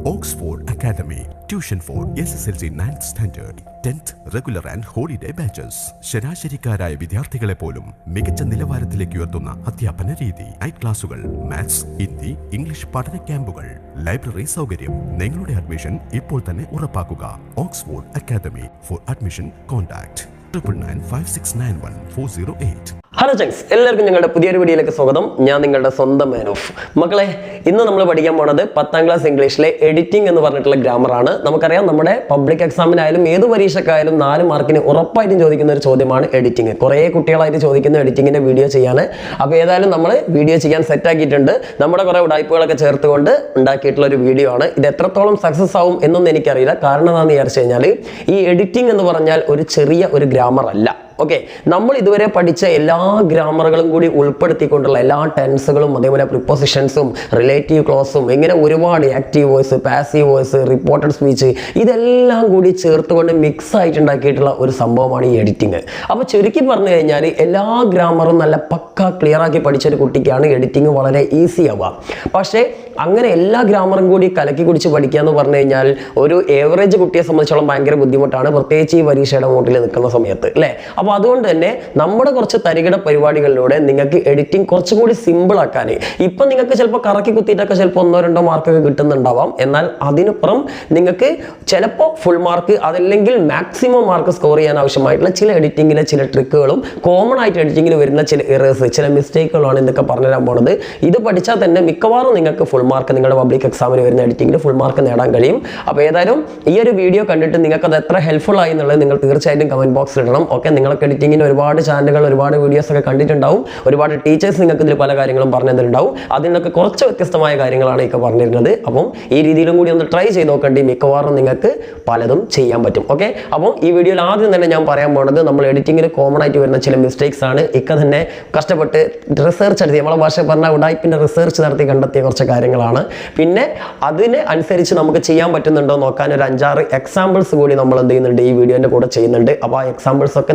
Oxford Academy. Tuition for SSLC 9th Standard, 10th Regular and Holiday Batches. ശരാശരിക്കാരായ വിദ്യാർത്ഥികളെ പോലും മികച്ച നിലവാരത്തിലേക്ക് ഉയർത്തുന്ന അധ്യാപന രീതി. നൈറ്റ് ക്ലാസുകൾ, മാത്സ്, ഹിന്ദി, ഇംഗ്ലീഷ് പഠന ക്യാമ്പുകൾ, ലൈബ്രറി സൗകര്യം. നിങ്ങളുടെ അഡ്മിഷൻ ഇപ്പോൾ തന്നെ ഉറപ്പാക്കുക. Oxford academy. For admission contact 9956914008. Hello chunks, എല്ലാവർക്കും ഞങ്ങളുടെ പുതിയൊരു വീഡിയോയിലേക്ക് സ്വാഗതം. ഞാൻ നിങ്ങളുടെ സ്വന്തം മാൻ ഓഫ്. മക്കളെ, ഇന്ന് നമ്മൾ പഠിക്കാൻ പോണത് 10ാം ക്ലാസ് ഇംഗ്ലീഷിലെ എഡിറ്റിംഗ് എന്ന് പറഞ്ഞിട്ടുള്ള ഗ്രാമറാണ്. നമുക്കറിയാം, നമ്മുടെ പബ്ലിക് എക്സാമിനായാലും ഏത് പരീക്ഷക്കായാലും 4 മാർക്കിന് ഉറപ്പായിട്ടും ചോദിക്കുന്ന ഒരു ചോദ്യമാണ് എഡിറ്റിംഗ്. കുറേ കുട്ടികളായിട്ട് ചോദിക്കുന്ന എഡിറ്റിങ്ങിന്റെ വീഡിയോ ചെയ്യാൻ. അപ്പോൾ ഏതായാലും നമ്മൾ വീഡിയോ ചെയ്യാൻ സെറ്റ് ആക്കിയിട്ടുണ്ട്. നമ്മുടെ കുറേ ഉടായ്പകളൊക്കെ ചേർത്തുകൊണ്ട് ഉണ്ടാക്കിയിട്ടുള്ള ഒരു വീഡിയോ ആണ്. ഇത് എത്രത്തോളം സക്സസ് ആവും എന്നൊന്നും എനിക്കറിയില്ല. കാരണം എന്താണെന്ന് വിചാരിച്ചു കഴിഞ്ഞാൽ, ഈ എഡിറ്റിംഗ് എന്ന് പറഞ്ഞാൽ ഒരു ചെറിയ ഒരു ഗ്രാമർ അല്ല. ഓക്കെ, നമ്മൾ ഇതുവരെ പഠിച്ച എല്ലാ ഗ്രാമറുകളും കൂടി ഉൾപ്പെടുത്തിക്കൊണ്ടുള്ള എല്ലാ ടെൻസുകളും, അതേപോലെ പ്രിപ്പോസിഷൻസും, റിലേറ്റീവ് ക്ലോസും, ഇങ്ങനെ ഒരുപാട് active voice, passive voice, reported speech, ഇതെല്ലാം കൂടി ചേർത്തുകൊണ്ട് മിക്സ് ആയിട്ട് ഉണ്ടാക്കിയിട്ടുള്ള ഒരു സംഭവമാണ് ഈ എഡിറ്റിംഗ്. അപ്പോൾ ചുരുക്കി പറഞ്ഞു കഴിഞ്ഞാൽ, എല്ലാ ഗ്രാമറും നല്ല പക്ക ക്ലിയർ ആക്കി പഠിച്ച ഒരു കുട്ടിക്കാണ് എഡിറ്റിംഗ് വളരെ ഈസി ആവുക. പക്ഷേ അങ്ങനെ എല്ലാ ഗ്രാമറും കൂടി കലക്കി കുടിച്ച് പഠിക്കുക എന്ന് പറഞ്ഞു കഴിഞ്ഞാൽ ഒരു ഏവറേജ് കുട്ടിയെ സംബന്ധിച്ചോളം ഭയങ്കര ബുദ്ധിമുട്ടാണ്, പ്രത്യേകിച്ച് ഈ പരീക്ഷയുടെ മൂട്ടിൽ നിൽക്കുന്ന സമയത്ത്, അല്ലേ? അപ്പോൾ അതുകൊണ്ട് തന്നെ നമ്മുടെ കുറച്ച് തരികിട പരിപാടികളിലൂടെ നിങ്ങൾക്ക് എഡിറ്റിംഗ് കുറച്ചുകൂടി സിമ്പിൾ ആക്കാൻ, ഇപ്പം നിങ്ങൾക്ക് ചിലപ്പോൾ കറക്കി കുത്തിയിട്ടൊക്കെ ചിലപ്പോൾ 1-2 മാർക്കൊക്കെ കിട്ടുന്നുണ്ടാവാം. എന്നാൽ അതിനപ്പുറം നിങ്ങൾക്ക് ചിലപ്പോൾ ഫുൾ മാർക്ക്, അതല്ലെങ്കിൽ മാക്സിമം മാർക്ക് സ്കോർ ചെയ്യാൻ ആവശ്യമായിട്ടുള്ള ചില എഡിറ്റിങ്ങിലെ ചില ട്രിക്കുകളും, കോമൺ ആയിട്ട് എഡിറ്റിങ്ങിൽ വരുന്ന ചില എറേഴ്സ്, ചില മിസ്റ്റേക്കുകളാണ് ഇതൊക്കെ പറഞ്ഞുതരാൻ പോണത്. ഇത് പഠിച്ചാൽ തന്നെ മിക്കവാറും നിങ്ങൾക്ക് ഫുൾ മാർക്ക് നിങ്ങളുടെ പബ്ലിക് എക്സാമിന് വരുന്ന എഡിറ്റിംഗിൽ ഫുൾ മാർക്ക് നേടാൻ കഴിയും. അപ്പോൾ ഏതായാലും ഈ ഒരു വീഡിയോ കണ്ടിട്ട് നിങ്ങൾക്ക് അത് എത്ര ഹെൽപ്ഫുൾ ആയി എന്നുള്ളത് നിങ്ങൾ തീർച്ചയായിട്ടും കമന്റ് ബോക്സിൽ ഇടണം. ഓക്കെ, നിങ്ങൾക്ക് എഡിറ്റിംഗിന് ഒരുപാട് ചാനലുകൾ, ഒരുപാട് വീഡിയോസ് ഒക്കെ കണ്ടിട്ടുണ്ടാവും. ഒരുപാട് ടീച്ചേഴ്സ് നിങ്ങൾക്ക് ഇതിൽ പല കാര്യങ്ങളും പറഞ്ഞു തന്നിട്ടുണ്ടാവും. അതിൽ നിന്നൊക്കെ കുറച്ച് വ്യത്യസ്തമായ കാര്യങ്ങളാണ് ഇപ്പോൾ പറഞ്ഞിരുന്നത്. അപ്പം ഈ രീതിയിലും കൂടി ഒന്ന് ട്രൈ ചെയ്ത് നോക്കേണ്ടി, മിക്കവാറും നിങ്ങൾക്ക് പലതും ചെയ്യാൻ പറ്റും. ഓക്കെ, അപ്പം ഈ വീഡിയോയിൽ ആദ്യം തന്നെ ഞാൻ പറയാൻ പോകുന്നത് നമ്മൾ എഡിറ്റിംഗിൽ കോമൺ ആയിട്ട് വരുന്ന ചില മിസ്റ്റേക്സ് ആണ്. ഇക്ക തന്നെ കഷ്ടപ്പെട്ട് റിസർച്ച് നടത്തി, നമ്മളെ ഭാഷ പറഞ്ഞ ഉടായ്പിന്റെ റിസർച്ച് നടത്തി കണ്ടെത്തിയ കുറച്ച് കാര്യങ്ങളാണ്. പിന്നെ അതിന് അനുസരിച്ച് നമുക്ക് ചെയ്യാൻ പറ്റുന്നുണ്ടോ നോക്കാൻ ഒരു 5-6 എക്സാമ്പിൾസ് കൂടി നമ്മൾ എന്ത് ചെയ്യുന്നുണ്ട്, ഈ വീഡിയോന്റെ കൂടെ ചെയ്യുന്നുണ്ട്. അപ്പോൾ ആ എക്സാമ്പിൾസ് ഒക്കെ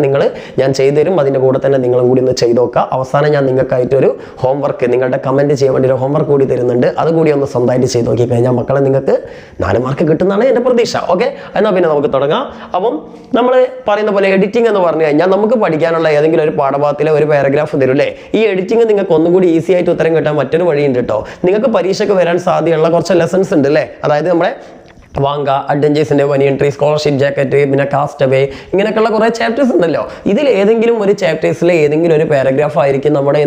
ഞാൻ ചെയ്തു തരും. അതിന്റെ കൂടെ തന്നെ നിങ്ങളും കൂടി ഒന്ന് ചെയ്ത് നോക്കുക. അവസാനം ഞാൻ നിങ്ങൾക്കായിട്ട് ഒരു ഹോംവർക്ക്, നിങ്ങളുടെ കമന്റ് ചെയ്യാൻ വേണ്ടി ഒരു ഹോംവർക്ക് കൂടി തരുന്നുണ്ട്. അതുകൂടി ഒന്ന് സ്വന്തമായിട്ട് ചെയ്ത് നോക്കി കഴിഞ്ഞാൽ മക്കളെ നിങ്ങൾക്ക് 4 മാർക്ക് കിട്ടുന്നതാണ് എൻ്റെ പ്രതീക്ഷ. ഓക്കെ, എന്നാൽ പിന്നെ നമുക്ക് തുടങ്ങാം. അപ്പം നമ്മൾ പറയുന്ന പോലെ എഡിറ്റിംഗ് എന്ന് പറഞ്ഞു കഴിഞ്ഞാൽ നമുക്ക് പഠിക്കാനുള്ള ഏതെങ്കിലും ഒരു പാഠഭാഗത്തിലെ ഒരു പാരഗ്രാഫ് തരും, അല്ലേ? ഈ എഡിറ്റിംഗ് നിങ്ങൾക്ക് ഒന്നും കൂടി ഈസി ആയിട്ട് ഉത്തരം കിട്ടാൻ മറ്റൊരു വഴിയുണ്ട് കേട്ടോ. നിങ്ങൾക്ക് പരീക്ഷയ്ക്ക് വരാൻ സാധ്യതയുള്ള കുറച്ച് ലെസൺസ് ഉണ്ട്, അല്ലേ? അതായത് നമ്മുടെ വാങ്ക, അഡ്വഞ്ചേഴ്സിന്റെ വനി എൻട്രി, സ്കോളർഷിപ്പ് ജാക്കറ്റ്, പിന്നെ കാസ്റ്റ് അവേ, ഇങ്ങനെയൊക്കെയുള്ള കുറേ ചാപ്റ്റേഴ്സ് ഉണ്ടല്ലോ. ഇതിൽ ഏതെങ്കിലും ഒരു ചാപ്റ്റേഴ്സിലെ ഏതെങ്കിലും ഒരു പാരഗ്രാഫ് ആയിരിക്കും നമ്മുടെ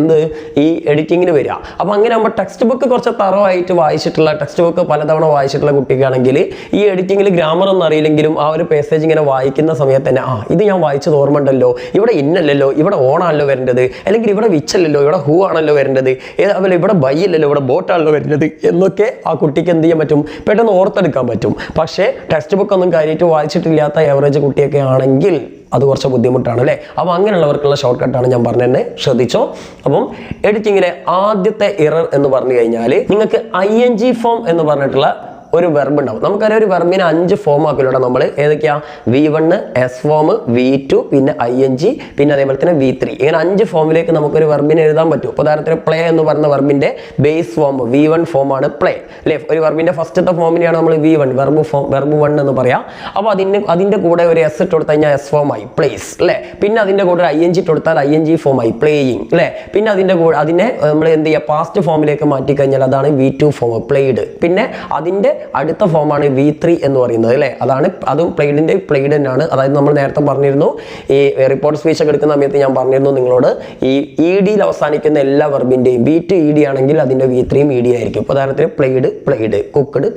ഈ എഡിറ്റിങ്ങിന് വരിക. അപ്പോൾ അങ്ങനെ നമ്മൾ ടെക്സ്റ്റ് ബുക്ക് കുറച്ച് തറവായിട്ട് വായിച്ചിട്ടുള്ള, ടെക്സ്റ്റ് ബുക്ക് പലതവണ വായിച്ചിട്ടുള്ള കുട്ടിക്കാണെങ്കിൽ ഈ എഡിറ്റിങ്ങിൽ ഗ്രാമർ ഒന്നും അറിയില്ലെങ്കിലും ആ ഒരു പേസേജ് ഇങ്ങനെ വായിക്കുന്ന സമയത്ത് തന്നെ ഇത് ഞാൻ വായിച്ചത് ഓർമ്മ ഉണ്ടല്ലോ, ഇവിടെ ഇന്നല്ലല്ലോ, ഇവിടെ ഓണാണല്ലോ വരേണ്ടത്, അല്ലെങ്കിൽ ഇവിടെ വിച്ചല്ലല്ലോ, ഇവിടെ ഹൂ ആണല്ലോ വരേണ്ടത്, അതുപോലെ ഇവിടെ ബൈ അല്ലല്ലോ, ഇവിടെ ബോട്ടാണല്ലോ വരേണ്ടത് എന്നൊക്കെ ആ കുട്ടിക്ക് എന്ത് ചെയ്യാൻ പറ്റും, പെട്ടെന്ന് ഓർത്തെടുക്കാൻ പറ്റും. പക്ഷേ ടെക്സ്റ്റ് ബുക്ക് ഒന്നും കാര്യമായിട്ട് വായിച്ചിട്ടില്ലാത്ത ആവറേജ് കുട്ടിയൊക്കെ ആണെങ്കിൽ അത് കുറച്ച് ബുദ്ധിമുട്ടാണ്, അല്ലേ? അപ്പോൾ അങ്ങനെയുള്ളവർക്കുള്ള ഷോർട്ട് കട്ടാണ് ഞാൻ പറഞ്ഞത്, ശ്രദ്ധിച്ചോ. അപ്പം എഡിറ്റിങ്ങിലെ ആദ്യത്തെ എറർ എന്ന് പറഞ്ഞു കഴിഞ്ഞാൽ, നിങ്ങൾക്ക് ING ഫോം എന്ന് പറഞ്ഞിട്ടുള്ള ഒരു വെർബ് ഉണ്ടാവും. നമുക്കറിയാം, ഒരു വെർബിനെ 5 ഫോം ആക്കിലൂടെ നമ്മൾ ഏതൊക്കെയാ, V1, S ഫോം, V2, പിന്നെ ING, പിന്നെ അതേപോലെ തന്നെ V3, ഇങ്ങനെ 5 ഫോമിലേക്ക് നമുക്കൊരു വെർബിനെ എഴുതാൻ പറ്റും. ഉദാഹരണത്തിന് പ്ലേ എന്ന് പറയുന്ന വെർബിന്റെ ബേസ് ഫോം V1 ഫോമാണ് പ്ലേ, അല്ലേ? ഒരു വെർബിന്റെ ഫസ്റ്റത്തെ ഫോമിനെയാണ് നമ്മൾ V1 വെർബ് 1 എന്ന് പറയാം. അപ്പോൾ അതിന്റെ കൂടെ ഒരു S ഇട്ട് കൊടുത്തു കഴിഞ്ഞാൽ S ഫോം ആയി പ്ലേസ്, അല്ലേ? പിന്നെ അതിന്റെ കൂടെ ഒരു ING ഇട്ട് കൊടുത്താൽ ING ഫോം ആയി പ്ലേയിങ്, അല്ലേ? പിന്നെ അതിന്റെ കൂടെ അതിനെ നമ്മൾ എന്ത് ചെയ്യുക, പാസ്റ്റ് ഫോമിലേക്ക് മാറ്റി കഴിഞ്ഞാൽ അതാണ് V2 ഫോം പ്ലേഡ്. പിന്നെ അതിന്റെ അടുത്ത ഫോമാണ് V3 എന്ന് പറയുന്നത്, അല്ലേ? അതും പ്ലെയ്ഡ് തന്നെയാണ്. അതായത് നമ്മൾ നേരത്തെ പറഞ്ഞിരുന്നു, ഈ റിപ്പോർട്ട് സ്പീച്ച് ഒക്കെ എടുക്കുന്ന സമയത്ത് ഞാൻ പറഞ്ഞിരുന്നു നിങ്ങളോട്, ഈ EDയിൽ അവസാനിക്കുന്ന എല്ലാ വെർബിന്റെയും B2 ED ആണെങ്കിൽ അതിന്റെ V3 ED ആയിരിക്കും. ഉദാഹരണത്തിന് പ്ലെയ്ഡ്, കുക്ക്ഡ്,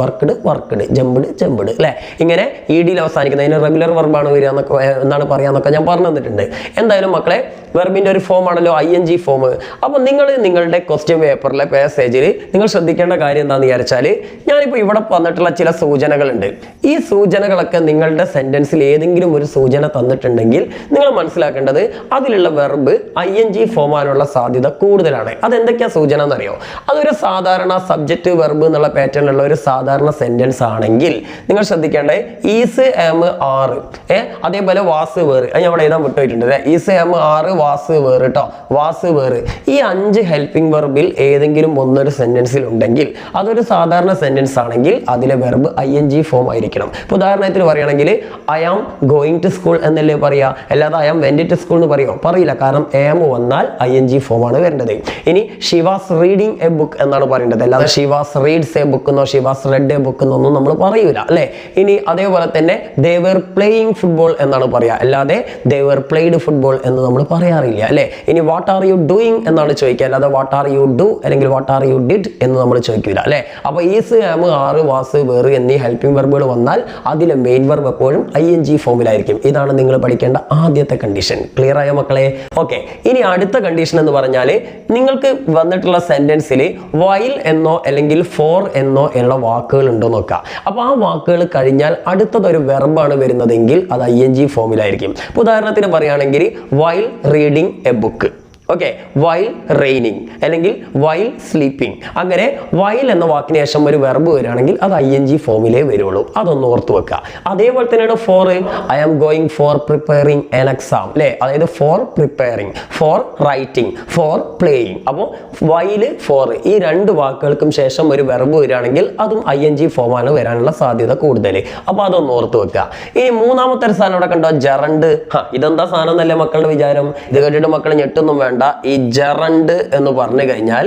വർക്ക്ഡ്, ജംപ്ഡ്, അല്ലേ? ഇങ്ങനെ EDയിൽ അവസാനിക്കുന്ന അതിന് റെഗുലർ വെർബാണ് വരിക എന്നാണ് പറയാന്നൊക്കെ ഞാൻ പറഞ്ഞു തന്നിട്ടുണ്ട്. എന്തായാലും മക്കളെ, വെർബിന്റെ ഒരു ഫോം ആണല്ലോ ING ഫോം. അപ്പോൾ നിങ്ങൾ നിങ്ങളുടെ ക്വസ്റ്റ്യൻ പേപ്പറിലെ പാസേജിൽ നിങ്ങൾ ശ്രദ്ധിക്കേണ്ട കാര്യം എന്താണെന്ന് വിചാരിച്ചാൽ, ഞാനിപ്പോൾ ഇവിടെ വന്നിട്ടുള്ള ചില സൂചനകളുണ്ട്. ഈ സൂചനകളൊക്കെ നിങ്ങളുടെ സെന്റൻസിൽ ഏതെങ്കിലും ഒരു സൂചന തന്നിട്ടുണ്ടെങ്കിൽ നിങ്ങൾ മനസ്സിലാക്കേണ്ടത് അതിലുള്ള വെർബ് ING ഫോമാനുള്ള സാധ്യത കൂടുതലാണ്. അതെന്തൊക്കെയാ സൂചന എന്നറിയോ? അതൊരു സാധാരണ സബ്ജക്റ്റ് വെർബ് എന്നുള്ള പാറ്റേണിലുള്ള ഒരു സാധാരണ സെന്റൻസ് ആണെങ്കിൽ നിങ്ങൾ ശ്രദ്ധിക്കേണ്ടത് ഈസ്, ആം, ആർ, അതേപോലെ വാസ്, വേർ. ഞാൻ ഇവിടെ എഴുതാൻ വിട്ടുപോയിട്ടുണ്ട്. Is, am, are, was, were കേട്ടോ. വാസ്, വേർ, ഈ 5 ഹെൽപ്പിംഗ് വെർബിൽ ഏതെങ്കിലും ഒന്നൊരു സെന്റൻസിൽ ഉണ്ടെങ്കിൽ അതൊരു സാധാരണ സെന്റൻസ് സെന്റൻസ് ആണെങ്കിൽ അതിലെ വെർബ് ing ഫോം ആയിരിക്കണം. ഇപ്പോൾ ഉദാഹരണത്തിന് പറയുകയാണെങ്കിൽ I am going to school എന്നല്ലേ പറയാ, അല്ലാതെ I am went to school എന്ന് പറയോ? പറയില്ല. കാരണം am വന്നാൽ ing ഫോം ആണ് വരേണ്ടത്. ഇനി she was reading a book എന്നാണ് പറയേണ്ടത്, അല്ലാതെ she was reads a book എന്നോ she was read a book എന്നൊന്നും നമ്മൾ പറയൂല അല്ലേ. ഇനി അതേപോലെ തന്നെ ദേ വെർ പ്ലേയിങ് ഫുട്ബോൾ എന്നാണ് പറയാ, അല്ലാതെ ദേ വെർ പ്ലേഡ് ഫുട്ബോൾ എന്ന് നമ്മൾ പറയാറില്ല അല്ലേ. ഇനി വാട്ട് ആർ യു ഡൂയിങ് എന്നാണ് ചോദിക്കുക, അല്ലാതെ വാട്ട് ആർ യു ഡു അല്ലെങ്കിൽ വാട്ട് ആർ യു ഡിഡ് എന്ന് നമ്മൾ ചോദിക്കില്ല അല്ലേ. അപ്പോൾ is, am, are, was, were എന്നീ ഹെൽപ്പിംഗ് വെർബുകൾ വന്നാൽ അതിലെ മെയിൻ വെർബ് എപ്പോഴും ing ഫോമിലായിരിക്കും. ഇതാണ് നിങ്ങൾ പഠിക്കേണ്ട ആദ്യത്തെ കണ്ടീഷൻ. ക്ലിയർ ആയ മക്കളെ? ഓക്കെ. ഇനി അടുത്ത കണ്ടീഷൻ എന്ന് പറഞ്ഞാൽ നിങ്ങൾക്ക് വന്നിട്ടുള്ള സെന്റൻസിൽ വൈൽ എന്നോ അല്ലെങ്കിൽ ഫോർ എന്നോ ഉള്ള വാക്കുകൾ ഉണ്ടോ നോക്കുക. അപ്പോൾ ആ വാക്കുകൾ കഴിഞ്ഞാൽ അടുത്തതൊരു വെർബാണ് വരുന്നതെങ്കിൽ അത് ing ഫോമിലായിരിക്കും. ഉദാഹരണത്തിന് പറയുകയാണെങ്കിൽ while reading a book, okay, while raining അല്ലെങ്കിൽ വൈൽ സ്ലീപ്പിംഗ്. അങ്ങനെ വൈൽ എന്ന വാക്കിന് ശേഷം ഒരു വെർബ് വരികയാണെങ്കിൽ അത് ing ഫോമിലേ വരുള്ളൂ. അതൊന്ന് ഓർത്ത് വെക്കുക. അതേപോലെ തന്നെയാണ് for, I am going for preparing an exam അല്ലേ, അതായത് for preparing, for writing, for playing. അപ്പോൾ വൈല്, ഫോർ ഈ രണ്ട് വാക്കുകൾക്കും ശേഷം ഒരു വെർബ് വരികയാണെങ്കിൽ അതും ing ഫോമാണ് വരാനുള്ള സാധ്യത കൂടുതൽ. അപ്പോൾ അതൊന്ന് ഓർത്ത് വെക്കുക. ഇനി മൂന്നാമത്തെ ഒരു സാധനം ഇവിടെ കണ്ടോ, ജറണ്ട്. ഇതെന്താ സാധനം എന്നല്ലേ മക്കളുടെ വിചാരം? ഇത് കേട്ടിട്ട് മക്കൾ ഞെട്ടൊന്നും വേണ്ട. ഈ ജറണ്ട് എന്ന് പറഞ്ഞു കഴിഞ്ഞാൽ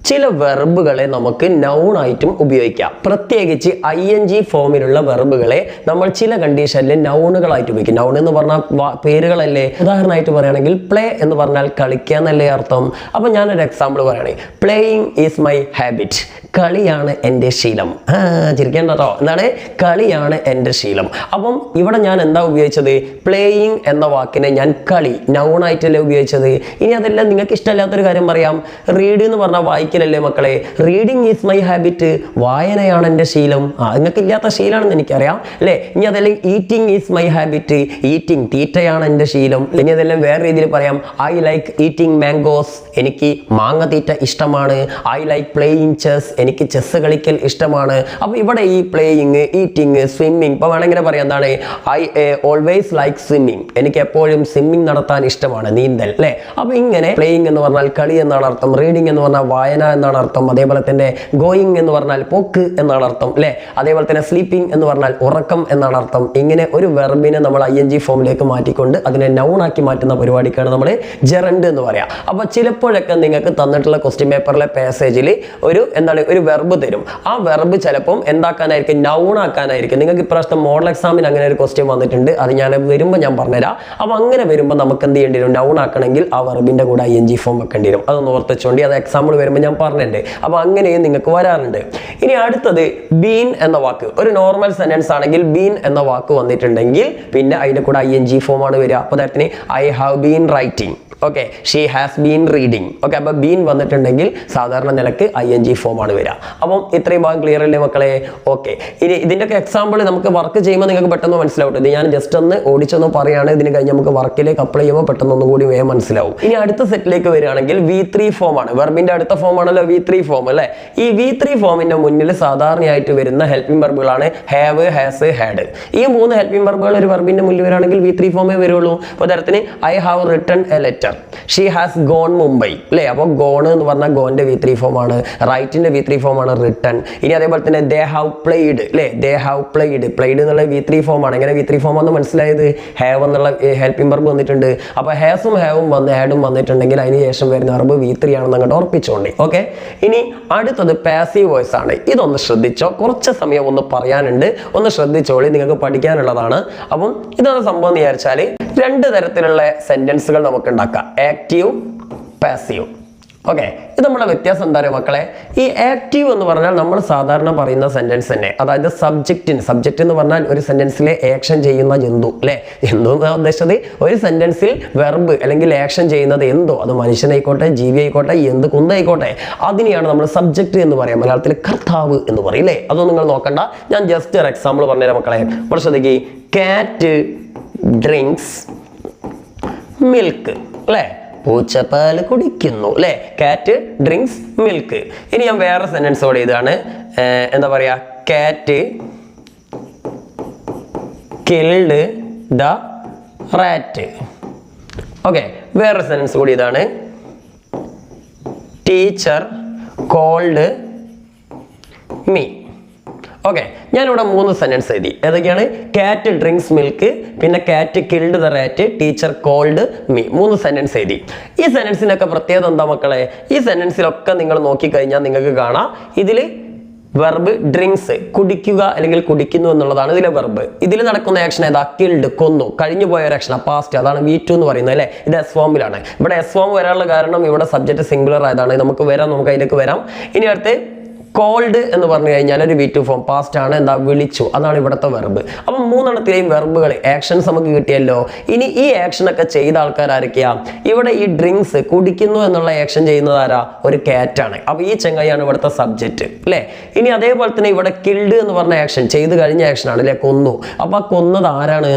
ചില വെർബുകളെ നമുക്ക് നൗൺ ആയിട്ടും ഉപയോഗിക്കാം. പ്രത്യേകിച്ച് ing ഫോമിലുള്ള വെർബുകളെ നമ്മൾ ചില കണ്ടീഷനിൽ നൗണുകളായിട്ട് ഉപയോഗിക്കും. നൗൺ എന്ന് പറഞ്ഞാൽ പേരുകളല്ലേ. ഉദാഹരണമായിട്ട് പറയുകയാണെങ്കിൽ പ്ലേ എന്ന് പറഞ്ഞാൽ കളിക്കുക എന്നല്ലേ അർത്ഥം. അപ്പം ഞാനൊരു എക്സാമ്പിൾ പറയുകയാണെങ്കിൽ പ്ലേയിങ് ഈസ് മൈ ഹാബിറ്റ്, കളിയാണ് എൻ്റെ ശീലം. ചിരിക്കേണ്ട കേട്ടോ. എന്താണ്? കളിയാണ് എൻ്റെ ശീലം. അപ്പം ഇവിടെ ഞാൻ എന്താ ഉപയോഗിച്ചത്? പ്ലേയിങ് എന്ന വാക്കിനെ ഞാൻ കളി നൗണായിട്ടല്ലേ ഉപയോഗിച്ചത്. ഇനി അതെല്ലാം നിങ്ങൾക്ക് ഇഷ്ടമല്ലാത്തൊരു കാര്യം പറയാം. റീഡ് എന്ന് പറഞ്ഞാൽ വായിക്കലല്ലേ മക്കളെ. റീഡിങ് ഈസ് മൈ ഹാബിറ്റ്, വായനയാണ് എൻ്റെ ശീലം. നിങ്ങൾക്ക് ഇല്ലാത്ത ശീലമാണെന്ന് എനിക്കറിയാം അല്ലേ. ഇനി അതല്ലെങ്കിൽ eating is my habit, eating തീറ്റയാണ് എൻ്റെ ശീലം. ഇനി അതെല്ലാം വേറെ രീതിയിൽ പറയാം. ഐ ലൈക്ക് ഈറ്റിംഗ് മാംഗോസ്, എനിക്ക് മാങ്ങ തീറ്റ ഇഷ്ടമാണ്. ഐ ലൈക്ക് പ്ലേയിങ് ചെസ്, എനിക്ക് ചെസ് കളിക്കൽ ഇഷ്ടമാണ്. അപ്പോൾ ഇവിടെ ഈ പ്ലേയിങ്, ഈറ്റിംഗ്, സ്വിമ്മിങ്, ഇപ്പോൾ വേണമെങ്കിൽ പറയാം എന്താണ്, ഐ ഓൾവേസ് ലൈക്ക് സ്വിമ്മിങ്, എനിക്ക് എപ്പോഴും സ്വിമ്മിങ് നടത്താൻ ഇഷ്ടമാണ്, നീന്തൽ അല്ലേ. അപ്പോൾ ഇങ്ങനെ പ്ലേയിങ് എന്ന് പറഞ്ഞാൽ കളി എന്നാണ് അർത്ഥം, റീഡിംഗ് എന്ന് പറഞ്ഞാൽ വായന എന്നാണ് അർത്ഥം, അതേപോലെ തന്നെ ഗോയിങ് എന്ന് പറഞ്ഞാൽ പോക്ക് എന്നാണ് അർത്ഥം അല്ലേ. അതേപോലെ തന്നെ സ്ലീപ്പിംഗ് എന്ന് പറഞ്ഞാൽ ഉറക്കം എന്നാണ് അർത്ഥം. ഇങ്ങനെ ഒരു വെർബിനെ നമ്മൾ ing ഫോമിലേക്ക് മാറ്റിക്കൊണ്ട് അതിനെ നൗൺ ആക്കി മാറ്റുന്ന പരിപാടിക്കാണ് നമ്മൾ ജെറണ്ട് എന്ന് പറയാം. അപ്പോൾ ചിലപ്പോഴൊക്കെ നിങ്ങൾക്ക് തന്നിട്ടുള്ള ക്വസ്റ്റ്യൻ പേപ്പറിലെ പാസേജിൽ ഒരു വെർബ് തരും. ആ വെർബ് ചിലപ്പം എന്താക്കാനായിരിക്കും? നൗൺ ആക്കാനായിരിക്കും. നിങ്ങൾക്ക് ഇപ്രാവശ്യത്തെ മോഡൽ എക്സാമിന് അങ്ങനെ ഒരു ക്വസ്റ്റ്യൻ വന്നിട്ടുണ്ട്. അത് ഞാൻ വരുമ്പോൾ ഞാൻ പറഞ്ഞുതരാം. അപ്പോൾ അങ്ങനെ വരുമ്പോൾ നമുക്ക് എന്ത് ചെയ്യേണ്ടി വരും? നൗൺ ആക്കണമെങ്കിൽ ആ വെർബിന്റെ കൂടെ ing ഫോം വെക്കേണ്ടി വരും. അതൊന്ന് ഓർത്തുവെച്ചോണ്ടി. അത് എക്സാമ്പിൾ വരുമ്പോൾ ഞാൻ പറഞ്ഞിട്ടുണ്ട്. അപ്പോൾ അങ്ങനെയും നിങ്ങൾക്ക് വരാറുണ്ട്. ഇനി അടുത്തത് ബീൻ എന്ന വാക്ക്. ഒരു നോർമൽ സെന്റൻസ് ആണെങ്കിൽ ബീൻ എന്ന വാക്ക് വന്നിട്ടുണ്ടെങ്കിൽ പിന്നെ അതിന്റെ കൂടെ ing ഫോം ആണ് വരിക. അപ്പോൾ that I have been writing, okay, she has been reading, okay. അപ്പോൾ ബീൻ വന്നിട്ടുണ്ടെങ്കിൽ സാധാരണ നിലക്ക് ing ഫോം ആണ് വരിക. അപ്പം ഇത്രയും ഭാഗം ക്ലിയർ അല്ലേ മക്കളെ? ഓക്കെ. ഇനി ഇതിൻ്റെയൊക്കെ എക്സാമ്പിൾ നമുക്ക് വർക്ക് ചെയ്യുമ്പോൾ നിങ്ങൾക്ക് പെട്ടെന്ന് മനസ്സിലാവും. ഇത് ഞാൻ ജസ്റ്റ് ഒന്ന് ഓടിച്ചൊന്ന് പറയുകയാണ്. ഇതിന് കഴിഞ്ഞ് നമുക്ക് വർക്കിലേക്ക് അപ്ലൈ ചെയ്യുമ്പോൾ പെട്ടെന്ന് ഒന്നും കൂടി വേഗം മനസ്സിലാവും. ഇനി അടുത്ത സെറ്റിലേക്ക് വരികയാണെങ്കിൽ V3 ഫോം ആണ്. വെർബിന്റെ അടുത്ത ഫോം ആണല്ലോ V3 ഫോം അല്ലേ. ഈ V3 ഫോമിന്റെ മുന്നിൽ സാധാരണയായിട്ട് വരുന്ന ഹെൽപ്പിംഗ് വെർബുകളാണ് ഹാവ്, ഹാസ്, ഹാഡ്. ഈ മൂന്ന് ഹെൽപ്പിംഗ് വെർബുകൾ ഒരു വെർബിന്റെ മുന്നിൽ വരികയാണെങ്കിൽ V3 ഫോമേ വരുള്ളൂ. ഉദാഹരണത്തിന് I have written a letter, she has gone Mumbai അല്ലേ. അപ്പോൾ ഗോൺ എന്ന് പറഞ്ഞാൽ ഗോന്റെ V3 ഫോം ആണ്, റൈറ്റിന്റെ V3 ഫോം ആണ് റിട്ടൺ. ഇനി അതേപോലെ തന്നെ ദേ ഹാവ് പ്ലേഡ് അല്ലേ, ദേ ഹാവ് പ്ലേഡ്, പ്ലേഡ് എന്നുള്ള V3 ഫോം ആണ്. എങ്ങനെ V3 ഫോം എന്ന് മനസ്സിലായത്? ഹാവ് എന്നുള്ള ഹെൽപ്പിംഗ് വെർബ് വന്നിട്ടുണ്ട്. അപ്പോൾ ഹാസും ഹാവും ഹാഡും വന്നിട്ടുണ്ടെങ്കിൽ അതിന് ശേഷം വരുന്ന വെർബ് V3 ആണെന്ന് അങ്ങോട്ട് ഉറപ്പിച്ചോണ്ടി. ഓക്കെ. ഇനി അടുത്തത് പാസീവ് വോയിസ് ആണ്. ഇതൊന്ന് ശ്രദ്ധിച്ചോ, കുറച്ച് സമയം ഒന്ന് പറയാനുണ്ട്, ഒന്ന് ശ്രദ്ധിച്ചോളി, നിങ്ങൾക്ക് പഠിക്കാനുള്ളതാണ്. അപ്പം ഇതാണ് സംഭവം എന്ന് വിചാരിച്ചാൽ രണ്ട് തരത്തിലുള്ള സെന്റൻസുകൾ നമുക്ക് ഉണ്ടാക്കാം, ആക്റ്റീവ്, പാസീവ്. ഓക്കെ. ഇത് നമ്മുടെ വ്യത്യാസം എന്താ പറയുക മക്കളെ? ഈ ആക്റ്റീവ് എന്ന് പറഞ്ഞാൽ നമ്മൾ സാധാരണ പറയുന്ന സെന്റൻസ് തന്നെ, അതായത് സബ്ജക്റ്റ് എന്ന് പറഞ്ഞാൽ ഒരു സെന്റൻസിലെ ആക്ഷൻ ചെയ്യുന്ന ജന്തു അല്ലേ. ജന്തു എന്നാ ഉദ്ദേശിച്ചത് ഒരു സെന്റൻസിൽ വെർബ് അല്ലെങ്കിൽ ആക്ഷൻ ചെയ്യുന്നത് എന്തോ, അത് മനുഷ്യനായിക്കോട്ടെ, ജീവി ആയിക്കോട്ടെ, എന്ത് കുന്തായിക്കോട്ടെ, അതിനെയാണ് നമ്മൾ സബ്ജക്റ്റ് എന്ന് പറയാം. മലയാളത്തിൽ കർത്താവ് എന്ന് പറയും അല്ലേ. അതൊന്നും നിങ്ങൾ നോക്കണ്ട, ഞാൻ ജസ്റ്റ് ഒരു എക്സാമ്പിൾ പറഞ്ഞുതരാം മക്കളെ. നമ്മൾ ശ്രദ്ധിക്കുക, കാറ്റ് ഡ്രിങ്ക്സ് മിൽക്ക് അല്ലേ, പൂച്ചപ്പാൽ കുടിക്കുന്നു അല്ലേ. കാറ്റ് ഡ്രിങ്ക്സ് മിൽക്ക്. ഇനി ഞാൻ വേറെ സെന്റൻസോടെ ഇതാണ് എന്താ പറയാ, കാറ്റ് കിൽഡ് ദ റാറ്റ്. ഓക്കെ. വേറെ സെന്റൻസ് കൂടി ഇതാണ്, ടീച്ചർ കോൾഡ് മീ. ഓക്കെ, ഞാനിവിടെ 3 സെന്റൻസ് എഴുതി. ഏതൊക്കെയാണ്? കാറ്റ് ഡ്രിങ്ക്സ് മിൽക്ക്, പിന്നെ cat killed the rat, teacher called me. 3 sentence എഴുതി. ഈ സെന്റൻസിനൊക്കെ പ്രത്യേകത എന്താ മക്കളെ? ഈ സെന്റൻസിലൊക്കെ നിങ്ങൾ നോക്കിക്കഴിഞ്ഞാൽ നിങ്ങൾക്ക് കാണാം ഇതിൽ വെർബ് ഡ്രിങ്ക്സ്, കുടിക്കുക അല്ലെങ്കിൽ കുടിക്കുന്നു എന്നുള്ളതാണ് ഇതിലെ വെർബ്. ഇതിൽ നടക്കുന്ന ആക്ഷൻ ഏതാ? കിൽഡ്, കൊന്നു, കഴിഞ്ഞു പോയ ഒരു ആക്ഷൻ, പാസ്റ്റ്, അതാണ് V2 എന്ന് പറയുന്നത് അല്ലേ. ഇത് എസ് ഫോമിലാണ്. ഇവിടെ എസ് ഫോം വരാനുള്ള കാരണം ഇവിടെ സബ്ജക്റ്റ് സിംഗുലർ ആയതാണ്. നമുക്ക് അതിലേക്ക് വരാം. ഇനി അടുത്ത് കോൾഡ് എന്ന് പറഞ്ഞു കഴിഞ്ഞാൽ ഒരു V2 ഫോം, പാസ്റ്റ് ആണ്. എന്താ? വിളിച്ചു, അതാണ് ഇവിടുത്തെ വെർബ്. അപ്പം 3 വെർബുകൾ ആക്ഷൻസ് നമുക്ക് കിട്ടിയല്ലോ. ഇനി ഈ ആക്ഷൻ ഒക്കെ ചെയ്ത ആൾക്കാർ ആരൊക്കെയാ? ഇവിടെ ഈ ഡ്രിങ്ക്സ്, കുടിക്കുന്നു എന്നുള്ള ആക്ഷൻ ചെയ്യുന്നത് ആരാ? ഒരു കാറ്റാണ്. അപ്പൊ ഈ ചെങ്ങായിയാണ് ഇവിടുത്തെ സബ്ജക്റ്റ് അല്ലേ. ഇനി അതേപോലെ തന്നെ ഇവിടെ കിൽഡ് എന്ന് പറഞ്ഞ ആക്ഷൻ ചെയ്ത് കഴിഞ്ഞ ആക്ഷൻ ആണ് അല്ലെ, കൊന്നു. അപ്പൊ കൊന്നത് ആരാണ്?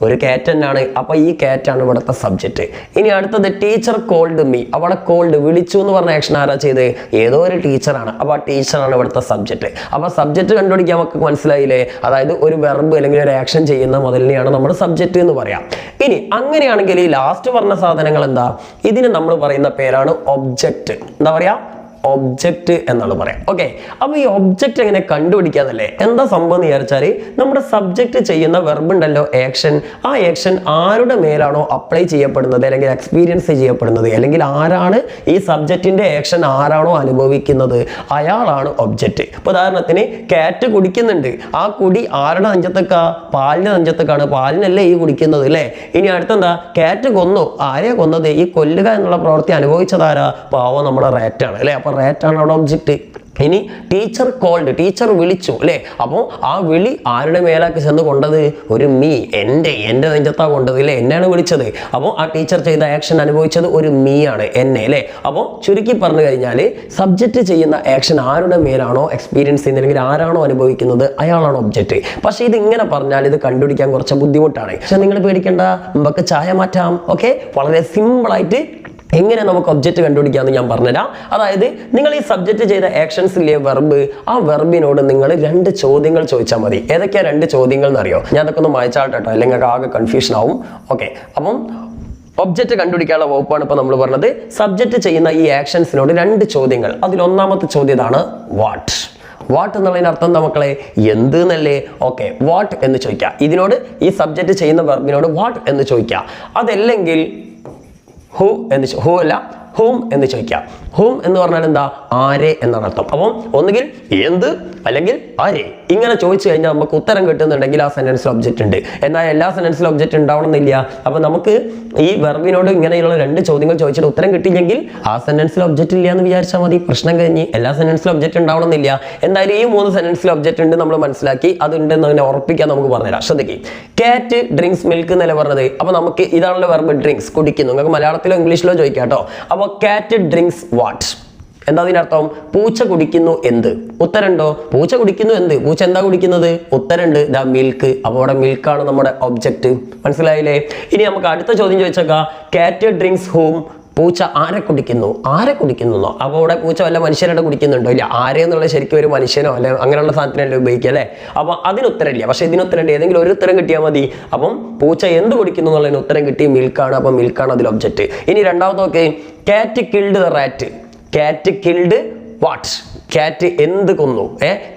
ഒരു കാറ്റ് തന്നെയാണ്. അപ്പൊ ഈ കാറ്റാണ് ഇവിടുത്തെ സബ്ജക്റ്റ്. ഇനി അടുത്തത് ടീച്ചർ കോൾഡ് മീ. അവിടെ കോൾഡ്, വിളിച്ചു എന്ന് പറഞ്ഞ ആക്ഷൻ ആരാ ചെയ്ത്? ഏതോ ഒരു ടീച്ചറാണ്. അപ്പൊ ആ ടീച്ചറാണ് ഇവിടുത്തെ സബ്ജക്റ്റ്. അപ്പൊ സബ്ജക്റ്റ് കണ്ടുപിടിക്കാൻ നമുക്ക് മനസ്സിലായില്ലേ? അതായത് ഒരു വെർബ് അല്ലെങ്കിൽ ഒരു ആക്ഷൻ ചെയ്യുന്ന മുതലിനെയാണ് നമ്മൾ സബ്ജക്റ്റ് എന്ന് പറയാം. ഇനി അങ്ങനെയാണെങ്കിൽ ഈ ലാസ്റ്റ് പറഞ്ഞ സാധനങ്ങൾ എന്താ? ഇതിന് നമ്മൾ പറയുന്ന പേരാണ് ഒബ്ജക്റ്റ്. എന്താ പറയാ? ഒബ്ജക്റ്റ് എന്നാണ് പറയാം. ഓക്കെ, അപ്പൊ ഈ ഒബ്ജക്റ്റ് എങ്ങനെ കണ്ടുപിടിക്കാന്നല്ലേ? എന്താ സംഭവം എന്ന് വിചാരിച്ചാൽ നമ്മുടെ സബ്ജക്റ്റ് ചെയ്യുന്ന വെർബ് ഉണ്ടല്ലോ, ആക്ഷൻ, ആ ആക്ഷൻ ആരുടെ മേലാണോ അപ്ലൈ ചെയ്യപ്പെടുന്നത് അല്ലെങ്കിൽ എക്സ്പീരിയൻസ് ചെയ്യപ്പെടുന്നത്, അല്ലെങ്കിൽ ആരാണ് ഈ സബ്ജക്റ്റിന്റെ ആക്ഷൻ ആരാണോ അനുഭവിക്കുന്നത്, അയാളാണ് ഒബ്ജക്റ്റ്. ഇപ്പൊ ഉദാഹരണത്തിന് കാറ്റ് കുടിക്കുന്നുണ്ട്. ആ കുടി ആരുടെ നെഞ്ചത്തേക്കാ? പാലിന്റെ നെഞ്ചത്തേക്കാണ്. പാലിനല്ലേ ഈ കുടിക്കുന്നത് അല്ലേ. ഇനി അടുത്തെന്താ? കാറ്റ് കൊന്നു. ആരെയാ കൊന്നത്? ഈ കൊല്ലുക എന്നുള്ള പ്രവൃത്തി അനുഭവിച്ചതാരാ? പാവം നമ്മുടെ റാറ്റാണ് അല്ലെ. അപ്പൊ റാറ്റാണ് അവിടെ ഒബ്ജക്റ്റ്. ഇനി ടീച്ചർ കോൾഡ്, ടീച്ചർ വിളിച്ചു അല്ലേ. അപ്പോൾ ആ വിളി ആരുടെ മേലാക്കി ചെന്ന് കൊണ്ടത്? ഒരു മീ, എൻ്റെ നെഞ്ചത്താ കൊണ്ടത് അല്ലേ, എന്നെയാണ് വിളിച്ചത്. അപ്പോൾ ആ ടീച്ചർ ചെയ്ത ആക്ഷൻ അനുഭവിച്ചത് ഒരു മീ ആണ്, എന്നെ അല്ലേ. അപ്പോൾ ചുരുക്കി പറഞ്ഞു കഴിഞ്ഞാൽ സബ്ജക്റ്റ് ചെയ്യുന്ന ആക്ഷൻ ആരുടെ മേലാണോ എക്സ്പീരിയൻസ് ചെയ്യുന്നത് അല്ലെങ്കിൽ ആരാണോ അനുഭവിക്കുന്നത് അയാളാണ് ഒബ്ജക്റ്റ്. പക്ഷെ ഇത് ഇങ്ങനെ പറഞ്ഞാൽ ഇത് കണ്ടുപിടിക്കാൻ കുറച്ച് ബുദ്ധിമുട്ടാണ്. പക്ഷെ നിങ്ങൾ പേടിക്കേണ്ട, നമുക്ക് ചായ മാറ്റാം. ഓക്കെ, വളരെ സിമ്പിളായിട്ട് എങ്ങനെ നമുക്ക് ഒബ്ജക്റ്റ് കണ്ടുപിടിക്കാമെന്ന് ഞാൻ പറഞ്ഞുതരാം. അതായത് നിങ്ങൾ ഈ സബ്ജക്റ്റ് ചെയ്ത ആക്ഷൻസിലെ വെർബ്, ആ വെർബിനോട് നിങ്ങൾ 2 ചോദ്യങ്ങൾ ചോദിച്ചാൽ മതി. ഏതൊക്കെയാ 2 ചോദ്യങ്ങൾ എന്നറിയോ? ഞാൻ അതൊക്കെ ഒന്ന് വായിച്ചാട്ടോ, അല്ലെങ്കിൽ ആകെ കൺഫ്യൂഷൻ ആവും. ഓക്കെ, അപ്പം ഒബ്ജക്റ്റ് കണ്ടുപിടിക്കാനുള്ള വകുപ്പാണ് ഇപ്പോൾ നമ്മൾ പറഞ്ഞത്. സബ്ജക്റ്റ് ചെയ്യുന്ന ഈ ആക്ഷൻസിനോട് 2 ചോദ്യങ്ങൾ. അതിൽ ഒന്നാമത്തെ ചോദ്യം ഇതാണ്, വാട്ട്. വാട്ട് എന്നുള്ളതിന് അർത്ഥം എന്താ മക്കളെ? എന്ത് എന്നല്ലേ. ഓക്കെ, വാട്ട് എന്ന് ചോദിക്കുക. ഇതിനോട് ഈ സബ്ജക്റ്റ് ചെയ്യുന്ന വെർബിനോട് വാട്ട് എന്ന് ചോദിക്കുക. അതല്ലെങ്കിൽ ഹൂ എന്ന്, ഹൂ അല്ല ഹൂം എന്ന് ചോദിക്കാം. ഹൂം എന്ന് പറഞ്ഞാൽ എന്താ? ആരെ എന്നാണ് അർത്ഥം. അപ്പം ഒന്നുകിൽ എന്ത് അല്ലെങ്കിൽ ആരെ, ഇങ്ങനെ ചോദിച്ചു കഴിഞ്ഞാൽ നമുക്ക് ഉത്തരം കിട്ടുന്നുണ്ടെങ്കിൽ ആ സെന്റൻസിൽ ഒബ്ജക്റ്റ് ഉണ്ട്. എന്നാൽ എല്ലാ സെന്റൻസിലും ഒബ്ജക്റ്റ് ഉണ്ടാവണമെന്നില്ല. അപ്പൊ നമുക്ക് ഈ വെർബിനോട് ഇങ്ങനെയുള്ള 2 ചോദ്യങ്ങൾ ചോദിച്ചിട്ട് ഉത്തരം കിട്ടിയില്ലെങ്കിൽ ആ സെന്റൻസിൽ ഒബ്ജക്റ്റ് ഇല്ല എന്ന് വിചാരിച്ചാൽ മതി. പ്രശ്നം കഴിഞ്ഞ്. എല്ലാ സെന്റൻസിലും ഒബ്ജക്റ്റ് ഉണ്ടാവണമെന്നില്ല. എന്തായാലും ഈ 3 സെന്റൻസിൽ ഒബ്ജക്റ്റ് ഉണ്ട് നമ്മൾ മനസ്സിലാക്കി. അതുണ്ടെന്ന് അങ്ങനെ ഉറപ്പിക്കാൻ നമുക്ക് പറഞ്ഞുതരാം. ശ്രദ്ധിക്കും, കാറ്റ് ഡ്രിങ്ക്സ് മിൽക്ക് എന്നല്ല പറഞ്ഞത്. അപ്പൊ നമുക്ക് ഇതാണല്ലോ വെർബ് ഡ്രിങ്ക്സ്, കുടിക്കുന്നു. നിങ്ങൾക്ക് മലയാളത്തിലോ ഇംഗ്ലീഷിലോ ചോദിക്കാം കേട്ടോ. അപ്പോൾ കാറ്റ് ഡ്രിങ്ക്സ് വാട്ട്? എന്താ അതിനർത്ഥം? പൂച്ച കുടിക്കുന്നു എന്ത്? ഉത്തരണ്ടോ? പൂച്ച കുടിക്കുന്നു എന്ത്? പൂച്ച എന്താ കുടിക്കുന്നത്? ഉത്തരണ്ട്, ദ മിൽക്ക്. അപ്പോൾ അവിടെ മിൽക്കാണ് നമ്മുടെ ഒബ്ജക്റ്റ്. മനസ്സിലായില്ലേ? ഇനി നമുക്ക് അടുത്ത ചോദ്യം ചോദിച്ചേക്കാം, കാറ്റ് ഡ്രിങ്ക്സ് ഹൂം? പൂച്ച ആരെ കുടിക്കുന്നു? ആരെ കുടിക്കുന്നു? അപ്പോൾ ഇവിടെ പൂച്ച വല്ല മനുഷ്യരുടെ കുടിക്കുന്നുണ്ടോ? ഇല്ല. ആരെ എന്നുള്ളത് ശരിക്കും ഒരു മനുഷ്യനോ അല്ലെ അങ്ങനെയുള്ള സാധനത്തിനല്ലേ ഉപയോഗിക്കുക അല്ലേ. അപ്പം അതിനുത്തരമില്ല. പക്ഷെ ഇതിനുത്തരണ്ട്, ഏതെങ്കിലും ഒരു ഉത്തരം കിട്ടിയാൽ മതി. അപ്പം പൂച്ച എന്ത് കുടിക്കുന്നു എന്നുള്ളതിന് ഉത്തരം കിട്ടി, മിൽക്കാണ്. അപ്പം മിൽക്കാണ് അതിൽ ഒബ്ജക്റ്റ്. ഇനി രണ്ടാമത്തെ നോക്കി, കാറ്റ് കിൽഡ് ദ റാറ്റ്. കാറ്റ് കിൽഡ് വാട്ട്? കാറ്റ് എന്ത് കൊന്നു?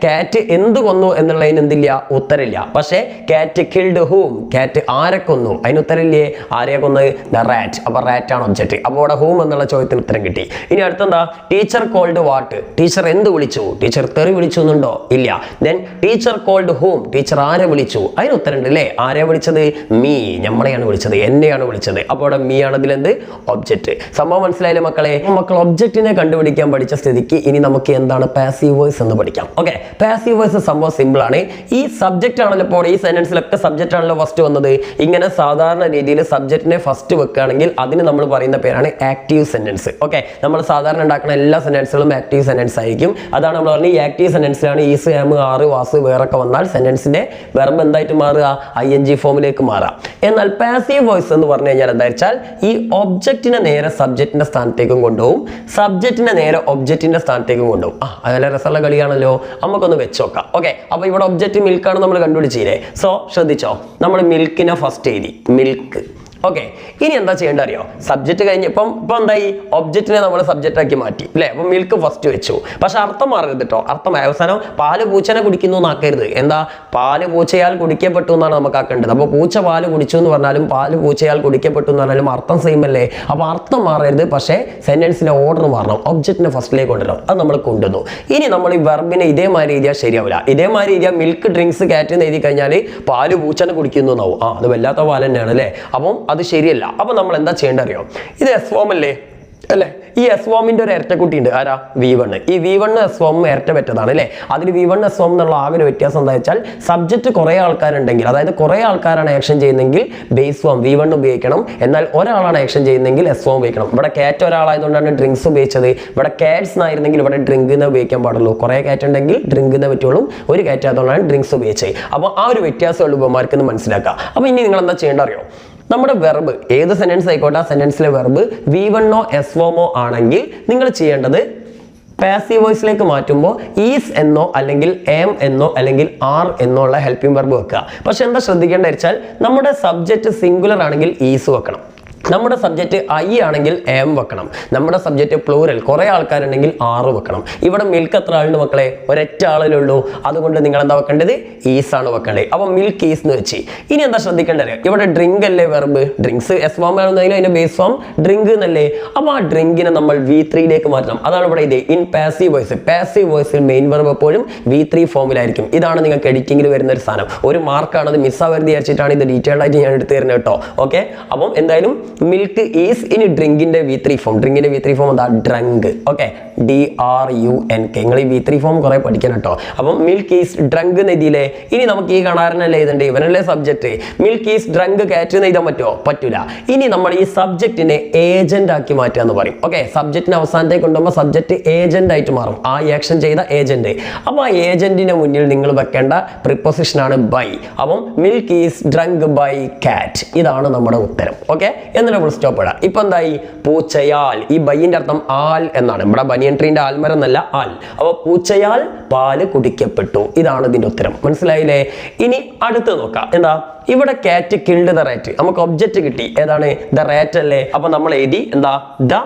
കാറ്റ് എന്ത് കൊന്നു എന്നുള്ളതിന് എന്തില്ല? ഉത്തരമില്ല. പക്ഷേ കാറ്റ് കിൽഡ് ഹൂം? കാറ്റ് ആരെ കൊന്നു? അതിന് ഉത്തരമില്ലേ? ആരെയെ കൊന്നത്? The rat. അപ്പൊ റാറ്റ് ആണ് ഒബ്ജക്റ്റ്. അപ്പോൾ അവിടെ ഹൂം എന്നുള്ള ചോദ്യത്തിന് ഉത്തരം കിട്ടി. ഇനി അടുത്തെന്താ? Teacher called what? ടീച്ചർ എന്ത് വിളിച്ചു? ടീച്ചർ തെറി വിളിച്ചു എന്നുണ്ടോ? ഇല്ല. Then teacher called whom? Teacher ആരെ വിളിച്ചു? അതിന് ഉത്തരമുണ്ട് അല്ലേ. ആരെയാണ് വിളിച്ചത്? മീ, നമ്മളെയാണ് വിളിച്ചത്, എന്നെയാണ് വിളിച്ചത്. അപ്പോൾ അവിടെ മീ ആണ് ഇതിലെന്ത്? ഒബ്ജക്റ്റ്. സംഭവം മനസ്സിലായില്ലേ മക്കളെ? മക്കൾ ഒബ്ജക്റ്റിനെ കണ്ടുപിടിക്കാൻ പഠിച്ച സ്ഥിതിക്ക് ഇനി നമുക്ക് എന്താണ് പാസീവ് വോയിസ് എന്ന് പഠിക്കാം. ഓക്കെ, പാസീവ് വോയിസ് സംഭവം സിമ്പിൾ ആണ്. ഈ സബ്ജക്റ്റ് ആണല്ലോ ഇപ്പോൾ ഈ സെന്റൻസിലൊക്കെ സബ്ജക്റ്റ് ആണല്ലോ ഫസ്റ്റ് വന്നത്. ഇങ്ങനെ സാധാരണ രീതിയിൽ സബ്ജക്റ്റിനെ ഫസ്റ്റ് വെക്കുകയാണെങ്കിൽ അതിന് നമ്മൾ പറയുന്ന പേരാണ് ആക്റ്റീവ് സെന്റൻസ്. ഓക്കെ, നമ്മൾ സാധാരണ ഉണ്ടാക്കുന്ന എല്ലാ സെന്റൻസുകളും ആക്റ്റീവ് സെന്റൻസ് ആയിരിക്കും. അതാണ് നമ്മൾ പറഞ്ഞത്, ഈ ആക്റ്റീവ് സെന്റൻസിലാണ് ഈസ്, ആം, ആറ്, വാസ്, വേറൊക്കെ വന്നാൽ സെന്റൻസിന്റെ വെർബ് എന്തായിട്ട് മാറുക? ING ഫോമിലേക്ക് മാറാം. എന്നാൽ പാസീവ് വോയിസ് എന്ന് പറഞ്ഞു കഴിഞ്ഞാൽ എന്താ വെച്ചാൽ ഈ ഒബ്ജക്റ്റിനെ നേരെ സബ്ജക്റ്റിന്റെ സ്ഥാനത്തേക്കും കൊണ്ടുപോകും, സബ്ജക്റ്റിനെ നേരെ ഒബ്ജക്റ്റിന്റെ സ്ഥാനത്തേക്കും കൊണ്ടുപോകും. അതിലെ രസമുള്ള കളിയാണല്ലോ, നമുക്കൊന്ന് വെച്ചോക്കാം. ഓക്കെ, അപ്പൊ ഇവിടെ ഒബ്ജക്റ്റ് മിൽക്കാണ് നമ്മൾ കണ്ടുപിടിച്ചില്ലേ. സോ ശ്രദ്ധിച്ചോ, നമ്മൾ മിൽക്കിനെ ഫസ്റ്റ് എഴുതി, മിൽക്ക്. ഓക്കെ, ഇനി എന്താ ചെയ്യേണ്ടത് അറിയോ? സബ്ജക്റ്റ് കഴിഞ്ഞപ്പം ഇപ്പൊ എന്തായി, ഒബ്ജക്റ്റിനെ നമ്മൾ സബ്ജക്റ്റ് ആക്കി മാറ്റി അല്ലെ. അപ്പൊ മിൽക്ക് ഫസ്റ്റ് വെച്ചു, പക്ഷെ അർത്ഥം മാറരുത് കേട്ടോ. അർത്ഥം അവസാനം പാല് പൂച്ചനെ കുടിക്കുന്നു എന്നാക്കരുത്. എന്താ, പാല് പൂച്ചയാൽ കുടിക്കപ്പെട്ടു എന്നാണ് നമുക്ക് ആക്കേണ്ടത്. അപ്പൊ പൂച്ച പാല് കുടിച്ചു എന്ന് പറഞ്ഞാലും പാല് പൂച്ചയാൽ കുടിക്കപ്പെട്ടു എന്ന് പറഞ്ഞാലും അർത്ഥം സെയിം അല്ലേ. അപ്പൊ അർത്ഥം മാറരുത്, പക്ഷേ സെന്റൻസിന്റെ ഓർഡർ മാറണം. ഒബ്ജക്റ്റിനെ ഫസ്റ്റിലേക്ക് കൊണ്ടുവരണം. അത് നമ്മൾ കൊണ്ടുവന്നു. ഇനി നമ്മൾ ഈ വെർബിനെ ഇതേമാതിരി എഴുതിയാൽ ശരിയാവില്ല. ഇതേമാതിരി എഴുതിയാൽ മിൽക്ക് ഡ്രിങ്ക്സ് കാറ്റ് എന്ന് എഴുതി കഴിഞ്ഞാൽ പാല് പൂച്ചനെ കുടിക്കുന്നു എന്നാവും. അത് വല്ലാത്ത പാൽ തന്നെയാണ് അല്ലേ. അപ്പം അത് ശരിയല്ല. അപ്പൊ നമ്മൾ എന്താ ചെയ്യേണ്ടത് അറിയോ? ഇത് എസ് ഫോം അല്ലേ അല്ലേ. ഈ എസ് ഫോമിന്റെ ഒരു ഇരട്ടക്കുട്ടി ഉണ്ട്. ആരാ? V1. ഈ V1 എസ് ഫോം ഇരട്ട പറ്റതാണ് അല്ലേ. അതിൽ V1 എസ് ഫോം എന്നുള്ള ആകെ ഒരു വ്യത്യാസം എന്താ വെച്ചാൽ, സബ്ജക്റ്റ് കുറെ ആൾക്കാരുണ്ടെങ്കിൽ, അതായത് കുറെ ആൾക്കാരാണ് ആക്ഷൻ ചെയ്യുന്നെങ്കിൽ ബേസ് ഫോം V1 ഉപയോഗിക്കണം. എന്നാൽ ഒരാളാണ് ആക്ഷൻ ചെയ്യുന്നെങ്കിൽ എസ് ഫോം ഉപയോഗിക്കണം. ഇവിടെ കാറ്റ് ഒരാളായതുകൊണ്ടാണ് ഡ്രിങ്ക്സ് ഉപയോഗിച്ചത്. ഇവിടെ കാറ്റ്സ് ആയിരുന്നെങ്കിൽ ഇവിടെ ഡ്രിങ്ക് എന്ന് ഉപയോഗിക്കാൻ പാടുള്ളൂ. കുറെ കാറ്റ് ഉണ്ടെങ്കിൽ ഡ്രിങ്ക് എന്ന് പറ്റുള്ളൂ. ഒരു കാറ്റ് ആയതുകൊണ്ടാണ് ഡ്രിങ്ക്സ് ഉപയോഗിച്ചത്. അപ്പോൾ ആ ഒരു വ്യത്യാസമുള്ള ഉപമാർക്ക് മനസ്സിലാക്കുക. അപ്പോൾ ഇനി നിങ്ങൾ എന്താ ചെയ്യേണ്ട അറിയോ? നമ്മുടെ വെർബ് ഏത് സെന്റൻസ് ആയിക്കോട്ടെ, ആ സെന്റൻസിലെ വെർബ് V1 എസ് ഫോമോ ആണെങ്കിൽ നിങ്ങൾ ചെയ്യേണ്ടത് പാസീവ് വോയിസിലേക്ക് മാറ്റുമ്പോൾ ഈസ് എന്നോ അല്ലെങ്കിൽ എം എന്നോ അല്ലെങ്കിൽ ആർ എന്നോ ഉള്ള ഹെൽപ്പിംഗ് വെർബ് വെക്കുക. പക്ഷെ എന്താ ശ്രദ്ധിക്കേണ്ട വെച്ചാൽ, നമ്മുടെ സബ്ജക്റ്റ് സിംഗുലർ ആണെങ്കിൽ ഈസ് വെക്കണം. നമ്മുടെ സബ്ജക്റ്റ് ഐ ആണെങ്കിൽ എം വെക്കണം. നമ്മുടെ സബ്ജക്റ്റ് പ്ലൂറൽ കുറെ ആൾക്കാരുണ്ടെങ്കിൽ ആറ് വെക്കണം. ഇവിടെ മിൽക്ക് എത്ര ആളുണ്ട് മക്കളെ? ഒരൊറ്റ ആളിലേ ഉള്ളൂ. അതുകൊണ്ട് നിങ്ങൾ എന്താ വെക്കേണ്ടത്? ഈസ് ആണ് വെക്കേണ്ടത്. അപ്പൊ മിൽക്ക് ഈസ് എന്ന് വെച്ച്. ഇനി എന്താ ശ്രദ്ധിക്കേണ്ടത്? ഇവിടെ ഡ്രിങ്ക് അല്ലേ വെർബ്. ഡ്രിങ്ക്സ് എസ് ഫോം ആണെന്നെങ്കിൽ അതിന്റെ ബേസ് ഫോം ഡ്രിങ്ക് എന്നല്ലേ. അപ്പൊ ആ ഡ്രിങ്കിനെ നമ്മൾ V3യിലേക്ക് മാറ്റണം. അതാണ് ഇവിടെ ഇത് ഇൻ പാസീവ് വോയിസ്. പാസീവ് വോയിസിൽ മെയിൻ വെർബ് എപ്പോഴും V3 ഫോമിലായിരിക്കും. ഇതാണ് നിങ്ങൾക്ക് എഡിറ്റിംഗിൽ വരുന്ന ഒരു സാധനം. ഒരു മാർക്കാണ്, അത് മിസ്സാവരുത് വിചാരിച്ചിട്ടാണ് ഇത് ഡീറ്റെയിൽഡ് ആയിട്ട് ഞാൻ എടുത്തു തരുന്നത് കേട്ടോ. ഓക്കെ, അപ്പം എന്തായാലും മിൽക്ക് ഈസ് ഇനി ഡ്രിങ്കിന്റെ V3 ഫോം. ഡ്രിങ്കിന്റെ V3 ഫോം എന്താ? ഡ്രങ്ക്. Okay, DRUNK. നിങ്ങൾ ഈ V3 ഫോം കുറെ പഠിക്കണം കേട്ടോ. അപ്പം മിൽക്ക് ഈസ് ഡ്രങ്ക് എന്ന് എഴുതിയില്ലേ. ഇനി നമുക്ക് ഈ കാണാരനല്ലേ എഴുതണ്ടേ? ഇവനല്ലേ സബ്ജക്ട്. മിൽക്ക് ഈസ് ഡ്രങ്ക് കാറ്റ് എന്ന് എഴുതാൻ പറ്റുമോ? പറ്റൂല. ഇനി നമ്മൾ ഈ സബ്ജക്റ്റിനെ ഏജന്റ് ആക്കി മാറ്റുക എന്ന് പറയും. ഓക്കെ, സബ്ജക്റ്റിന് അവസാനത്തേക്ക് കൊണ്ടുപോകുമ്പോൾ സബ്ജക്റ്റ് ഏജന്റ് ആയിട്ട് മാറും. ആ ആക്ഷൻ ചെയ്ത ഏജന്റ്. അപ്പൊ ആ ഏജന്റിന്റെ മുന്നിൽ നിങ്ങൾ വെക്കേണ്ട പ്രിപ്പോസിഷൻ ആണ് ബൈ. അപ്പം മിൽക്ക് ഈസ് ഡ്രങ്ക് ബൈ കാറ്റ്. ഇതാണ് നമ്മുടെ ഉത്തരം. ഓക്കെ, എന്നിട്ട് ഫുൾ സ്റ്റോപ്പ് ഇടാം. ഇപ്പൊ എന്തായി? പൂച്ചയാൽ. ഈ ബൈന്റെ അർത്ഥം ആൽ എന്നാണ്. ഇവിടെ ബനിയൻ ട്രീന്റെ ആൽമരം എന്നല്ല, ആൽ. അപ്പൊ പൂച്ചയാൽ പാല് കുടിക്കപ്പെട്ടു. ഇതാണ് ഇതിന്റെ ഉത്തരം. മനസ്സിലായില്ലേ? ഇനി അടുത്ത് നോക്കാം. എന്താ? ഇവിടെ കാറ്റ് കിൽഡ് ദ റാറ്റ്. നമുക്ക് ഒബ്ജക്റ്റ് കിട്ടി. ഏതാണ്? ദ റാറ്റ് അല്ലേ. അപ്പൊ നമ്മൾ എഴുതി എന്താ? The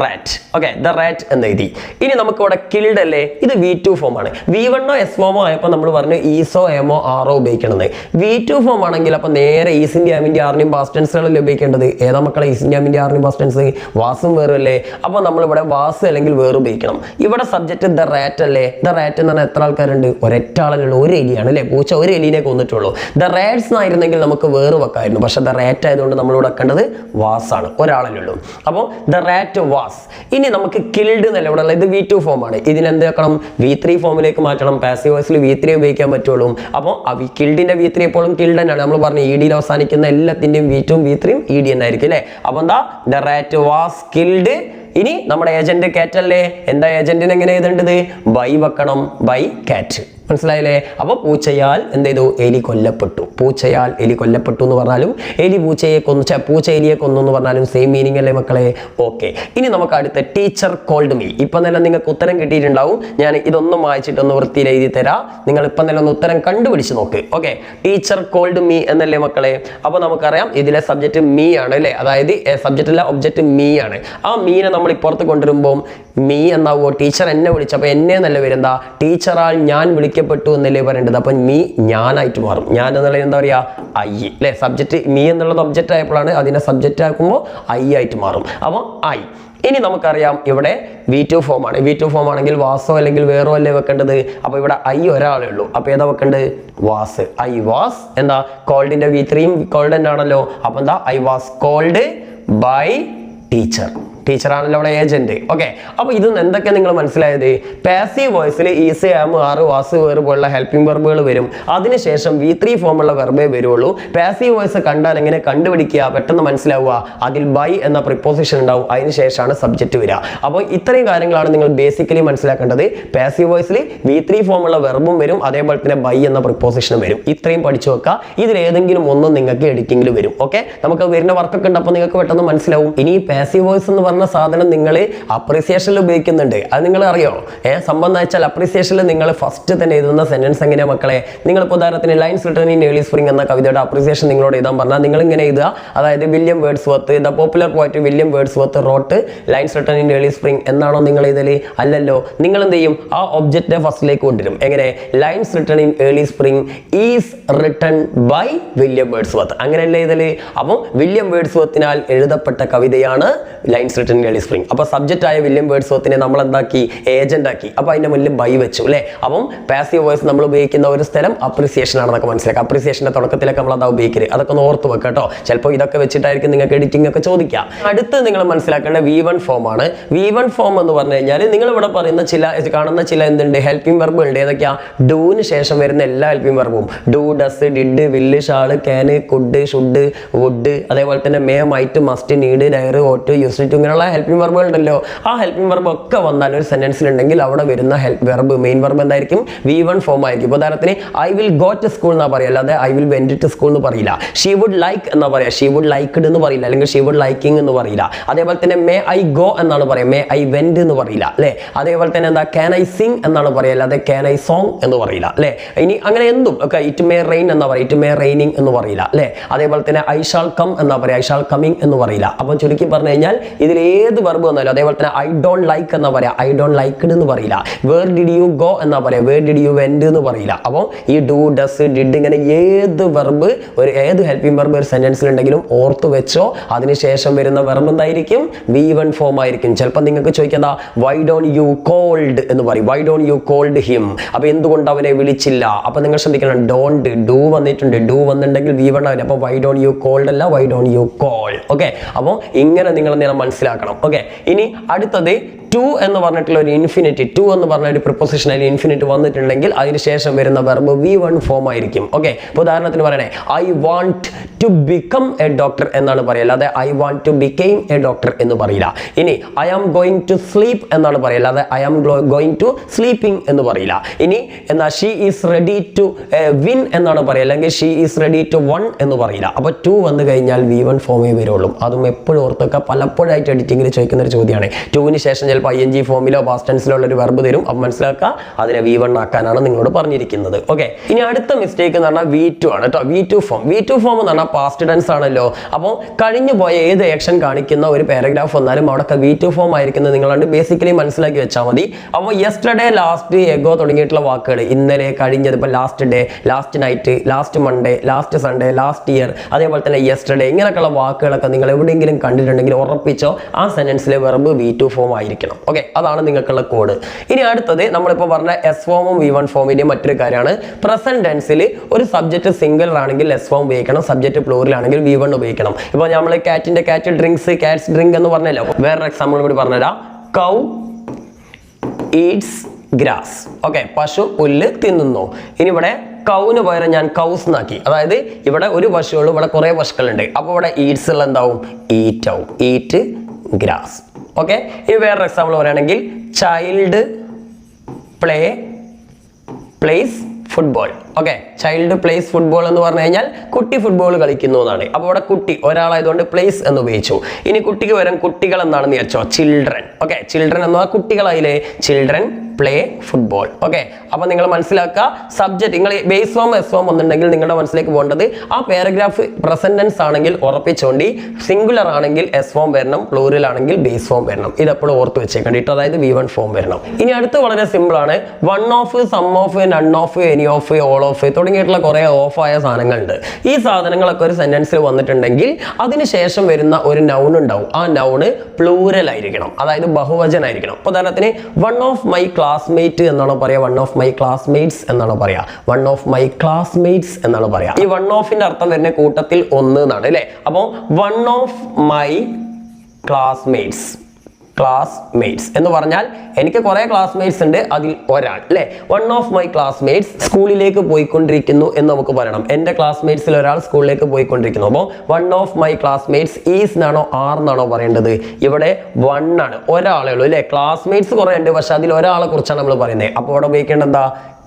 rat. Okay, the rat എന്ന് എഴുതി. ഇനി നമുക്ക് ഇവിടെ കിൽഡ് അല്ലേ. ഇത് V2 ഫോം ആണ്. V1 എസ് ഫോമോ ആയപ്പോൾ നമ്മൾ പറഞ്ഞു ഈസോ എമോ ആറോ ഉപയോഗിക്കണമെന്ന്. V2 ഫോം ആണെങ്കിൽ അപ്പൊ നേരെ ഈസിന്റെ എമിന്റെ ആറിനെയും പാസ്റ്റ് ടെൻസുകളല്ലേ ഉപയോഗിക്കേണ്ടത്. ഏതാ മക്കളെ? ഈസിന്റെ എമിന്റെ ആറിനെയും പാസ്റ്റ് ടെൻസ്. വാസും വേറും അല്ലേ. അപ്പൊ നമ്മൾ ഇവിടെ വാസ് അല്ലെങ്കിൽ വേറെ ഉപയോഗിക്കണം. ഇവിടെ സബ്ജക്റ്റ് ദ റാറ്റ് അല്ലേ. ദ റാറ്റ് എന്ന് പറഞ്ഞാൽ എത്ര ആൾക്കാരുണ്ട്? ഒരൊറ്റ ആളുകളുള്ള ഒരു എലിയാണ് അല്ലേ. പൂച്ച ഒരു എലിനെ കൊന്നിട്ടുള്ളൂ. ദ റാറ്റ്സ് ആയിരുന്നെങ്കിൽ നമുക്ക് വേറെ വെക്കായിരുന്നു. പക്ഷെ ദ റാറ്റ് ആയതുകൊണ്ട് നമ്മൾ ഇവിടെ വെക്കേണ്ടത് വാസ് ആണ്. ഒരാളല്ലേ ഉള്ളൂ. അപ്പോൾ ദ റാറ്റ് വാസ്. ഇനി നമുക്ക് കിൽഡ് എന്നല്ല ഇവിടെ ഉള്ളത്. ഇത് V2 ഫോം ആണ്. ഇതിനെന്ത് വെക്കണം? V3 ഫോമിലേക്ക് മാറ്റണം. പാസീവ് വോയിസിൽ V3 ഉപയോഗിക്കാൻ പറ്റുള്ളൂ. അപ്പോൾ കിൽഡിന്റെ V3 എപ്പോഴും കിൽഡ് തന്നെയാണ്. നമ്മൾ പറഞ്ഞു ED അവസാനിക്കുന്ന എല്ലാത്തിന്റെയും V2 V3 ED എന്നായിരിക്കും അല്ലേ. അപ്പൊ എന്താ? The rat was killed. ഇനി നമ്മുടെ ഏജന്റ് കാറ്റ് അല്ലേ. എന്താ ഏജന്റിന് എങ്ങനെ എഴുതേണ്ടത്? ബൈ വെക്കണം. ബൈ കാറ്റ്. മനസ്സിലായില്ലേ? അപ്പൊ പൂച്ചയാൽ എന്ത് ചെയ്തു? എലി കൊല്ലപ്പെട്ടു. പൂച്ചയാൽ എലി കൊല്ലപ്പെട്ടു എന്ന് പറഞ്ഞാലും എലി പൂച്ചയെ കൊന്നു, പൂച്ച എലിയെ കൊന്നു എന്ന് പറഞ്ഞാലും സെയിം മീനിങ് അല്ലേ മക്കളെ. ഓക്കെ, ഇനി നമുക്ക് അടുത്ത ടീച്ചർ കോൾഡ് മീ. ഇപ്പൊ തന്നെ നിങ്ങൾക്ക് ഉത്തരം കിട്ടിയിട്ടുണ്ടാവും. ഞാൻ ഇതൊന്നും വായിച്ചിട്ടൊന്ന് വൃത്തിയിൽ എഴുതി തരാം. നിങ്ങൾ ഇപ്പം തന്നെ ഒന്ന് ഉത്തരം കണ്ടുപിടിച്ച് നോക്ക്. ഓക്കെ, ടീച്ചർ കോൾഡ് മീ എന്നല്ലേ മക്കളെ. അപ്പൊ നമുക്കറിയാം ഇതിലെ സബ്ജക്റ്റ് മീ ആണ് അല്ലേ. അതായത് സബ്ജക്റ്റ് അല്ല, ഒബ്ജക്റ്റ് മീ ആണ്. ആ മീനെ നമ്മൾ ഇപ്പുറത്ത് കൊണ്ടുവരുമ്പോൾ മീ എന്നാവോ? ടീച്ചർ എന്നെ വിളിച്ചു. അപ്പൊ എന്നെ എന്നല്ല വരുന്ന ടീച്ചറാൽ ഞാൻ വിളിക്കപ്പെട്ടു എന്നല്ലേ പറയേണ്ടത്. അപ്പൊ മീ ഞാനായിട്ട് മാറും. ഞാൻ എന്നുള്ളത് എന്താ പറയാ? ഐ അല്ലെ. സബ്ജക്റ്റ് മീ എന്നുള്ളത് ഒബ്ജക്റ്റ് ആയപ്പോഴാണ് അതിനെ സബ്ജക്റ്റ് ആക്കുമ്പോൾ ഐ ആയിട്ട് മാറും. അപ്പൊ ഐ. ഇനി നമുക്കറിയാം ഇവിടെ V2 ഫോം ആണ്. V2 ഫോം ആണെങ്കിൽ വാസോ അല്ലെങ്കിൽ വേറോ അല്ലേ വെക്കേണ്ടത്. അപ്പൊ ഇവിടെ ഐ ഒരാളേ ഉള്ളൂ. അപ്പൊ ഏതാ വെക്കേണ്ടത്? വാസ്. ഐ വാസ് എന്താ? കോൾഡിന്റെ V3യും കോൾഡ് തന്നെയാണല്ലോ. അപ്പൊ എന്താ? I was called by teacher. ടീച്ചറാണല്ലോ അവിടെ ഏജന്റ്. ഓക്കെ, അപ്പൊ ഇത് എന്തൊക്കെ നിങ്ങൾ മനസ്സിലായത്? പാസീവ് വോയിസിൽ ഈസ് ആം ആറ് വാസ് വേറെ പോലുള്ള ഹെൽപ്പിംഗ് വെർബുകൾ വരും. അതിനുശേഷം V3 ഫോമുള്ള വെർബേ വരുള്ളൂ. പാസീവ് വോയിസ് കണ്ടാൽ എങ്ങനെ കണ്ടുപിടിക്കുക? പെട്ടെന്ന് മനസ്സിലാവുക. അതിൽ ബൈ എന്ന പ്രിപ്പോസിഷൻ ഉണ്ടാവും. അതിനുശേഷമാണ് സബ്ജക്റ്റ് വരിക. അപ്പോൾ ഇത്രയും കാര്യങ്ങളാണ് നിങ്ങൾ ബേസിക്കലി മനസ്സിലാക്കേണ്ടത്. പാസീവ് വോയിസിൽ V3 ഫോമുള്ള വെർബും വരും, അതേപോലെ തന്നെ ബൈ എന്ന പ്രിപ്പോസിഷനും വരും. ഇത്രയും പഠിച്ചു വെക്കുക. ഇതിൽ ഏതെങ്കിലും ഒന്നും നിങ്ങൾക്ക് എഡിറ്റിംഗിൽ വരും. ഓക്കെ, നമുക്ക് വരുന്ന വർക്കൊക്കെ ഉണ്ട്. അപ്പോൾ നിങ്ങൾക്ക് പെട്ടെന്ന് മനസ്സിലാവും. ഇനി പാസീവ് വോയിസ് എന്ന് പറഞ്ഞ സാധനം നിങ്ങൾ അപ്രീസിയേഷനിൽ ഉപയോഗിക്കുന്നുണ്ട്. അത് നിങ്ങൾ അറിയോ? സംഭവം എന്ന് വെച്ചാൽ അപ്രീസിയേഷനിൽ നിങ്ങൾ ഫസ്റ്റ് തന്നെ എഴുതുന്ന സെന്റൻസ് എങ്ങനെയാ മക്കളെ? നിങ്ങൾ ഉദാഹരണത്തിന് lines Written in Early spring എന്ന കവിതയുടെ അപ്രീസിയേഷൻ നിങ്ങളോട് എഴുതാൻ പറഞ്ഞാൽ നിങ്ങൾ ഇങ്ങനെ എഴുതുക. അതായത് William Wordsworth, the popular poet William Wordsworth wrote Lines Written in Early Spring എന്നാണോ നിങ്ങൾ എഴുതല്? അല്ലല്ലോ. നിങ്ങൾ എന്ത് ചെയ്യും? ആ ഒബ്ജക്റ്റിനെ ഫസ്റ്റിലേക്ക് കൊണ്ടുവരും. എങ്ങനെ? Lines Written in Early Spring is written by William Wordsworth. അങ്ങനെയല്ലേ എഴുതല്? അപ്പം വില്യം വേർഡ്സ്വർത്തിനാൽ എഴുതപ്പെട്ട കവിതയാണ് Lines Written in Early Spring. അപ്പൊ സബ്ജക്റ്റ് ആയ വില്യം വേർഡ്സ്വർത്തിനെ നമ്മൾ എന്താക്കി? ഏജന്റ് ആക്കി. അപ്പൊ അതിന്റെ മുന്നിൽ ബൈ വെച്ചു അല്ലെ? അപ്പം പാസീവ് വോയിസ് നമ്മൾ ഉപയോഗിക്കുന്ന ഒരു സ്ഥലം അപ്രീസിയേഷൻ ആണെന്നൊക്കെ മനസ്സിലാക്കുക. അപ്രീസിയേഷന്റെ തുടക്കത്തിലൊക്കെ നമ്മൾ അതാ ഉപയോഗിക്കരുത്. അതൊക്കെ ഒന്ന് ഓർത്ത് വെക്കുക കേട്ടോ. ചിലപ്പോൾ ഇതൊക്കെ വെച്ചിട്ടായിരിക്കും നിങ്ങൾക്ക് എഡിറ്റിംഗ് ഒക്കെ ചോദിക്കാം. അടുത്ത് നിങ്ങൾ മനസ്സിലാക്കേണ്ട V1 ഫോം ആണ്. V1 ഫോം എന്ന് പറഞ്ഞു കഴിഞ്ഞാൽ നിങ്ങൾ ഇവിടെ പറയുന്ന കാണുന്ന ചില എന്തുണ്ട്? ഹെൽപ്പിംഗ് വെർബ് ഉണ്ട്. ഏതൊക്കെയാ? ഡൂന് ശേഷം വരുന്ന എല്ലാ ഹെൽപ്പിംഗ് വെർബും do, does, did, will, shall, can, could, should, would, അതേപോലെ തന്നെ may, might, must, need, dare, ought, use to, ഇങ്ങനെയുള്ള ഹെൽപ്പിംഗ് വെർബുകൾ ഉണ്ടല്ലോ. ആ ഹെൽപ്പിംഗ് വെർബ് ഒക്കെ വന്നാൽ ഒരു സെന്റൻസിൽ ഉണ്ടെങ്കിൽ അവിടെ വരുന്ന വെർബ് മെയിൻ വെർബ് എന്തായിരിക്കും? V1 ഫോം ആയിരിക്കും. ഉദാഹരണത്തിന് I will go to school എന്നാ പറയുക, അല്ലാതെ I will went to school എന്ന് പറയില്ല. ഷീ വുഡ് ലൈക്ക് എന്നാ പറയാ, ഷീ വുഡ് ലൈക്ക്ഡ് എന്ന് പറയില്ല, അല്ലെങ്കിൽ ഷീ വുഡ് ലൈക്കിംഗ് എന്ന് പറയില്ല. അതേപോലെ തന്നെ മേ ഐ ഗോ എന്നാണ് പറയാ, മേ ഐ വെന്റ് എന്ന് പറയില്ല അല്ലെ? അതേപോലെ തന്നെ എന്താ? ക്യാൻ ഐ സിംഗ് എന്നാണ് പറയുക, അല്ലാതെ ക്യാൻ ഐ സോങ് എന്ന് പറയില്ല അല്ലെ? ഇനി അങ്ങനെ എന്തും ഒക്കെ ഇറ്റ് മേ റെയിൻ എന്നാ പറയുക, ഇറ്റ് മേ റെയിനിങ് എന്ന് പറയില്ല അല്ലെ? അതേപോലെ തന്നെ ഐ ഷാൾ കം എന്നാ പറയാ, ഐ ഷാൾ കമ്മിങ് എന്ന് പറയില്ല. അപ്പം ചുരുക്കി പറഞ്ഞു കഴിഞ്ഞാൽ ഇതിൽ ഏത് വെർബ് വന്നാലും, അതേപോലെ തന്നെ ഐ ഡോണ്ട് ലൈക്ക് എന്നാ പറയാ, ഐ ഡോണ്ട് ലൈക്ക്ഡ് എന്ന് പറയില്ല. വേർ ഡിഡ് യു ഗോ എന്നാ പറയാ, വേർ ഡിഡ് യു വെന്റ് എന്ന് പറയില്ല. അപ്പോൾ ഈ ഡു, ഡസ്, ഡിഡ് ഇങ്ങനെ ഏത് വെർബ് ഏത് ഹെൽപ്പിംഗ് വെർബ് ഒരു സെന്റൻസിൽ ഉണ്ടെങ്കിലും ഓർത്ത് വെച്ചോ. അതിനുശേഷം വരുന്ന വെർബ് എന്തായിരിക്കും? V1 ഫോം ആയിരിക്കും. ചിലപ്പോൾ നിങ്ങൾക്ക് ചോദിക്കാം വൈ ഡോണ്ട് യു കോൾഡ് എന്ന് പറയും, why don't you called him. അപ്പൊ എന്തുകൊണ്ട് അവനെ വിളിച്ചില്ല? അപ്പൊ നിങ്ങൾ ശ്രദ്ധിക്കണം, ഡോണ്ട്, ഡു വന്നിട്ടുണ്ട്, ഡു വന്നിട്ടുണ്ടെങ്കിൽ V1 ആവില്ല. അപ്പൊ വൈ ഡോണ്ട് യു കോൾഡ് അല്ല, Y don't you call. Okay, അപ്പോൾ ഇങ്ങനെ നിങ്ങൾ മനസ്സിലാക്കണം. ഓക്കെ, ഇനി അടുത്തത് ടു എന്ന് പറഞ്ഞിട്ടുള്ള ഒരു ഇൻഫിനിറ്റ്, ടു എന്ന് പറഞ്ഞ ഒരു പ്രിപ്പോസിഷനിൽ ഇൻഫിനിറ്റ് വന്നിട്ടുണ്ടെങ്കിൽ അതിനുശേഷം വരുന്ന വെർബ് V1 ഫോം ആയിരിക്കും. ഓക്കെ, ഇപ്പോൾ ഉദാഹരണത്തിന് പറയണേ I want to become a doctor എന്നാണ് പറയുക, അല്ലാതെ I want to became a doctor എന്ന് പറയില്ല. ഇനി I am going to sleep എന്നാണ് പറയുക, അല്ലാതെ I am going to sleeping എന്ന് പറയില്ല. ഇനി എന്നാ she is ready to win എന്നാണ് പറയുക, അല്ലെങ്കിൽ she is ready to won എന്ന് പറയില്ല. അപ്പോൾ ടു വന്നു കഴിഞ്ഞാൽ V1 ഫോമേ വരുള്ളൂ. അതും എപ്പോഴും ഓർത്തൊക്കെ പലപ്പോഴായിട്ട് എഡിറ്റിംഗിൽ ചോദിക്കുന്ന ഒരു ചോദ്യമാണ്. ടുവിന് ശേഷം ചിലപ്പോൾ ING ഫോമിലോ പാസ്റ്റ് ടെൻസിലോ ഉള്ള ഒരു വെർബ് തരും. അപ്പം മനസ്സിലാക്കുക, അതിനെ V1 ആക്കാനാണ് നിങ്ങളോട് പറഞ്ഞിരിക്കുന്നത്. ഓക്കെ, ഇനി അടുത്ത മിസ്റ്റേക്ക് എന്ന് പറഞ്ഞാൽ V2 ആണ് കേട്ടോ. V2 ഫോം എന്ന് പറഞ്ഞാൽ പാസ്റ്റ് ടെൻസ് ആണല്ലോ. അപ്പോൾ കഴിഞ്ഞു പോയ ഏത് ആക്ഷൻ കാണിക്കുന്ന ഒരു പാരഗ്രാഫ് വന്നാലും അവിടെ V2 ഫോം ആയിരിക്കുന്നത് നിങ്ങളാണ്ട് ബേസിക്കലി മനസ്സിലാക്കി വെച്ചാൽ മതി. അപ്പോൾ യെസ്റ്റർഡേ, ലാസ്റ്റ്, എഗോ തുടങ്ങിയിട്ടുള്ള വാക്കുകൾ, ഇന്നലെ, കഴിഞ്ഞത്, ഇപ്പോൾ last day, last night, last Monday, last Sunday, last year, അതേപോലെ തന്നെ യെസ്റ്റർഡേ, ഇങ്ങനെയൊക്കെയുള്ള വാക്കുകളൊക്കെ നിങ്ങൾ എവിടെയെങ്കിലും കണ്ടിട്ടുണ്ടെങ്കിൽ ഉറപ്പിച്ചോ ആ സെന്റൻസിലെ വെർബ് V2 ഫോം ആയിരിക്കണം. ഓക്കെ, അതാണ് നിങ്ങൾക്കുള്ള കോഡ്. ഇനി അടുത്തത് നമ്മളിപ്പോൾ പറഞ്ഞ എസ് ഫോമും V1 ഫോമിന്റെയും മറ്റൊരു കാര്യമാണ്. പ്രസന്റ് ടെൻസിൽ ഒരു സബ്ജക്ട് സിംഗിൾ ആണെങ്കിൽ എസ് ഫോം ഉപയോഗിക്കണം, സബ്ജക്ട് പ്ലൂറൽ ആണെങ്കിൽ V1 ഉപയോഗിക്കണം. ഇപ്പോൾ നമ്മൾ കാറ്റ് ഡ്രിങ്ക്സ്, കാറ്റ്സ് ഡ്രിങ്ക് എന്ന് പറഞ്ഞല്ലോ. വേറൊരു എക്സാമ്പിൾ കൂടി പറഞ്ഞുതരാം. കൗ ഈറ്റ്സ് ഗ്രാസ്. ഓക്കെ, പശു പുല്ല് തിന്നുന്നു. ഇനി ഇവിടെ കൗന് പകരം ഞാൻ കൗസ് എന്നാക്കി. അതായത് ഇവിടെ ഒരു പശുവുള്ളൂ, ഇവിടെ കുറേ പശുക്കളുണ്ട്. അപ്പോൾ ഇവിടെ ഈറ്റ്സ് ഉള്ള എന്താവും? ഈറ്റ് ആവും. Eat grass. ഓക്കെ, ഇനി വേറൊരു എക്സാമ്പിൾ പറയുകയാണെങ്കിൽ child place football. Okay, child place football എന്ന് പറഞ്ഞു കഴിഞ്ഞാൽ കുട്ടി ഫുട്ബോൾ കളിക്കുന്നു എന്നാണ്. അപ്പോൾ ഇവിടെ കുട്ടി ഒരാളായതുകൊണ്ട് പ്ലേസ് എന്ന് ഉപയോഗിച്ചു. ഇനി കുട്ടിക്ക് വരാൻ കുട്ടികൾ എന്നാണെന്ന് വിചാരിച്ചോ, ചിൽഡ്രൻ. ഓക്കെ, ചിൽഡ്രൻ എന്ന കുട്ടികളായില്ലേ, ചിൽഡ്രൻ പ്ലേ ഫുട്ബോൾ. ഓക്കെ, അപ്പോൾ നിങ്ങൾ മനസ്സിലാക്കുക, സബ്ജക്ട് നിങ്ങൾ ബേസ് ഫോം എസ് ഫോം ഒന്നുണ്ടെങ്കിൽ നിങ്ങളുടെ മനസ്സിലേക്ക് പോകേണ്ടത് ആ പാരഗ്രാഫ് പ്രസന്റ് ടെൻസ് ആണെങ്കിൽ ഉറപ്പിച്ചോണ്ടി, സിംഗുലർ ആണെങ്കിൽ എസ് ഫോം വരണം, പ്ലൂറൽ ആണെങ്കിൽ ബേസ് ഫോം വരണം. ഇതെപ്പോഴും ഓർത്ത് വെച്ചേക്കണ്ടിട്ട്, അതായത് V1 ഫോം വരണം. ഇനി അടുത്ത് വളരെ സിമ്പിൾ ആണ്. One of, some of, none of, any of, all of തുടങ്ങിയിട്ടുള്ള കുറേ ഓഫായ സാധനങ്ങളുണ്ട്. ഈ സാധനങ്ങളൊക്കെ ഒരു സെന്റൻസിൽ വന്നിട്ടുണ്ടെങ്കിൽ അതിനുശേഷം വരുന്ന ഒരു നൗൺ ഉണ്ടാവും. ആ നൗണ് പ്ലൂറൽ ആയിരിക്കണം, അതായത് ബഹുവചനായിരിക്കണം. ഉദാഹരണത്തിന് വൺ ഓഫ് മൈ ക്ലാസ്മേറ്റ് എന്നാണോ പറയാ, വൺ ഓഫ് മൈ ക്ലാസ്മേറ്റ്സ് എന്നാണോ പറയാ, വൺ ഓഫ് മൈ ക്ലാസ്മേറ്റ്സ് എന്നാണ് പറയാ. ഈ വൺ ഓഫിന്റെ അർത്ഥം വരുന്ന കൂട്ടത്തിൽ ഒന്ന് എന്നാണ് അല്ലേ. അപ്പോൾ വൺ ഓഫ് മൈ ക്ലാസ്മേറ്റ്സ് എന്ന് പറഞ്ഞാൽ എനിക്ക് കുറെ ക്ലാസ്മേറ്റ്സ് ഉണ്ട്, അതിൽ ഒരാൾ അല്ലെ. വൺ ഓഫ് മൈ ക്ലാസ്മേറ്റ്സ് സ്കൂളിലേക്ക് പോയിക്കൊണ്ടിരിക്കുന്നു എന്ന് നമുക്ക് പറയണം. എന്റെ ക്ലാസ്മേറ്റ്സിൽ ഒരാൾ സ്കൂളിലേക്ക് പോയിക്കൊണ്ടിരിക്കുന്നു. അപ്പോൾ one of my classmates is എന്നാണോ ആർ എന്നാണോ പറയേണ്ടത്? ഇവിടെ വൺ ആണ്, ഒരാളേ ഉള്ളൂ അല്ലെ. ക്ലാസ്മേറ്റ്സ് കുറെ ഉണ്ട്, പക്ഷെ അതിൽ ഒരാളെ കുറിച്ചാണ് നമ്മൾ പറയുന്നത്. അപ്പോൾ ഇവിടെ ഉപയോഗിക്കേണ്ടത് എന്താ?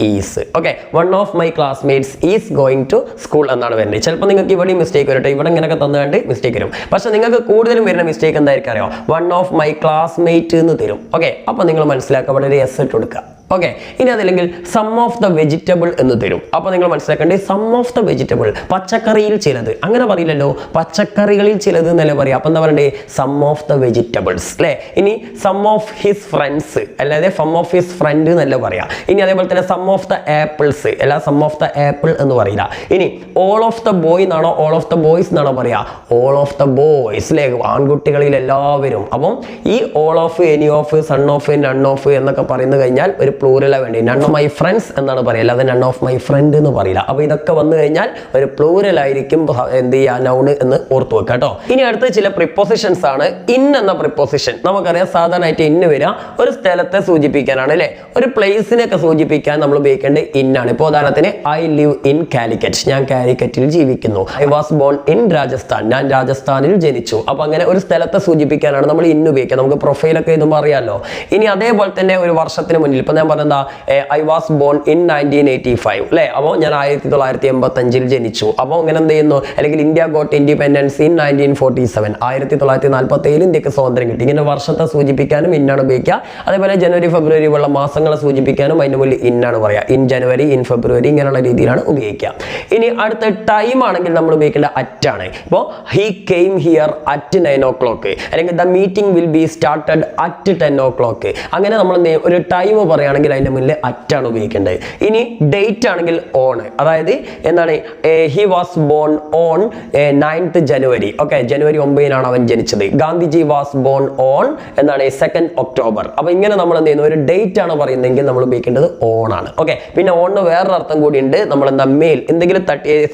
Is. Okay, one of my classmates is going to school എന്നാണ് വരുന്നത്. ചിലപ്പോൾ നിങ്ങൾക്ക് ഇവിടെ മിസ്റ്റേക്ക് വരട്ടെ, ഇവിടെ ഇങ്ങനെയൊക്കെ തന്നുകൊണ്ട് മിസ്റ്റേക്ക് വരും. പക്ഷെ നിങ്ങൾക്ക് കൂടുതലും വരുന്ന മിസ്റ്റേക്ക് എന്തായിരിക്കും അറിയോ? വൺ ഓഫ് മൈ ക്ലാസ്മേറ്റ് എന്ന് തരും. ഓക്കെ, അപ്പോൾ നിങ്ങൾ മനസ്സിലാക്കുക, ഇവിടെ ഒരു എസ് ഇട്ട് കൊടുക്കുക. ഓക്കെ, ഇനി അതല്ലെങ്കിൽ സം ഓഫ് ദ വെജിറ്റബിൾ എന്ന് തരും. അപ്പോൾ നിങ്ങൾ മനസ്സിലാക്കേണ്ടത് സം ഓഫ് ദ വെജിറ്റബിൾ, പച്ചക്കറിയിൽ ചിലത്. അങ്ങനെ പറയില്ലല്ലോ, പച്ചക്കറികളിൽ ചിലത് എന്നല്ലേ പറയാം. അപ്പം എന്താ പറയണ്ടേ? സം ഓഫ് ദ വെജിറ്റബിൾസ് അല്ലേ. ഇനി സം ഓഫ് ഹിസ് ഫ്രണ്ട്സ് അല്ലാതെ സം ഓഫ് ഹിസ് ഫ്രണ്ട് എന്നല്ല പറയാം. ഇനി അതേപോലെ തന്നെ സം ഓഫ് ദ ആപ്പിൾസ് അല്ല സം ഓഫ് ദ ആപ്പിൾ എന്ന് പറയില്ല. ഇനി ഓൾ ഓഫ് ദ ബോയ് എന്നാണോ ഓൾ ഓഫ് ദ ബോയ്സ് എന്നാണോ പറയാ? ഓൾ ഓഫ് ദ ബോയ്സ് അല്ലേ, ആൺകുട്ടികളിൽ എല്ലാവരും. അപ്പം ഈ all of, any of, son of, none of എന്നൊക്കെ പറയുന്നത് കഴിഞ്ഞാൽ ഒരു പ്ലൂറലാ വേണ്ടി. നൺ ഓഫ് മൈ ഫ്രണ്ട്സ് എന്നാണ് പറയുക, അല്ലാതെ നൺ ഓഫ് മൈ ഫ്രണ്ട് എന്ന് പറയില്ല. അപ്പൊ ഇതൊക്കെ വന്നു കഴിഞ്ഞാൽ ഒരു പ്ലൂറൽ ആയിരിക്കും എന്ത് ചെയ്യുക, നൗണ് എന്ന് ഓർത്തു വെക്കുക കേട്ടോ. ഇനി അടുത്ത ചില പ്രിപ്പോസിഷൻസ് ആണ്. ഇൻ എന്ന പ്രിപ്പോസിഷൻ നമുക്കറിയാം സാധാരണയായിട്ട് ഇന്ന് വരിക ഒരു സ്ഥലത്തെ സൂചിപ്പിക്കാനാണ് അല്ലെ, ഒരു പ്ലേസിനെയൊക്കെ സൂചിപ്പിക്കാൻ നമ്മൾ ഉപയോഗിക്കേണ്ടത് ഇന്നാണ്. ഇപ്പോൾ ഉദാഹരണത്തിന് ഐ ലിവ് ഇൻ കാലിക്കറ്റ്, ഞാൻ കാലിക്കറ്റിൽ ജീവിക്കുന്നു. I was born in Rajasthan, ഞാൻ രാജസ്ഥാനിൽ ജനിച്ചു. അപ്പൊ അങ്ങനെ ഒരു സ്ഥലത്തെ സൂചിപ്പിക്കാനാണ് നമ്മൾ ഇന്ന് ഉപയോഗിക്കുക. നമുക്ക് പ്രൊഫൈലൊക്കെ എഴുതുമ്പോൾ അറിയാമല്ലോ. ഇനി അതേപോലെ തന്നെ ഒരു വർഷത്തിന് മുന്നിൽ ഇപ്പൊ ഞാൻ പറഞ്ഞ ഐ വാസ് ബോൺ ഇൻ 1985 അല്ലെ, അപ്പോൾ ഞാൻ 1985 ജനിച്ചു. അപ്പോൾ ഇങ്ങനെ എന്ത് ചെയ്യുന്നു, അല്ലെങ്കിൽ ഇന്ത്യ ഗോട്ട് ഇൻഡിപെൻഡൻസ് ഇൻ 1947, 1947 ഇന്ത്യക്ക് സ്വാതന്ത്ര്യം കിട്ടി. ഇങ്ങനെ വർഷത്തെ സൂചിപ്പിക്കാനും ഇന്നാണ് ഉപയോഗിക്കുക. അതേപോലെ ജനുവരി ഫെബ്രുവരി ഉള്ള മാസങ്ങളെ സൂചിപ്പിക്കാനും അതിന്റെ മുന്നിൽ ഇന്നാണ് പറയുക. ഇൻ ജനുവരി, ഇൻ ഫെബ്രുവരി ഇങ്ങനെയുള്ള രീതിയിലാണ് ഉപയോഗിക്കുക. ഇനി അടുത്ത ടൈം ആണെങ്കിൽ നമ്മൾ ഉപയോഗിക്കേണ്ട അറ്റാണ്. ഇപ്പോൾ he came here at 9 o'clock, അല്ലെങ്കിൽ the meeting will be started at 10 o'clock. അങ്ങനെ നമ്മൾ ഒരു ടൈം പറയുകയാണെങ്കിൽ അതിന്റെ മുന്നിൽ അറ്റാണ് ഉപയോഗിക്കേണ്ടത്. ഇനി ഡേറ്റ് ആണെങ്കിൽ ഓൺ, അതായത് എന്താണ്, he was born on 9th January. Okay, ജനുവരി 9 അവൻ ജനിച്ചത്. ഗാന്ധിജി വാസ് ബോൺ ഓൺ എന്താണ് 2nd October. അപ്പൊ ഇങ്ങനെ നമ്മൾ എന്ത് ചെയ്യുന്നു, ഒരു ഡേറ്റ് ആണ് പറയുന്നതെങ്കിൽ നമ്മൾ ഉപയോഗിക്കേണ്ടത് ഓൺ ആണ്. ഓക്കെ, പിന്നെ ഓണിന് വേറൊരു അർത്ഥം കൂടി ഉണ്ട്. നമ്മൾ എന്താ മേൽ എന്തെങ്കിലും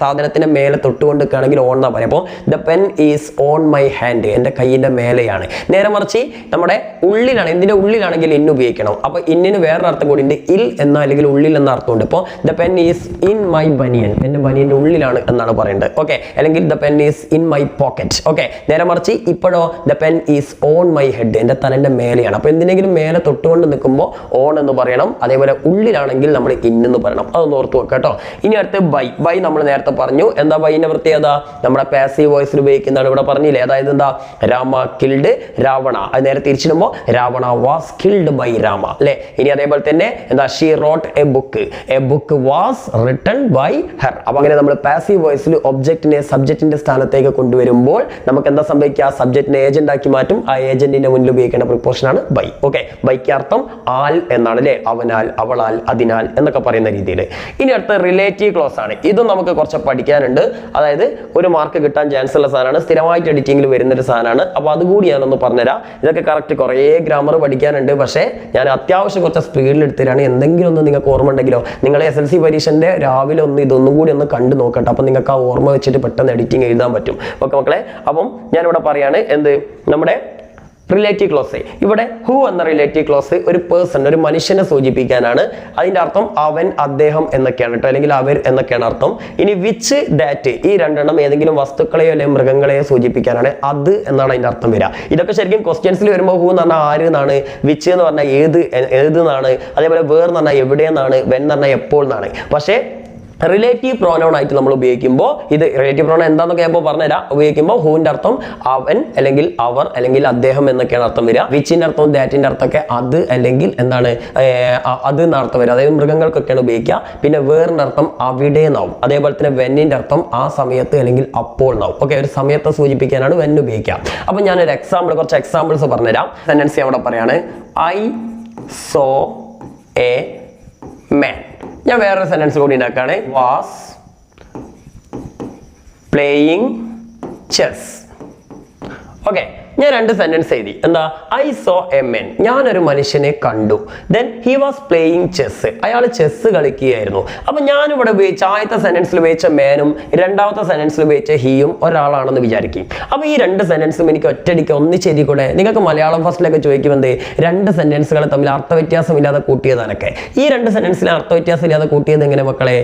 സാധനത്തിന്റെ മേലെ തൊട്ടുകൊണ്ട് നിൽക്കുകയാണെങ്കിൽ ഓൺ എന്നാ പറയാം. അപ്പോൾ the pen is on my hand, എന്റെ കൈയിന്റെ മേലെയാണ്. നേരെ മറിച്ച് നമ്മുടെ ഉള്ളിലാണ്, എന്തിന്റെ ഉള്ളിലാണെങ്കിൽ ഇന്ന് ഉപയോഗിക്കണം. അപ്പൊ ഇന്നിന് വേറൊരു അർത്ഥം കൂടി ഉണ്ട്, ഇൽ എന്ന അല്ലെങ്കിൽ ഉള്ളിൽ എന്ന അർത്ഥമുണ്ട്. ഇപ്പോൾ the pen is in my banian, എന്റെ ബനിയന്റെ ഉള്ളിലാണ് എന്നാണ് പറയേണ്ടത്. ഓക്കെ, അല്ലെങ്കിൽ the pen is in my pocket. Okay, നേരെ മറിച്ച് ഇപ്പോഴോ the pen is on my head, എന്റെ തലന്റെ മേലെയാണ്. അപ്പൊ എന്തിനെങ്കിലും മേലെ തൊട്ടുകൊണ്ട് നിൽക്കുമ്പോൾ ഓൺ എന്ന് പറയണം. അതേപോലെ ഉള്ളിലാണെങ്കിൽ നമ്മൾ ഇന്ന് പറയണം. അതൊന്ന് ഓർത്ത് വെക്കുക കേട്ടോ. ഇനി അടുത്ത് ബൈ. ബൈ നമ്മൾ നേരത്തെ പറഞ്ഞു. എന്താ ബൈന്റെ പ്രത്യേകത? നമ്മുടെ പാസീവ് വോയിസിൽ ഉപയോഗിക്കുന്നതാണ്. ഇവിടെ പറഞ്ഞില്ലേ, അതായത് എന്താ, രാമ കിൽഡ് രാവണ. അത് നേരെ തിരിച്ചിടുമ്പോൾ Ravana was killed by Rama അല്ലെ. ഇനി അതേപോലെ തന്നെ എന്താ, she wrote a book was written by her. അപ്പൊ അങ്ങനെ നമ്മൾ പാസീവ് വോയിസിൽ ഒബ്ജക്റ്റിനെ സബ്ജക്റ്റിന്റെ സ്ഥാനത്തേക്ക് കൊണ്ടുവരുമ്പോൾ നമുക്ക് എന്താ സംഭവിക്കുക, സബ്ജക്റ്റിനെ ഏജന്റ് ആക്കി മാറ്റും. ആ ഏജന്റിന്റെ മുന്നിൽ ഉപയോഗിക്കേണ്ട പ്രിപ്പോഷൻ ആണ് ബൈ. ഓക്കെ, ബൈക്ക് അർത്ഥം ആൽ എന്നാണ് അല്ലെ, അവനാൽ, അവളാൽ, അതിനാൽ എന്നൊക്കെ പറയുന്ന രീതിയിൽ. ഇനി അടുത്ത റിലേറ്റീവ് ക്ലോസ് ആണ്. ഇതും നമുക്ക് കുറച്ച് പഠിക്കാനുണ്ട്. അതായത് ഒരു മാർക്ക് കിട്ടാൻ ചാൻസ് ഉള്ള സാധനമാണ്, സ്ഥിരമായിട്ട് എഡിറ്റിംഗിൽ വരുന്ന ഒരു സാധനമാണ്. അപ്പൊ അതുകൂടി ഞാനൊന്ന് പറഞ്ഞുതരാം. ഇതൊക്കെ കറക്റ്റ് കുറേ ഗ്രാമർ പഠിക്കാനുണ്ട്. പക്ഷേ ഞാൻ അത്യാവശ്യം കുറച്ച് സ്പീഡിൽ എടുത്തരാണ്. എന്തെങ്കിലും ഒന്ന് നിങ്ങൾക്ക് ഓർമ്മ ഉണ്ടെങ്കിലോ, നിങ്ങൾ SLC പരീക്ഷന്റെ രാവിലെ ഒന്ന് ഇതൊന്നും കൂടി ഒന്ന് കണ്ടു നോക്കട്ടെ. അപ്പം നിങ്ങൾക്ക് ആ ഓർമ്മ വെച്ചിട്ട് പെട്ടെന്ന് എഡിറ്റിംഗ് എഴുതാൻ പറ്റും. ഓക്കെ മക്കളെ, അപ്പം ഞാനിവിടെ പറയാണ് എന്ത്, നമ്മുടെ റിലേറ്റീവ് ക്ലോസ്. ഇവിടെ ഹു എന്ന റിലേറ്റീവ് ക്ലോസ് ഒരു പേഴ്സൺ, ഒരു മനുഷ്യനെ സൂചിപ്പിക്കാനാണ്. അതിന്റെ അർത്ഥം അവൻ, അദ്ദേഹം എന്നൊക്കെയാണ് കേട്ടോ, അല്ലെങ്കിൽ അവർ എന്നൊക്കെയാണ് അർത്ഥം. ഇനി വിച്ച്, ദാറ്റ്, ഈ രണ്ടെണ്ണം ഏതെങ്കിലും വസ്തുക്കളെയോ അല്ലെങ്കിൽ മൃഗങ്ങളെയോ സൂചിപ്പിക്കാനാണ്. അത് എന്നാണ് അതിന്റെ അർത്ഥം വരിക. ഇതൊക്കെ ശരിക്കും ക്വസ്റ്റ്യൻസിൽ വരുമ്പോൾ ഹു എന്ന് പറഞ്ഞാൽ ആര് എന്നാണ്, വിച്ച് എന്ന് പറഞ്ഞാൽ ഏത് എന്നാണ്, അതേപോലെ വേർ എന്ന് പറഞ്ഞാൽ എവിടെയെന്നാണ്, വെൻ എന്ന് പറഞ്ഞാൽ എപ്പോൾ എന്നാണ്. പക്ഷേ റിലേറ്റീവ് പ്രോനൗൺ ആയിട്ട് നമ്മൾ ഉപയോഗിക്കുമ്പോൾ, ഇത് റിലേറ്റീവ് പ്രോനൗൺ എന്താണെന്നൊക്കെ ഞാൻ പറഞ്ഞുതരാം. ഉപയോഗിക്കുമ്പോൾ ഹൂവിന്റെ അർത്ഥം അവൻ അല്ലെങ്കിൽ അവർ അല്ലെങ്കിൽ അദ്ദേഹം എന്നൊക്കെയാണ് അർത്ഥം വരിക. വിച്ചിന്റെ അർത്ഥം ദാറ്റിന്റെ അർത്ഥമൊക്കെ അത് അല്ലെങ്കിൽ എന്താണ്, അത് എന്ന അർത്ഥം വരിക. അതായത് മൃഗങ്ങൾക്കൊക്കെയാണ് ഉപയോഗിക്കുക. പിന്നെ വേറിന്റെ അർത്ഥം അവിടെ എന്നാവും. അതേപോലെ തന്നെ വെന്നിന്റെ അർത്ഥം ആ സമയത്ത് അല്ലെങ്കിൽ അപ്പോൾ എന്നാവും. ഓക്കെ, ഒരു സമയത്തെ സൂചിപ്പിക്കാനാണ് വെൻ ഉപയോഗിക്കുക. അപ്പൊ ഞാനൊരു എക്സാമ്പിൾ, കുറച്ച് എക്സാമ്പിൾസ് പറഞ്ഞുതരാം. സെന്റൻസ് അവിടെ പറയാണ്, ഐ സോ എ മാൻ. ഞാൻ വേറൊരു സെന്റൻസ് കൂടി ഉണ്ടാക്കുകയാണ്, വാസ് പ്ലേയിങ് ചെസ്. ഓക്കെ, ഞാൻ രണ്ട് സെന്റൻസ് എഴുതി. എന്താ, ഐ സോ എ മെൻ, ഞാനൊരു മനുഷ്യനെ കണ്ടു. Then he was playing chess, അയാൾ ചെസ് കളിക്കുകയായിരുന്നു. അപ്പൊ ഞാനിവിടെ ഉപയോഗിച്ച ആദ്യത്തെ സെന്റൻസിൽ ഉപയോഗിച്ച മേനും രണ്ടാമത്തെ സെന്റൻസിൽ ഉപയോഗിച്ച ഹിയും ഒരാളാണെന്ന് വിചാരിക്കും. അപ്പൊ ഈ രണ്ട് സെന്റൻസും എനിക്ക് ഒറ്റയടിക്ക് ഒന്നിച്ചെരിക്കൂടെ? നിങ്ങൾക്ക് മലയാളം ഫസ്റ്റിലൊക്കെ ചോദിക്കുമ്പോൾ രണ്ട് സെന്റൻസുകൾ തമ്മിൽ അർത്ഥവ്യത്യാസമില്ലാതെ കൂട്ടിയതാനൊക്കെ. ഈ രണ്ട് സെന്റൻസിലെ അർത്ഥവ്യത്യാസം ഇല്ലാതെ കൂട്ടിയത് എങ്ങനെ മക്കളെ?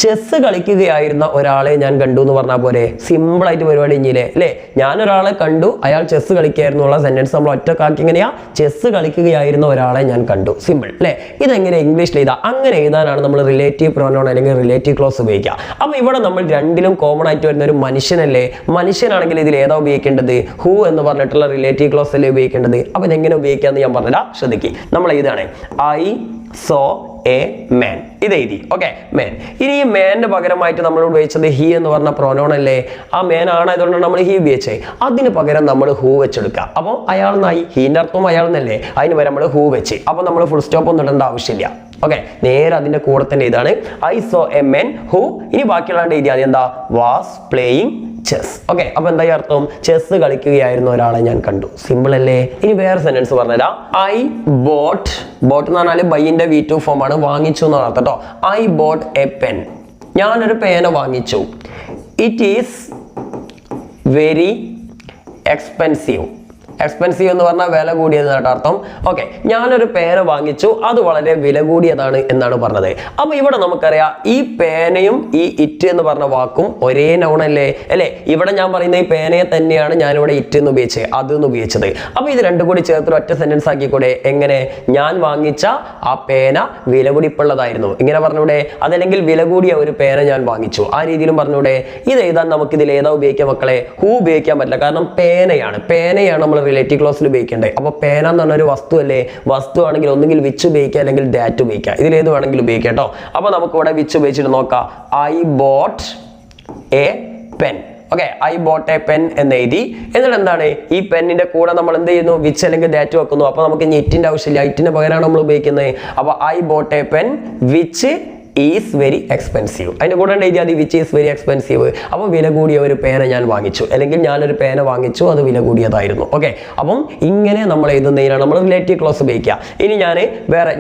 ചെസ് കളിക്കുകയായിരുന്ന ഒരാളെ ഞാൻ കണ്ടു എന്ന് പറഞ്ഞാൽ പോലെ സിമ്പിൾ ആയിട്ട് പരിപാടി കഴിഞ്ഞില്ലേ അല്ലേ? ഞാനൊരാളെ കണ്ടു, അയാൾ ചെസ് കളിക്കുകയായിരുന്നു ഉള്ള സെന്റൻസ് നമ്മൾ ഒറ്റക്കാക്കി എങ്ങനെയാ? ചെസ് കളിക്കുകയായിരുന്ന ഒരാളെ ഞാൻ കണ്ടു. സിമ്പിൾ അല്ലേ? ഇതെങ്ങനെ ഇംഗ്ലീഷിൽ എഴുതാം? അങ്ങനെ എഴുതാനാണ് നമ്മൾ റിലേറ്റീവ് പ്രൊനൗൺ അല്ലെങ്കിൽ റിലേറ്റീവ് ക്ലോസ് ഉപയോഗിക്കുക. അപ്പൊ ഇവിടെ നമ്മൾ രണ്ടിലും കോമൺ ആയിട്ട് വരുന്ന ഒരു മനുഷ്യനല്ലേ? മനുഷ്യനാണെങ്കിൽ ഇതിൽ ഏതാ ഉപയോഗിക്കേണ്ടത്? ഹൂ എന്ന് പറഞ്ഞിട്ടുള്ള റിലേറ്റീവ് ക്ലോസ് അല്ലേ ഉപയോഗിക്കേണ്ടത്? അപ്പൊ ഇതെങ്ങനെ ഉപയോഗിക്കാന്ന് ഞാൻ പറഞ്ഞുതരാം, ശ്രദ്ധിക്കുക. നമ്മൾ ഇതാണ് ഐ സോ എ മാൻ, ഇത് എഴുതി. ഓക്കെ, മാൻ. ഇനി ഈ മാനിന്റെ പകരമായിട്ട് നമ്മൾ ഉപയോഗിച്ചത് ഹി എന്ന് പറഞ്ഞ പ്രോനൗൺ അല്ലേ? ആ മാൻ ആണ്, അതുകൊണ്ടാണ് നമ്മൾ ഹി ഉപയോഗിച്ചത്. അതിന് പകരം നമ്മൾ ഹൂ വെച്ചെടുക്കുക. അപ്പോൾ അയാൾ എന്നായി, ഹീന്റെ അർത്ഥം അയാൾ എന്നല്ലേ, അതിന് വരെ നമ്മൾ ഹൂ വെച്ച്. അപ്പൊ നമ്മൾ ഫുൾ സ്റ്റോപ്പ് ഒന്നും ഇടേണ്ട ആവശ്യമില്ല. ഓക്കെ, നേരെ അതിന്റെ കൂടെ തന്നെ ഇതാണ് I so A men who. ഇനി ബാക്കിയുള്ള എഴുതിയാൽ എന്താ? Was playing chess. ഓക്കെ, അപ്പൊ എന്താ അർത്ഥം? ചെസ് കളിക്കുകയായിരുന്ന ഒരാളെ ഞാൻ കണ്ടു. സിമ്പിൾ അല്ലേ? ഇനി വേറെ സെന്റൻസ് പറഞ്ഞുതരാം. ഐ ബോട്ട്, ബോട്ട് എന്ന് പറഞ്ഞാൽ ബൈന്റെ V2 ഫോം ആണ്, വാങ്ങിച്ചു എന്നാണ് അർത്ഥം കേട്ടോ. ഐ ബോട്ട് എ പെൻ, ഞാനൊരു പേന വാങ്ങിച്ചു. It is very expensive. Expensive എന്ന് പറഞ്ഞാൽ വില കൂടിയതാണ് അർത്ഥം. ഓക്കെ, ഞാനൊരു പേന വാങ്ങിച്ചു, അത് വളരെ വില കൂടിയതാണ് എന്നാണ് പറഞ്ഞത്. അപ്പൊ ഇവിടെ നമുക്കറിയാം ഈ പേനയും ഈ ഇറ്റ് എന്ന് പറഞ്ഞ വാക്കും ഒരേ നൗണല്ലേ അല്ലേ? ഇവിടെ ഞാൻ പറയുന്ന ഈ പേനയെ തന്നെയാണ് ഞാനിവിടെ ഇറ്റ് എന്ന് ഉപയോഗിച്ചത്, അതെന്ന് ഉപയോഗിച്ചത്. അപ്പൊ ഇത് രണ്ടും കൂടി ചേർത്ത് ഒറ്റ സെന്റൻസ് ആക്കിക്കൂടെ? എങ്ങനെ? ഞാൻ വാങ്ങിച്ച ആ പേന വില കൂടിപ്പുള്ളതായിരുന്നു, ഇങ്ങനെ പറഞ്ഞൂടെ? അതല്ലെങ്കിൽ വില കൂടിയ ഒരു പേന ഞാൻ വാങ്ങിച്ചു, ആ രീതിയിലും പറഞ്ഞൂടെ? ഇത് എഴുതാൻ നമുക്ക് ഇതിൽ ഏതാ ഉപയോഗിക്കാം മക്കളെ? ഹൂ ഉപയോഗിക്കാൻ പറ്റില്ല, കാരണം പേനയാണ് നമ്മൾ റിലേറ്റീവ് ക്ലോസിൽ ഉപയോഗിക്കേണ്ടത്. അപ്പൊ പേന എന്ന് പറഞ്ഞ ഒരു വസ്തു അല്ലേ? വസ്തു ആണെങ്കിൽ ഒന്നുകിൽ വിച്ച് ഉപയോഗിക്കുക അല്ലെങ്കിൽ ദാറ്റ് ഉപയോഗിക്കുക, ഇതിലേത് വേണമെങ്കിലും ഉപയോഗിക്കാം കേട്ടോ. അപ്പൊ നമുക്ക് ഇവിടെ വിച്ച് ഉപയോഗിച്ചിട്ട് നോക്കാം. I boat A pen. Okay, I boat A pen എന്ന് എഴുതി. എന്നിട്ട് എന്താണ് ഈ പെന്നിന്റെ കൂടെ നമ്മൾ എന്ത് ചെയ്യുന്നു? വിച്ച് അല്ലെങ്കിൽ ദാറ്റ് വെക്കുന്നു. അപ്പൊ നമുക്ക് ഇനി ഇറ്റിന്റെ ആവശ്യമില്ല, ഇറ്റിന്റെ പകരമാണ് നമ്മൾ ഉപയോഗിക്കുന്നത്. അപ്പൊ I boat A pen which is very expensive. അതിന്റെ കൂടെ എഴുതിയാൽ വിച്ച് ഈസ് വെരി എക്സ്പെൻസീവ്. അപ്പോൾ വില കൂടിയ ഒരു പേന ഞാൻ വാങ്ങിച്ചു, അല്ലെങ്കിൽ ഞാനൊരു പേന വാങ്ങിച്ചു, അത് വില കൂടിയതായിരുന്നു. ഓക്കെ, അപ്പം ഇങ്ങനെ നമ്മൾ എഴുതുന്നതിനാണ് നമ്മൾ റിലേറ്റീവ് ക്ലോസ് ഉപയോഗിക്കുക. ഇനി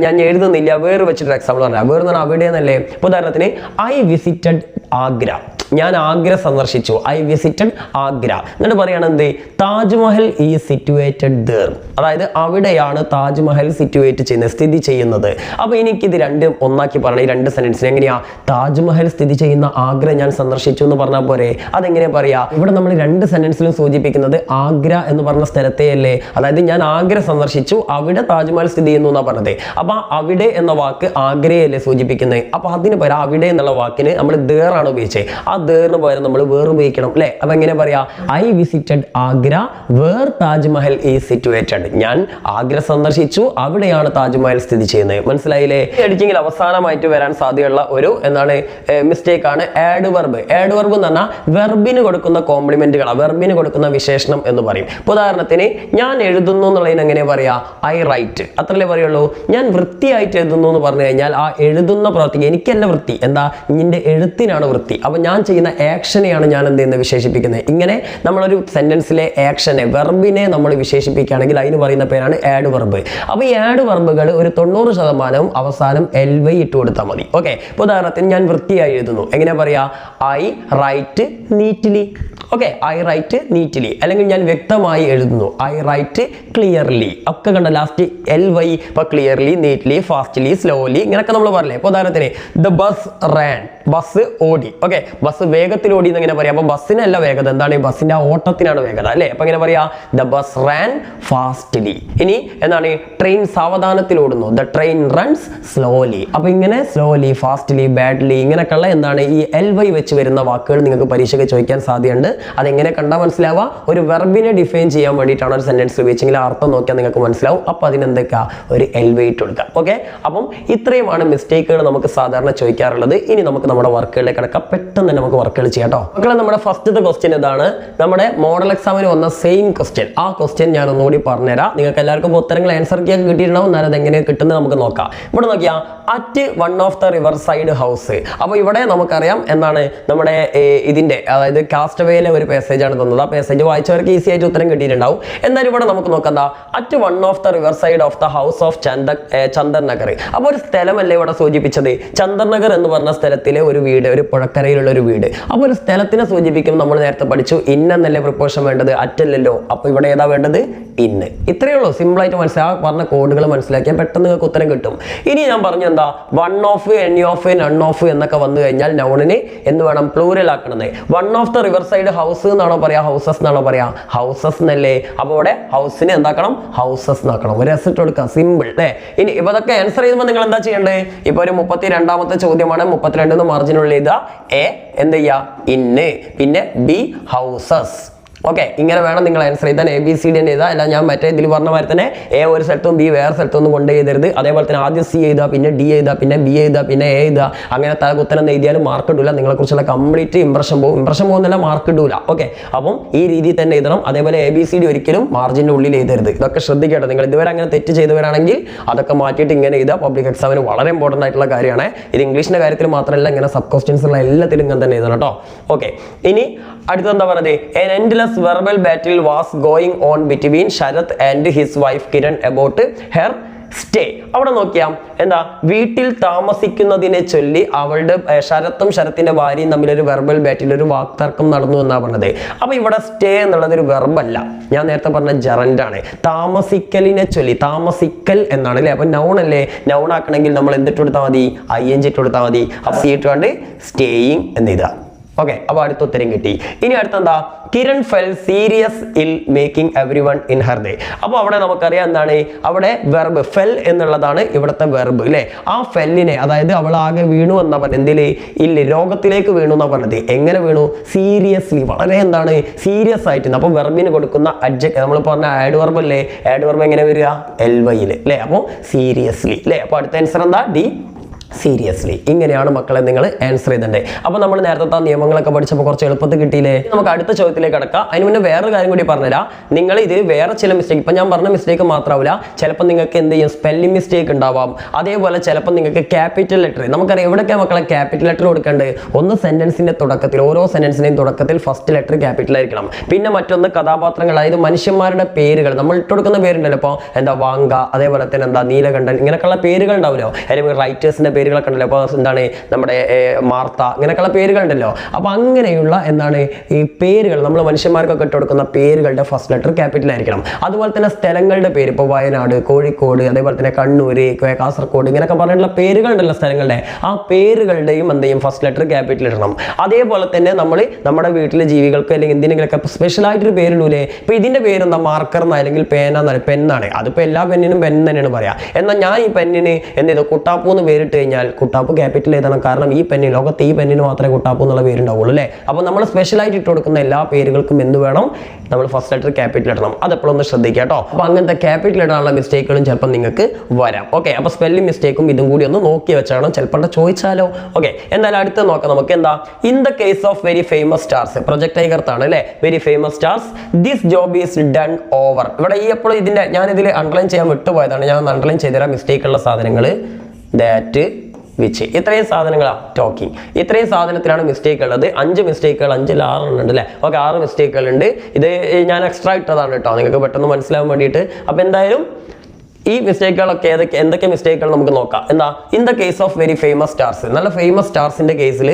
ഞാൻ എഴുതുന്നില്ല, വേറെ വെച്ചിട്ട് എക്സാമ്പിൾ പറഞ്ഞാൽ വേറെ പറഞ്ഞാൽ അവിടെ എന്നല്ലേ? ഉദാഹരണത്തിന് ഐ വിസിറ്റഡ് ആഗ്ര, ഞാൻ ആഗ്ര സന്ദർശിച്ചു. I visited Agra. എന്നിട്ട് പറയാണ് എന്ത്? താജ്മഹൽ ഈസ് സിറ്റുവേറ്റഡ് ദർ, അതായത് അവിടെയാണ് താജ്മഹൽ സിറ്റുവേറ്റ് ചെയ്യുന്നത്, സ്ഥിതി ചെയ്യുന്നത്. അപ്പൊ എനിക്കിത് രണ്ടും ഒന്നാക്കി പറഞ്ഞ ഈ രണ്ട് സെന്റൻസിന് എങ്ങനെയാ? താജ്മഹൽ സ്ഥിതി ചെയ്യുന്ന ആഗ്ര ഞാൻ സന്ദർശിച്ചു എന്ന് പറഞ്ഞാൽ പോരെ? അതെങ്ങനെ പറയാ? ഇവിടെ നമ്മൾ രണ്ട് സെന്റൻസിലും സൂചിപ്പിക്കുന്നത് ആഗ്ര എന്ന് പറഞ്ഞ സ്ഥലത്തെയല്ലേ? അതായത് ഞാൻ ആഗ്ര സന്ദർശിച്ചു, അവിടെ താജ്മഹൽ സ്ഥിതി ചെയ്യുന്നു എന്നാ പറഞ്ഞത്. അപ്പൊ അവിടെ എന്ന വാക്ക് ആഗ്രയല്ലേ സൂചിപ്പിക്കുന്നത്? അപ്പൊ അതിന് പകരം അവിടെ എന്നുള്ള വാക്കിന് നമ്മൾ ദേർ ആണ് ഉപയോഗിച്ചത്. ആ ദേറിന് പകരം നമ്മൾ വേർ ഉപയോഗിക്കണം അല്ലെ? അപ്പൊ എങ്ങനെ പറയാ? I visited Agra where Taj Mahal is situated. ഞാൻ ആഗ്ര സന്ദർശിച്ചു, അവിടെയാണ് താജ്മഹൽ സ്ഥിതി ചെയ്യുന്നത്. മനസ്സിലായില്ലേ? എഡിറ്റിംഗിൽ അവസാനമായിട്ട് വരാൻ സാധ്യതയുള്ള ഒരു മിസ്റ്റേക്ക് ആണ് ആഡ് വെർബ്. ആഡ് വെർബ് എന്ന് പറഞ്ഞാൽ വെർബിന് കൊടുക്കുന്ന കോംപ്ലിമെന്റുകൾ, വെർബിന് കൊടുക്കുന്ന വിശേഷണം എന്ന് പറയും. ഉദാഹരണത്തിന് ഞാൻ എഴുതുന്നു എന്നുള്ളതിന് എങ്ങനെ പറയാ? ഐ റൈറ്റ്, അത്രല്ലേ പറയുള്ളൂ. ഞാൻ വൃത്തിയായിട്ട് എഴുതുന്നു എന്ന് പറഞ്ഞു കഴിഞ്ഞാൽ ആ എഴുതുന്ന പ്രവൃത്തിക്ക് എനിക്കല്ല വൃത്തി, എന്താ? നിന്റെ എഴുത്തിനാണ് വൃത്തി. അപ്പൊ ഞാൻ ചെയ്യുന്ന ആക്ഷനെയാണ് ഞാൻ എന്ത് ചെയ്യുന്നത്? വിശേഷിപ്പിക്കുന്നത്. ഇങ്ങനെ നമ്മളൊരു സെന്റൻസിലെ ആക്ഷനെ, വെർബിനെ നമ്മൾ വിശേഷിപ്പിക്കുകയാണെങ്കിൽ അതിന് പറയുന്ന പേരാണ് ആഡ് വെർബ്. അപ്പൊ ഈ ആഡ് വെർബുകൾ ഒരു 90% അവസാനം LY ഇട്ട് കൊടുത്താൽ മതി. ഓക്കെ, ഉദാഹരണത്തിന് ഞാൻ വൃത്തിയായി എഴുതുന്നു, എങ്ങനെ പറയാ? I write neatly. Okay, I write neatly. അല്ലെങ്കിൽ ഞാൻ വ്യക്തമായി എഴുതുന്നു, ഐ റൈറ്റ് ക്ലിയർലി. ഒക്കെ കണ്ട ലാസ്റ്റ് LY. ഇപ്പൊ ക്ലിയർലി, നീറ്റ്ലി, ഫാസ്റ്റ്ലി, സ്ലോലി, ഇങ്ങനെയൊക്കെ നമ്മൾ പറഞ്ഞേ. ഇപ്പൊ ഉദാഹരണത്തിന് ദ ബസ് റാൻ, ബസ് ഓടി. ഓക്കെ, ബസ് വേഗത്തിൽ ഓടി എന്ന് എങ്ങനെ പറയാം? അപ്പൊ ബസ്സിനല്ല വേഗത, എന്താണ്? ബസ്സിന്റെ ആ ഓട്ടത്തിനാണ് വേഗത അല്ലേ? അപ്പൊ എങ്ങനെ പറയാ? The bus ran fastly. ഇനി എന്താണ്? ട്രെയിൻ സാവധാനത്തിൽ ഓടുന്നു, ദ ട്രെയിൻ റൺസ് സ്ലോലി. അപ്പൊ ഇങ്ങനെ സ്ലോലി, ഫാസ്റ്റ്ലി, ബാഡ്ലി, ഇങ്ങനെയൊക്കെയുള്ള എന്താണ് ഈ LY വെച്ച് വരുന്ന വാക്കുകൾ നിങ്ങൾക്ക് പരീക്ഷയ്ക്ക് ചോദിക്കാൻ സാധ്യതയുണ്ട്. അതെങ്ങനെ കണ്ടാൽ മനസ്സിലാവുക? ഒരു വെർബിനെ ഡിഫൈൻ ചെയ്യാൻ വേണ്ടിയിട്ടാണ് ഒരു സെന്റൻസ് ഉപയോഗിച്ചെങ്കിൽ അർത്ഥം നോക്കിയാൽ നിങ്ങൾക്ക് മനസ്സിലാവും. അപ്പൊ അതിനെന്തൊക്കെയാ? ഒരു LY ഇട്ട് കൊടുക്കുക. ഓക്കെ, അപ്പം ഇത്രയുമാണ് മിസ്റ്റേക്കുകൾ നമുക്ക് സാധാരണ ചോദിക്കാറുള്ളത്. ഇനി നമുക്ക് നമ്മുടെ വർക്കുകളിലേക്ക് കിടക്കാം. പെട്ടെന്ന് തന്നെ നമുക്ക് വർക്കുകൾ ചെയ്യാം കേട്ടോ മക്കളെ. നമ്മുടെ ഫസ്റ്റത്തെ ക്വസ്റ്റ്യൻ ഇതാണ്, നമ്മുടെ മോഡൽ എക്സാമിന് വന്ന സെയിം ക്വസ്റ്റ്യൻ. ആ ക്വസ്റ്റ്യൻ ഞാൻ ഒന്നുകൂടി പറഞ്ഞുതരാം. നിങ്ങൾക്ക് എല്ലാവർക്കും ഉത്തരങ്ങൾ ആൻസർ ചെയ്യാൻ കിട്ടിയിട്ടുണ്ടാവും. എന്നാലും അത് എങ്ങനെ കിട്ടുന്നത് നമുക്ക് നോക്കാം. ഇവിടെ നോക്കിയാ at one of the riverside house. അപ്പൊ ഇവിടെ നമുക്കറിയാം എന്താണ് നമ്മുടെ ഇതിന്റെ, അതായത് കാസ്റ്റവേയിലെ ഒരു പാസേജ് ആണ് തന്നത്. ആ പാസേജ് വായിച്ചവർക്ക് ഈസി ആയിട്ട് ഉത്തരം കിട്ടിയിട്ടുണ്ടാവും. എന്നാലും ഇവിടെ നമുക്ക് നോക്കാം, at one of the river side of the house of Chander Nagar. അപ്പൊ ഒരു സ്ഥലമല്ലേ ഇവിടെ സൂചിപ്പിച്ചത്? ചന്ദർ നഗർ എന്ന് പറഞ്ഞ സ്ഥലത്തിലെ ഒരു വീട്, ഒരു പുഴക്കരയിലുള്ള ഒരു വീട്. അപ്പൊ ഒരു സ്ഥലത്തിനെ സൂചിപ്പിക്കും നമ്മൾ നേരത്തെ പഠിച്ചു, ഇന്നല്ലേ പ്രിപ്പോഷൻ വേണ്ടത്, അറ്റല്ലല്ലോ. അപ്പൊ ഇവിടെ ഏതാ വേണ്ടത്? ഇന്ന്. ഇത്രയേ ഉള്ളൂ. സിമ്പിളായിട്ട് മനസ്സിലാക്കി പറഞ്ഞ കോഡുകൾ മനസ്സിലാക്കിയാൽ പെട്ടെന്ന് നിങ്ങൾക്ക് ഉത്തരം കിട്ടും. ഇനി ഞാൻ പറഞ്ഞു എന്താ one of, any of, none of എന്നൊക്കെ വന്നു കഴിഞ്ഞാൽ നൗണിന് എന്ത് വേണം? പ്ലൂറൽ ആക്കണത്. One of the riverside house എന്നാണോ പറയാ, ഹൗസസ് എന്നാണോ പറയാ? ഹൗസസ് എന്നല്ലേ. അപ്പോൾ ഇവിടെ ഹൗസിനെ എന്താക്കണം? ഹൗസസ് എന്നാക്കണം. ഒരു എസ് ഇട്ട് കൊടുക്കുക. സിമ്പിൾ അല്ലേ. ഇനി ഇപ്പൊ അതൊക്കെ ആൻസർ ചെയ്യുമ്പോൾ നിങ്ങൾ എന്താ ചെയ്യേണ്ടത്? ഇപ്പൊ ഒരു 32ാമത്തെ ചോദ്യമാണ്. 32 മാർജിനുള്ള എഴുതുക. എ എന്ത് ചെയ്യുക? ഇന്ന്. പിന്നെ ബി ഹൗസസ്. ഓക്കെ, ഇങ്ങനെ വേണം നിങ്ങൾ ആൻസർ ചെയ്താൽ. ABCD തന്നെ എഴുതുക. അല്ല ഞാൻ മറ്റേ ഇതിൽ പറഞ്ഞ മാതിരി തന്നെ എ ഒരു സ്ഥലത്തും ബി വേറെ സ്ഥലത്തൊന്നും കൊണ്ട് എഴുതരുത്. അതേപോലെ തന്നെ ആദ്യം സി എഴുതുക, പിന്നെ ഡി എഴുതുക, പിന്നെ ബി എഴുതുക, പിന്നെ എ എഴുതുക. അങ്ങനെ ഉത്തരം എഴുതിയാലും മാർക്ക് ഇടില്ല. നിങ്ങളെക്കുറിച്ചുള്ള കംപ്ലീറ്റ് ഇംപ്രഷൻ പോകും. ഇംപ്രഷൻ പോകുന്നില്ല, മാർക്ക് ഇടില്ല. ഓക്കെ, അപ്പം ഈ രീതിയിൽ തന്നെ എഴുതണം. അതേപോലെ ABCD ഒരിക്കലും മാർജിൻ്റെ ഉള്ളിൽ എഴുതരുത്. ഇതൊക്കെ ശ്രദ്ധിക്കട്ടെ. നിങ്ങൾ ഇതുവരെ അങ്ങനെ തെറ്റ് ചെയ്തവരാണെങ്കിൽ അതൊക്കെ മാറ്റിയിട്ട് ഇങ്ങനെ എഴുതുക. പബ്ലിക് എക്സാമിന് വളരെ ഇമ്പോർട്ടൻ്റ് ആയിട്ടുള്ള കാര്യമാണ് ഇത്. ഇംഗ്ലീഷിൻ്റെ കാര്യത്തിൽ മാത്രമല്ല, ഇങ്ങനെ സബ് ക്വസ്റ്റ്യൻസ് ഉള്ള എല്ലാത്തിലും ഇങ്ങനെ തന്നെ എഴുതണം കേട്ടോ. ഓക്കെ, ഇനി അടുത്തെന്താ പറയുന്നത്? an endless verbal battle was going on between Sharath and his wife Kiran about her stay. അവിടെ നോക്കിയാ എന്താ? വീട്ടിൽ താമസിക്കുന്നതിനെ ചൊല്ലി അവളുടെ ശരത്തും ശരത്തിന്റെ ഭാര്യയും തമ്മിലൊരു വെർബൽ ബാറ്റിൽ ഒരു വാക്തർക്കം നടന്നു എന്നാ പറഞ്ഞത്. അപ്പൊ ഇവിടെ സ്റ്റേ എന്നുള്ളത് ഒരു വെർബല്ല, ഞാൻ നേരത്തെ പറഞ്ഞ ജറന്റ് ആണ്. താമസിക്കലിനെ ചൊല്ലി, താമസിക്കൽ എന്നാണ് അല്ലേ. അപ്പൊ നൗൺ അല്ലേ. നൗൺ ആക്കണമെങ്കിൽ നമ്മൾ എന്തിട്ട് കൊടുത്താൽ മതി? ING ഇട്ട് കൊടുത്താൽ മതി. അപ്പൊ ഇട്ടുകൊണ്ട് സ്റ്റേയിങ് എന്ന് ഇതാ. ഓക്കെ, അപ്പൊ അടുത്ത ഉത്തരം കിട്ടി. ഇനി അടുത്തെന്താ? കിരൺ ഫെൽ സീരിയസ് ഇൽ making every one in her day. അപ്പോൾ അവിടെ നമുക്കറിയാം എന്താണ്? അവിടെ വെർബ് ഫെൽ എന്നുള്ളതാണ് ഇവിടുത്തെ വെർബ് അല്ലേ. ആ ഫെല്ലിനെ, അതായത് അവൾ ആകെ വീണു എന്നാ പറഞ്ഞത്. എന്തില്? ഇല്ല, രോഗത്തിലേക്ക് വീണു എന്നാ പറഞ്ഞത്. എങ്ങനെ വീണു? സീരിയസ്ലി, വളരെ എന്താണ്? സീരിയസ് ആയിട്ട്. അപ്പൊ വെർബിന് കൊടുക്കുന്ന അഡ്ജക്റ്റ് നമ്മൾ പറഞ്ഞ ആഡ് വെർബ് അല്ലേ. ആഡ് വെർബ് എങ്ങനെ വരിക? LY അല്ലേ. അപ്പോൾ സീരിയസ്ലി അല്ലേ. അപ്പോൾ അടുത്ത ആൻസർ എന്താ? D, seriously. ഇങ്ങനെയാണ് മക്കളെ നിങ്ങൾ ആൻസർ ചെയ്തേ. അപ്പൊ നമ്മൾ നേരത്തെ നിയമങ്ങളൊക്കെ പഠിച്ചപ്പോൾ കുറച്ച് എളുപ്പത്തിൽ കിട്ടിയില്ലേ? നമുക്ക് അടുത്ത ചോദ്യത്തിലേക്ക് കടക്കാം. അതിന് മുന്നേ വേറെ കാര്യം കൂടി പറഞ്ഞുതരാം. നിങ്ങൾ ഇതിൽ വേറെ ചില മിസ്റ്റേക്ക്, ഇപ്പൊ ഞാൻ പറഞ്ഞ മിസ്റ്റേക്ക് മാത്രമാവില്ല, ചിലപ്പോൾ നിങ്ങൾക്ക് എന്ത് ചെയ്യും? സ്പെല്ലിംഗ് മിസ്റ്റേക്ക് ഉണ്ടാവാം. അതേപോലെ ചിലപ്പോൾ നിങ്ങൾക്ക് ക്യാപിറ്റൽ ലെറ്റർ, നമുക്കറിയാം എവിടെയൊക്കെ മക്കളെ ക്യാപിറ്റൽ ലെറ്റർ കൊടുക്കേണ്ടത്? ഒന്ന് സെന്റൻസിന്റെ തുടക്കത്തിൽ, ഓരോ സെന്റൻസിന്റെയും തുടക്കത്തിൽ ഫസ്റ്റ് ലെറ്റർ ക്യാപിറ്റൽ ആയിരിക്കണം. പിന്നെ മറ്റൊന്ന് കഥാപാത്രങ്ങൾ, അതായത് മനുഷ്യന്മാരുടെ പേരുകൾ നമ്മൾ ഇട്ട് കൊടുക്കുന്ന പേരുണ്ടല്ലോ. ഇപ്പോൾ എന്താ വാങ്ക, അതേപോലെ തന്നെ എന്താ നീലകണ്ഠൻ, ഇങ്ങനെയൊക്കെയുള്ള പേരുകൾ ഉണ്ടാവില്ലോ. അല്ലെങ്കിൽ റൈറ്റേഴ്സിന്റെ പേരുകളൊക്കെ ഉണ്ടല്ലോ. അപ്പോൾ എന്താണ് നമ്മുടെ മാർത്ത, ഇങ്ങനെയൊക്കെയുള്ള പേരുകളുണ്ടല്ലോ. അപ്പോൾ അങ്ങനെയുള്ള എന്താണ് ഈ പേരുകൾ, നമ്മൾ മനുഷ്യന്മാർക്കൊക്കെ ഇട്ട് കൊടുക്കുന്ന പേരുകളുടെ ഫസ്റ്റ് ലെറ്റർ ക്യാപിറ്റൽ ആയിരിക്കണം. അതുപോലെ തന്നെ സ്ഥലങ്ങളുടെ പേര്, ഇപ്പോൾ വയനാട്, കോഴിക്കോട്, അതേപോലെ തന്നെ കണ്ണൂര്, കാസർഗോഡ്, ഇങ്ങനെയൊക്കെ പറഞ്ഞിട്ടുള്ള പേരുകളുണ്ടല്ലോ സ്ഥലങ്ങളുടെ, ആ പേരുകളുടെയും എന്ത് ചെയ്യും? ഫസ്റ്റ് ലെറ്റർ ക്യാപിറ്റൽ ഇടണം. അതേപോലെ തന്നെ നമ്മൾ നമ്മുടെ വീട്ടിലെ ജീവികൾക്ക് അല്ലെങ്കിൽ എന്തിനെങ്കിലൊക്കെ സ്പെഷ്യലായിട്ടൊരു പേരിടൂലേ. ഇപ്പോൾ ഇതിന്റെ പേരെന്താ? മാർക്കർ എന്നാ, അല്ലെങ്കിൽ പെന്നാണ്. അതിപ്പോൾ എല്ലാ പെന്നിനും പെൻ തന്നെയാണ് പറയാം. എന്നാൽ ഞാൻ ഈ പെന്നിന് എന്ത് ചെയ്തു? കുട്ടാപ്പൂ എന്ന് പേരിട്ട് കഴിഞ്ഞാൽ കുട്ടാപ്പ് ക്യാപിറ്റൽ എഴുതണം. കാരണം ഈ പെന്നിന്, ലോകത്ത് ഈ പെന്നിന് മാത്രമേ കുട്ടാപ്പൂ എന്നുള്ള പേരുണ്ടാവുള്ളൂ അല്ലേ. അപ്പോൾ നമ്മൾ സ്പെഷ്യലായിട്ട് ഇട്ട് കൊടുക്കുന്ന എല്ലാ പേരുകൾക്കും എന്ത് വേണം? നമ്മൾ ഫസ്റ്റ് ലെറ്റർ ക്യാപിറ്റൽ ഇടണം. അതെപ്പോഴൊന്ന് ശ്രദ്ധിക്കുക കേട്ടോ. അപ്പോൾ അങ്ങനത്തെ ക്യാപിറ്റൽ ഇടാനുള്ള മിസ്റ്റേക്കുകളും ചിലപ്പോൾ നിങ്ങൾക്ക് വരാം. ഓക്കെ, അപ്പോൾ സ്പെല്ലിംഗ് മിസ്റ്റേക്കും ഇതും കൂടി ഒന്ന് നോക്കി വെച്ചാണ്, ചിലപ്പോൾ ചോദിച്ചാലോ. ഓക്കെ, എന്തായാലും അടുത്ത് നോക്കാം നമുക്ക്. എന്താ? In the case of very famous stars, project ടൈഗർത്താണ് അല്ലേ. Very famous stars, this job is done over. ഇവിടെ ഈ എപ്പോഴും ഇതിന്റെ ഞാൻ ഇതിൽ അണ്ടർലൈൻ ചെയ്യാൻ വിട്ടുപോയതാണ്. ഞാൻ അണ്ടർലൈൻ ചെയ്തുതരാം മിസ്റ്റേക്ക് ഉള്ള സാധനങ്ങൾ. ദാറ്റ്, വിച്ച്, ഇത്രയും സാധനങ്ങളാണ് ടോക്കിംഗ്. ഇത്രയും സാധനത്തിലാണ് മിസ്റ്റേക്ക് ഉള്ളത്. 5 മിസ്റ്റേക്കുകൾ, 5 6 ഉണ്ട് അല്ലേ. ഓക്കെ, 6 മിസ്റ്റേക്കുകൾ ഉണ്ട്. ഇത് ഞാൻ എക്സ്ട്രാ ഇട്ടതാണ് കേട്ടോ, നിങ്ങൾക്ക് പെട്ടെന്ന് മനസ്സിലാവാൻ വേണ്ടിയിട്ട്. അപ്പോൾ എന്തായാലും ഈ മിസ്റ്റേക്കുകളൊക്കെ എന്തൊക്കെ മിസ്റ്റേക്കുകൾ നമുക്ക് നോക്കാം. എന്താ? In the case of very famous stars, നല്ല ഫേമസ് സ്റ്റാർസിന്റെ കേസിൽ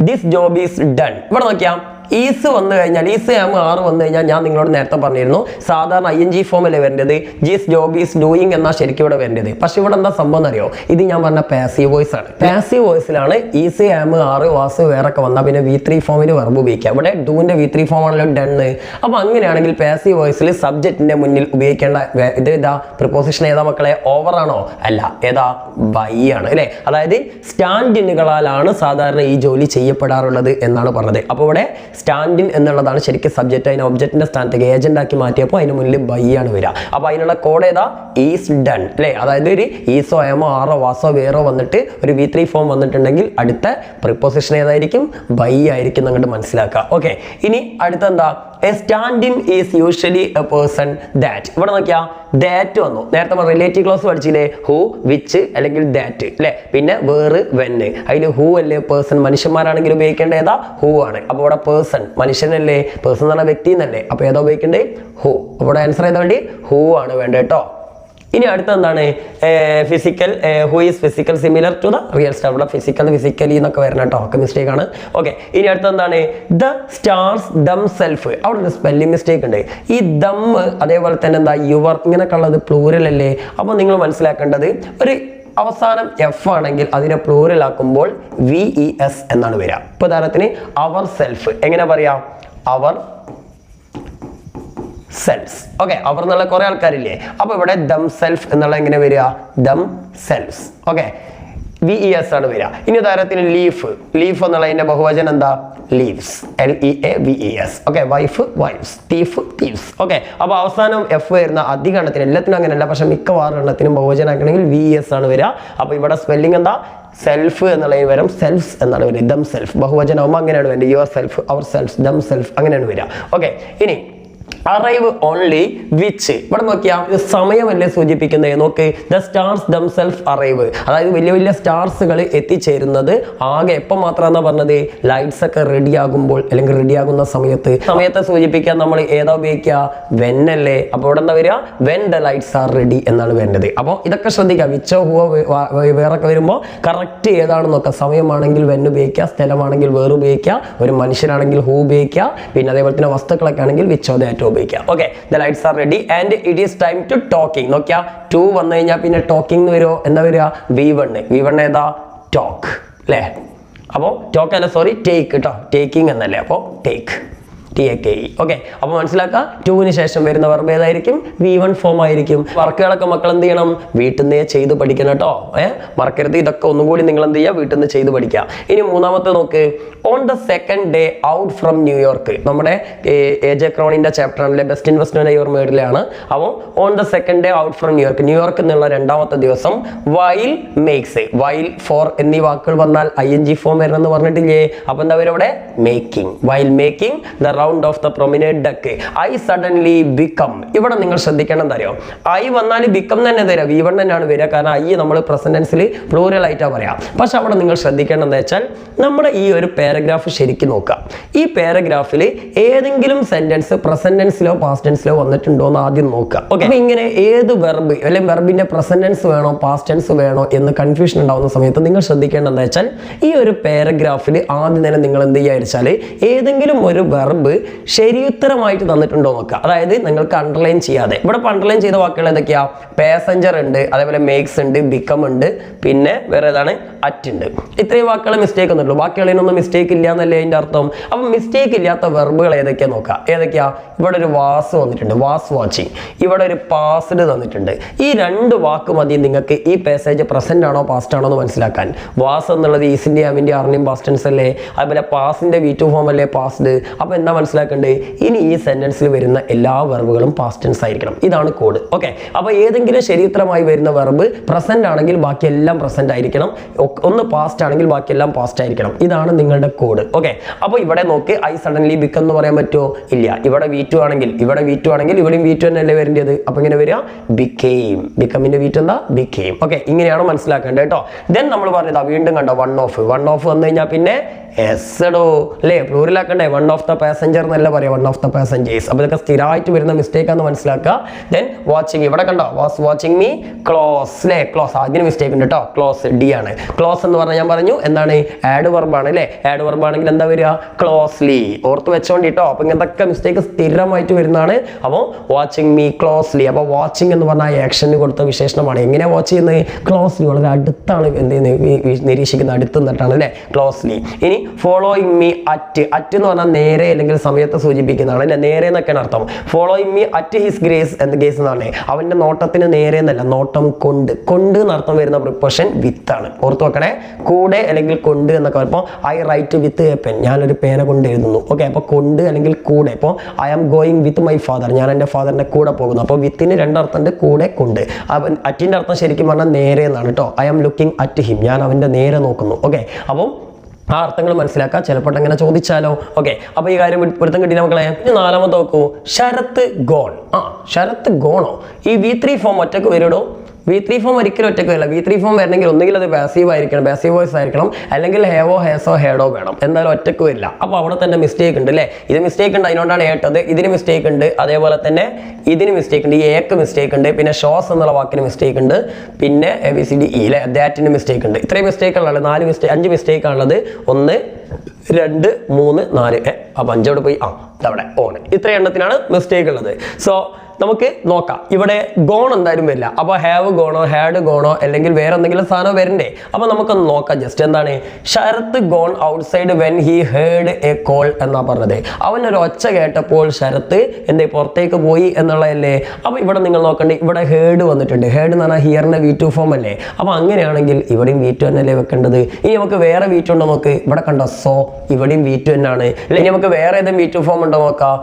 ദിസ് ജോബ് ഈസ് ഡൺ. ഇവിടെ നോക്കിയാൽ ഈസ് വന്നു കഴിഞ്ഞാൽ, ഈസ് ആം ആറ് വന്നു കഴിഞ്ഞാൽ ഞാൻ നിങ്ങളോട് നേരത്തെ പറഞ്ഞിരുന്നു സാധാരണ ING ഫോമല്ലേ വരേണ്ടത്. ജിസ് ജോബ് ഈസ് ഡൂയിങ് എന്നാൽ ശരിക്കും ഇവിടെ വരേണ്ടത്. പക്ഷെ ഇവിടെ എന്താ സംഭവം എന്നറിയോ? ഇത് ഞാൻ പറഞ്ഞ പാസീവ് വോയിസ് ആണ്. പാസീവ് വോയിസിലാണ് ഈസ് ആം ആറ് വാസ് വേറൊക്കെ വന്നാൽ പിന്നെ V3 ഫോമിൽ വെർബ് ഉപയോഗിക്കുക. ഇവിടെ ഡൂവിന്റെ V3 ഫോം ആണല്ലോ ഡണ്ണ്. അപ്പൊ അങ്ങനെയാണെങ്കിൽ പാസീവ് വോയിസിൽ സബ്ജക്റ്റിന്റെ മുന്നിൽ ഉപയോഗിക്കേണ്ട ഇത് ഏതാ? പ്രിപ്പോസിഷൻ ഏതാ മക്കളെ? ഓവർ ആണോ? അല്ല, ഏതാ? ബൈ ആണ് അല്ലെ. അതായത് സ്റ്റാൻഡിനുകളാലാണ് സാധാരണ ഈ ജോലി ചെയ്യപ്പെടാറുള്ളത് എന്നാണ് പറഞ്ഞത്. അപ്പൊ ഇവിടെ സ്റ്റാൻഡിൻ എന്നുള്ളതാണ് ശരിക്കും സബ്ജക്റ്റ്. അതിനെ ഒബ്ജക്റ്റിന്റെ സ്ഥാനത്തേക്ക് ഏജന്റ് ആക്കി മാറ്റിയപ്പോൾ അതിന് മുന്നിൽ ബൈ ആണ് വരിക. അപ്പൊ അതിനുള്ള കോഡ് ഏതാ? ഈസ് ഡൺ അല്ലെ. അതായത് ഒരു ഈസോ ആമോ ആറോ വാസോ വേറോ വന്നിട്ട് ഒരു V3 ഫോം വന്നിട്ടുണ്ടെങ്കിൽ അടുത്ത പ്രിപ്പോസിഷൻ ഏതായിരിക്കും? ബൈ ആയിരിക്കും. അങ്ങോട്ട് മനസ്സിലാക്കുക. ഓക്കെ, ഇനി അടുത്ത എന്താ? A standing is usually A person that. ഇവിടെ നോക്കിയാ ദാറ്റ് വന്നു. നേരത്തെ റിലേറ്റീവ് ക്ലോസ് പഠിച്ചില്ലേ? ഹൂ, വിച്ച് അല്ലെങ്കിൽ ദാറ്റ് അല്ലെ. പിന്നെ വേറ്, വെന്ന്. അതിൽ ഹൂ അല്ലേ പേഴ്സൺ, മനുഷ്യന്മാരാണെങ്കിൽ ഉപയോഗിക്കേണ്ട ഏതാ? ഹൂ ആണ്. അപ്പോൾ ഇവിടെ പേഴ്സൺ മനുഷ്യനല്ലേ, പേഴ്സൺ എന്ന് പറഞ്ഞ വ്യക്തി എന്നല്ലേ. അപ്പോൾ ഏതാ ഉപയോഗിക്കേണ്ടത്? ഹൂ. അപ്പോൾ ഇവിടെ ആൻസർ ചെയ്താൽ വേണ്ടി ഹൂ ആണ് വേണ്ടത് കേട്ടോ. ഇനി അടുത്ത എന്താണ് physical, who is physical similar to the real star. ഇവിടെ ഫിസിക്കലി എന്നൊക്കെ വരണം കേട്ടോ, ഒക്കെ മിസ്റ്റേക്ക് ആണ്. ഓക്കെ, ഇനി അടുത്ത എന്താണ് ദ സ്റ്റാർസ് ദം സെൽഫ്. അവിടെ ഒരു സ്പെല്ലിംഗ് മിസ്റ്റേക്ക് ഉണ്ട്. ഈ ദം അതേപോലെ തന്നെ എന്താ യുവർ ഇങ്ങനെയൊക്കെ ഉള്ളത് പ്ലൂരൽ അല്ലേ. അപ്പോൾ നിങ്ങൾ മനസ്സിലാക്കേണ്ടത് ഒരു അവസാനം എഫ് ആണെങ്കിൽ അതിനെ പ്ലൂരൽ ആക്കുമ്പോൾ VES എന്നാണ് വരിക. ഇപ്പൊ ഉദാഹരണത്തിന് അവർ സെൽഫ് എങ്ങനെ പറയാം? Our selves. ഓക്കെ, അവർ എന്നുള്ള കുറെ ആൾക്കാരില്ലേ. അപ്പൊ ഇവിടെ ദം സെൽഫ് എന്നുള്ള എങ്ങനെ വരിക? ദം സെൽസ്. ഓക്കെ, VES ആണ് വരിക. ഇനി ഉദാഹരണത്തിന് ലീഫ് എന്നുള്ള അതിന്റെ ബഹുവചനം എന്താ? Leaves, LEAVES. Okay, wife wifes, thief thieves. Okay, അപ്പൊ അവസാനം എഫ് വരുന്ന അധിക എണ്ണത്തിന്, എല്ലാത്തിനും അങ്ങനെയല്ല, പക്ഷെ മിക്കവാറും എണ്ണത്തിനും ബഹുവചനാക്കണമെങ്കിൽ VES ആണ് വരിക. അപ്പൊ ഇവിടെ സ്പെല്ലിംഗ് എന്താ? സെൽഫ് എന്നുള്ളതിന് വരും സെൽഫ്സ് എന്നാണ് വരിക. ദം സെൽഫ് ബഹുവചനമാകുമ്പോൾ അങ്ങനെയാണ് വരിക. Your self, our self, them self അങ്ങനെയാണ് വരിക. ഓക്കെ, ഇനി അറൈവ് ഓൺലി വിച്ച്. ഇവിടെ നോക്കിയാ ഇത് സമയമല്ലേ സൂചിപ്പിക്കുന്നത്. നോക്ക്, the stars dum self arrive, അതായത് വലിയ വലിയ സ്റ്റാർസുകൾ എത്തിച്ചേരുന്നത് ആകെ എപ്പോൾ മാത്രമാണെന്നാ പറഞ്ഞത്? ലൈറ്റ്സ് ഒക്കെ റെഡി ആകുമ്പോൾ അല്ലെങ്കിൽ റെഡി ആകുന്ന സമയത്തെ സൂചിപ്പിക്കാൻ നമ്മൾ ഏതാ ഉപയോഗിക്കുക? വെൻ അല്ലേ. അപ്പോൾ ഇവിടെ എന്താ വരിക? When the lights are ready എന്നാണ് വരുന്നത്. അപ്പോൾ ഇതൊക്കെ ശ്രദ്ധിക്കുക. വിച്ചോ ഹുവോ വേറൊക്കെ വരുമ്പോൾ കറക്റ്റ് ഏതാണെന്ന് നോക്കുക. സമയമാണെങ്കിൽ വെൻ ഉപയോഗിക്കുക, സ്ഥലമാണെങ്കിൽ വേറെ ഉപയോഗിക്കുക, ഒരു മനുഷ്യനാണെങ്കിൽ ഹൂ ഉപയോഗിക്കുക, പിന്നെ അതേപോലെ തന്നെ വസ്തുക്കളൊക്കെ ആണെങ്കിൽ വിച്ചോ ദാറ്റോ ഉപയോഗിക്കാം. Okay, the lights are ready and it is time to talking. നോക്കിയാ 2 വന്നു കഴിഞ്ഞാൽ പിന്നെ ടോക്കിംഗ് വരുമോ? എന്താ വരിക? V1 ഏതാ? ടോക്ക് അല്ലേ. അപ്പോൾ ടോക്ക് അല്ല, സോറി, ടേക്ക് കേട്ടോ. ടേക്കിംഗ് എന്നല്ലേ. അപ്പോൾ ടേക്ക്, TAKE. ഓക്കെ, അപ്പോൾ മനസ്സിലാക്കുക 2-ന് ശേഷം വരുന്ന വെർബ് ഏതായിരിക്കും? V1 ഫോം ആയിരിക്കും. വർക്കുകളൊക്കെ മക്കൾ എന്ത് ചെയ്യണം? വീട്ടിൽ നിന്നേ ചെയ്ത് പഠിക്കണം കേട്ടോ. മറക്കരുത്. ഇതൊക്കെ ഒന്നും കൂടി നിങ്ങൾ എന്ത് ചെയ്യുക? വീട്ടിൽ നിന്ന് ചെയ്ത് പഠിക്കുക. ഇനി മൂന്നാമത്തെ നോക്ക്, on the second day out from New York. നമ്മുടെ AJ ക്രോണിന്റെ ചാപ്റ്റർ ആണല്ലേ, ബെസ്റ്റ് ഇൻവെസ്റ്റ്മെന്റ് യുവർ മേഡിലാണ്. അപ്പോൾ on the second day out from New York എന്നുള്ള രണ്ടാമത്തെ ദിവസം വൈൽ മേക്സ്, വൈൽ, ഫോർ എന്നീ വാക്കുകൾ വന്നാൽ ING ഫോം വരണം എന്ന് പറഞ്ഞിട്ടില്ലേ. അപ്പോൾ എന്താ വരും അവിടെ? Making. While making the round of the promenade deck I suddenly become. ഇവിടെ നിങ്ങൾ ശ്രദ്ധിക്കണം എന്താ അറിയോ? ഐ വന്നാൽ ബിക്കം തന്നെ തരാം. V1 തന്നെയാണ് വരിക. കാരണം ഐ നമ്മൾ പ്രസന്റൻസിൽ പ്ലൂറൽ ആയിട്ടാണ് പറയാം. പക്ഷെ അവിടെ നിങ്ങൾ ശ്രദ്ധിക്കണം എന്താ വെച്ചാൽ നമ്മുടെ ഈ ഒരു പാരഗ്രാഫ് ശരിക്കും നോക്കാം. ഈ പാരഗ്രാഫിൽ ഏതെങ്കിലും സെന്റൻസ് പ്രസന്റ് ടെൻസിലോ പാസ്റ്റ് ടെൻസിലോ വന്നിട്ടുണ്ടോ എന്ന് ആദ്യം നോക്കുക. ഓക്കെ, അപ്പൊ ഇങ്ങനെ ഏത് വെർബ് അല്ലെങ്കിൽ വെർബിന്റെ പ്രസന്റ് ടെൻസ് വേണോ പാസ്റ്റ് ടെൻസ് വേണോ എന്ന് കൺഫ്യൂഷൻ ഉണ്ടാവുന്ന സമയത്ത് നിങ്ങൾ ശ്രദ്ധിക്കേണ്ടത് എന്താ വെച്ചാൽ ഈ ഒരു പാരഗ്രാഫിൽ ആദ്യം തന്നെ നിങ്ങൾ എന്ത് ചെയ്യുക വെച്ചാൽ ഏതെങ്കിലും ഒരു വെർബ് ശരിയുത്തരമായിട്ട് തന്നിട്ടുണ്ടോ നോക്കുക. അതായത് നിങ്ങൾക്ക് അണ്ടർലൈൻ ചെയ്യാതെ. ഇവിടെ അണ്ടർലൈൻ ചെയ്ത വാക്കുകൾ ഏതൊക്കെയാ? പാസഞ്ചർ ഉണ്ട്, അതേപോലെ മേക്സ് ഉണ്ട്, ബിക്കം ഉണ്ട്, പിന്നെ വേറെ ഏതാണ്? അറ്റ് ഉണ്ട്. ഇത്രയും വാക്കുകൾ മിസ്റ്റേക്ക് വന്നിട്ടുള്ളൂ. ബാക്കിയുള്ളതിനൊന്നും മിസ്റ്റേക്ക് ഇല്ല എന്നല്ലേ അതിന്റെ അർത്ഥം. അപ്പം മിസ്റ്റേക്ക് ഇല്ലാത്ത വെർബുകൾ ഏതൊക്കെയാ നോക്കുക. ഏതൊക്കെയാ? ഇവിടെ ഒരു വാസ് വന്നിട്ടുണ്ട്, വാസ് വാച്ചിങ്. ഇവിടെ ഒരു പാസ്ഡ് തന്നിട്ടുണ്ട്. ഈ 2 വാക്ക് മതി നിങ്ങൾക്ക് ഈ പാസേജ് പ്രസന്റ് ആണോ പാസ്റ്റ് ആണോ എന്ന് മനസ്സിലാക്കാൻ. വാസ് എന്നുള്ളത് ഈസിന്റെ ആമിന്റെ ആറിന്റെയും പാസ്റ്റ് ടെൻസ് അല്ലേ. അതുപോലെ പാസിന്റെ V2 ഫോം അല്ലേ പാസ്ഡ്. അപ്പൊ എന്താ മനസ്സിലാക്കണ്ടേ? ഇനി ഈ സെന്റൻസിൽ വരുന്ന എല്ലാ വെർബുകളും പാസ്റ്റ് ടെൻസ് ആയിരിക്കണം. ഇതാണ് കോഡ്. ഓക്കെ, അപ്പൊ ഏതെങ്കിലും ശരിയുത്തരമായി വരുന്ന വെർബ് പ്രസന്റ് ആണെങ്കിൽ ബാക്കിയെല്ലാം പ്രസന്റ് ആയിരിക്കണം. ഒന്ന് പാസ്റ്റ് ആണെങ്കിൽ ബാക്കിയെല്ലാം പാസ്റ്റ് ആയിരിക്കണം. ഇതാണ് നിങ്ങളുടെ കോഡ്. ഓക്കെ, അപ്പൊ ഇവിടെ നോക്ക്, ഐ സഡൻലി ബിക്കം എന്ന് പറയാൻ പറ്റുമോ? ഇല്ല. ഇവിടെ V2 ആണെങ്കിൽ ഇവിടെയും V2 തന്നെയല്ലേ വരേണ്ടത്. അപ്പൊ ഇങ്ങനെ വരിക ബിക്കെയിം. ബിക്കമിന്റെ V2 എന്താ? ബിക്കെയിം. ഓക്കെ, ഇങ്ങനെയാണ് മനസ്സിലാക്കേണ്ടത് കേട്ടോ. ദെൻ നമ്മൾ പറഞ്ഞതാ വീണ്ടും കണ്ടോ, വൺ ഓഫ് വന്നു കഴിഞ്ഞാൽ പിന്നെ എസ്ഡോ അല്ലേ, പ്ലൂറിലാക്കണ്ടേ? വൺ ഓഫ് ദ പാസഞ്ചർ എന്നല്ല പറയാം, വൺ ഓഫ് ദ പാസഞ്ചേഴ്സ്. അപ്പോൾ ഇതൊക്കെ സ്ഥിരമായിട്ട് വരുന്ന മിസ്റ്റേക്ക് ആണെന്ന് മനസ്സിലാക്കുക. ദെൻ വാച്ചിങ്, ഇവിടെ കണ്ടോ വാസ് വാച്ചിങ് മീ ക്ലോസ് അല്ലേ. ക്ലോസ് അതിന് മിസ്റ്റേക്ക് ഉണ്ട് കേട്ടോ. ക്ലോസ് D ആണ്. ക്ലോസ് എന്ന് പറഞ്ഞാൽ ഞാൻ പറഞ്ഞു എന്താണ്? ആഡ് വെർബാണ് അല്ലേ. ആഡ് വെർബാണെങ്കിൽ എന്താ വരിക? ക്ലോസ്ലി. ഓർത്ത് വെച്ചോണ്ടി കേട്ടോ. അപ്പോൾ ഇങ്ങനത്തെ മിസ്റ്റേക്ക് സ്ഥിരമായിട്ട് വരുന്നതാണ്. അപ്പോൾ വാച്ചിങ് മീ ക്ലോസ്ലി. അപ്പോൾ വാച്ചിങ് എന്ന് പറഞ്ഞാൽ ആക്ഷന് കൊടുത്ത വിശേഷണമാണ്. എങ്ങനെ വാച്ച് ചെയ്യുന്നത്? ക്ലോസ്ലി, വളരെ അടുത്താണ് എന്ത് ചെയ്യുന്നത്? നിരീക്ഷിക്കുന്ന, അടുത്ത് നിന്നിട്ടാണ് അല്ലേ ക്ലോസ്ലി. ഇനി ഫോളോയിങ് മീ അറ്റ്. അറ്റ് എന്ന് പറഞ്ഞാൽ നേരെ അല്ലെങ്കിൽ സമയത്തെ സൂചിപ്പിക്കുന്നതാണ് അല്ലെ. നേരെ എന്നൊക്കെയാണ് അർത്ഥം. Following me at his grace എന്ത് കേസ് എന്നാണ്? അവന്റെ നോട്ടത്തിന് നേരെ എന്നല്ല, നോട്ടം കൊണ്ട്. കൊണ്ട് എന്നർത്ഥം വരുന്ന പ്രിപ്പോഷൻ വിത്ത് ആണ്. ഓർത്ത് വെക്കണേ. കൂടെ അല്ലെങ്കിൽ കൊണ്ട് എന്നൊക്കെ പറയുമ്പോൾ I write with a pen, ഞാനൊരു പേന കൊണ്ട് എഴുതുന്നു. ഓക്കെ, അപ്പോൾ കൊണ്ട് അല്ലെങ്കിൽ കൂടെ. ഇപ്പോൾ I am going with my father, ഞാൻ എൻ്റെ ഫാദറിന്റെ കൂടെ പോകുന്നു. അപ്പോൾ വിത്തിന് 2 അർത്ഥമുണ്ട്, കൂടെ, കൊണ്ട്. അറ്റിന്റെ അർത്ഥം ശരിക്കും പറഞ്ഞാൽ നേരെ എന്നാണ് കേട്ടോ. I am looking at him, ഞാൻ അവന്റെ നേരെ നോക്കുന്നു. ഓക്കെ, അപ്പോൾ ആ അർത്ഥങ്ങൾ മനസ്സിലാക്കാം. ചിലപ്പോൾ അങ്ങനെ ചോദിച്ചാലോ. ഓക്കെ, അപ്പൊ ഈ കാര്യം പിടുത്തം കിട്ടിയില്ല മക്കളെ. ഇനി 4ാമത്തെ നോക്കൂ, ശരത്ത് ഗോൺ. ശരത്ത് ഗോണോ? ഈ V3 ഫോം ഒറ്റക്ക് വരുടോ? V3 ഫോം ഒരിക്കലും ഒറ്റയ്ക്ക് വരില്ല. V3 ഫോം വരണമെങ്കിൽ ഒന്നുകിൽ അത് പാസീവ് ആയിരിക്കണം, പാസീവ് വോയിസ് ആയിരിക്കണം, അല്ലെങ്കിൽ ഹേവോ ഹേസോ ഹേഡോ വേണം. എന്തായാലും ഒറ്റയ്ക്ക് വരില്ല. അപ്പോൾ അവിടെ തന്നെ മിസ്റ്റേക്ക് ഉണ്ട് അല്ലേ? ഇത് മിസ്റ്റേക്ക് ഉണ്ട്, അതിനോണ്ടാണ് ഏട്ടത്. ഇതിന് മിസ്റ്റേക്ക് ഉണ്ട്, അതേപോലെ തന്നെ ഇതിന് മിസ്റ്റേക്ക് ഉണ്ട്, ഈ എക്ക് മിസ്റ്റേക്ക് ഉണ്ട്, പിന്നെ ഷോസ് എന്നുള്ള വാക്കിന് മിസ്റ്റേക്ക് ഉണ്ട്, പിന്നെ ABCDE അല്ലേ ദാറ്റിന് മിസ്റ്റേക്ക് ഉണ്ട്. ഇത്രയും മിസ്റ്റേക്കുകളുള്ളത് 5 മിസ്റ്റേക്ക് ആണുള്ളത്. 1 2 3 4 അപ്പോൾ 5 അവിടെ പോയി. അവിടെ ഓൺ. ഇത്ര എണ്ണത്തിനാണ് മിസ്റ്റേക്ക് ഉള്ളത്. സോ നമുക്ക് നോക്കാം. ഇവിടെ ഗോൺ എന്തായാലും വരില്ല. അപ്പോൾ ഹാവ് ഗോണോ ഹാഡ് ഗോണോ അല്ലെങ്കിൽ വേറെ എന്തെങ്കിലും സാധനം വരണ്ടേ? അപ്പോൾ നമുക്കൊന്ന് നോക്കാം. ജസ്റ്റ് എന്താണ് Sharath gone outside when he heard a call എന്നാ പറഞ്ഞത്. അവനൊരു ഒച്ച കേട്ടപ്പോൾ ശരത്ത് എന്തേ പുറത്തേക്ക് പോയി എന്നുള്ളതല്ലേ? അപ്പോൾ ഇവിടെ നിങ്ങൾ നോക്കണ്ടേ, ഇവിടെ ഹേർഡ് വന്നിട്ടുണ്ട്. ഹേർഡ് എന്ന് പറഞ്ഞാൽ ഹിയറിന്റെ V2 ഫോം അല്ലേ? അപ്പോൾ അങ്ങനെയാണെങ്കിൽ ഇവിടെയും V2 തന്നെയല്ലേ വെക്കേണ്ടത്. ഇനി നമുക്ക് വേറെ V2 ഉണ്ടോ നോക്ക്. ഇവിടെ കണ്ടോ, സോ ഇവിടെയും V2 തന്നെയാണ്. ഇനി നമുക്ക് വേറെ ഏതെങ്കിലും V2 ഫോം ഉണ്ടോ നോക്കാം.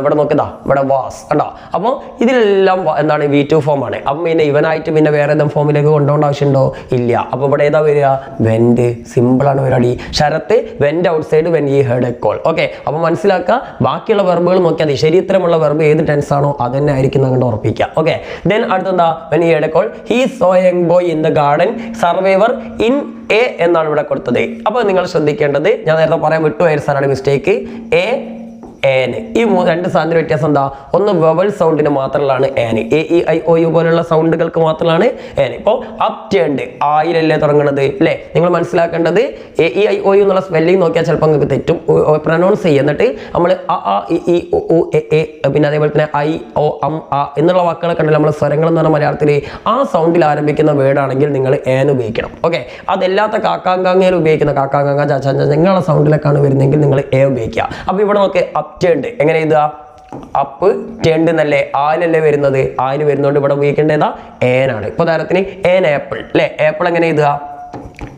ഇവിടെ നോക്കിതാ, ഇവിടെ വാസ് കണ്ടോ. അപ്പോൾ ഇതിലെല്ലാം എന്താണ് V2 ഫോം ആണ്. അപ്പം പിന്നെ ഇവനായിട്ട് പിന്നെ വേറെ ഏതെങ്കിലും ഫോമിലേക്ക് കൊണ്ടുപോകേണ്ട ആവശ്യമുണ്ടോ? ഇല്ല. അപ്പോൾ ഇവിടെ ഏതാ വരിക? വെന്റ്. സിമ്പിളാണ് പരിപാടി. Sharath went outside when he heard a call. Okay, അപ്പോൾ മനസ്സിലാക്കുക. ബാക്കിയുള്ള വെർബുകൾ നോക്കിയാൽ മതി. ശരിയുത്തരമുള്ള വെർബ് ഏത് ടെൻസ് ആണോ അത് തന്നെ ആയിരിക്കും അങ്ങോട്ട് ഉറപ്പിക്കുക. ഓക്കെ, ദെൻ അടുത്തെന്താ? When he heard a call he saw a young boy in the garden survivor in a എന്നാണ് ഇവിടെ കൊടുത്തത്. അപ്പോൾ നിങ്ങൾ ശ്രദ്ധിക്കേണ്ടത്, ഞാൻ നേരത്തെ പറയാൻ വിട്ടുപോയ സാധനമാണ് മിസ്റ്റേക്ക്. എ ഏന്. ഈ 2 സാധനത്തിന് വ്യത്യാസം എന്താ? ഒന്ന് വവൽ സൗണ്ടിന് മാത്രമുള്ളതാണ് ഏന്. AEIOU പോലുള്ള സൗണ്ടുകൾക്ക് മാത്രമാണ് ഏന്. ഇപ്പോൾ അപ്റ്റേൺഡ് ആയിരല്ലേ തുടങ്ങുന്നത് അല്ലേ? നിങ്ങൾ മനസ്സിലാക്കേണ്ടത് AEIOU എന്നുള്ള സ്പെല്ലിംഗ് നോക്കിയാൽ ചിലപ്പോൾ നിങ്ങൾക്ക് തെറ്റും. പ്രൊനൗൺസ് ചെയ്യുക. എന്നിട്ട് നമ്മൾ പിന്നെ അതേപോലെ തന്നെ എന്നുള്ള വാക്കുകളൊക്കെ ഉണ്ടല്ലോ, നമ്മൾ സ്വരങ്ങൾ എന്ന് പറഞ്ഞ മലയാളത്തിൽ ആ സൗണ്ടിൽ ആരംഭിക്കുന്ന വേർഡാണെങ്കിൽ നിങ്ങൾ ഏന് ഉപയോഗിക്കണം. ഓക്കെ, അതല്ലാത്ത കാക്കാങ്കാങ്ങയിൽ ഉപയോഗിക്കുന്ന കാക്കാങ്കാങ്ങ ചാച്ചാ നിങ്ങളുടെ സൗണ്ടിലേക്കാണ് വരുന്നതെങ്കിൽ നിങ്ങൾ എ ഉപയോഗിക്കുക. അപ്പോൾ ഇവിടെ നോക്കി അപ്റ്റേൺഡ് എങ്ങനെ എഴുതുക? അപ്പ് ടേൺഡ് എന്നല്ലേ? ആലല്ലേ വരുന്നത്? ആല് വരുന്നതുകൊണ്ട് ഇവിടെ ഉപയോഗിക്കേണ്ടതാ ഏനാണ്. ഇപ്പോൾ ഉദാഹരണത്തിന് ഏൻ ആപ്പിൾ അല്ലേ? ആപ്പിൾ എങ്ങനെ എഴുതുക?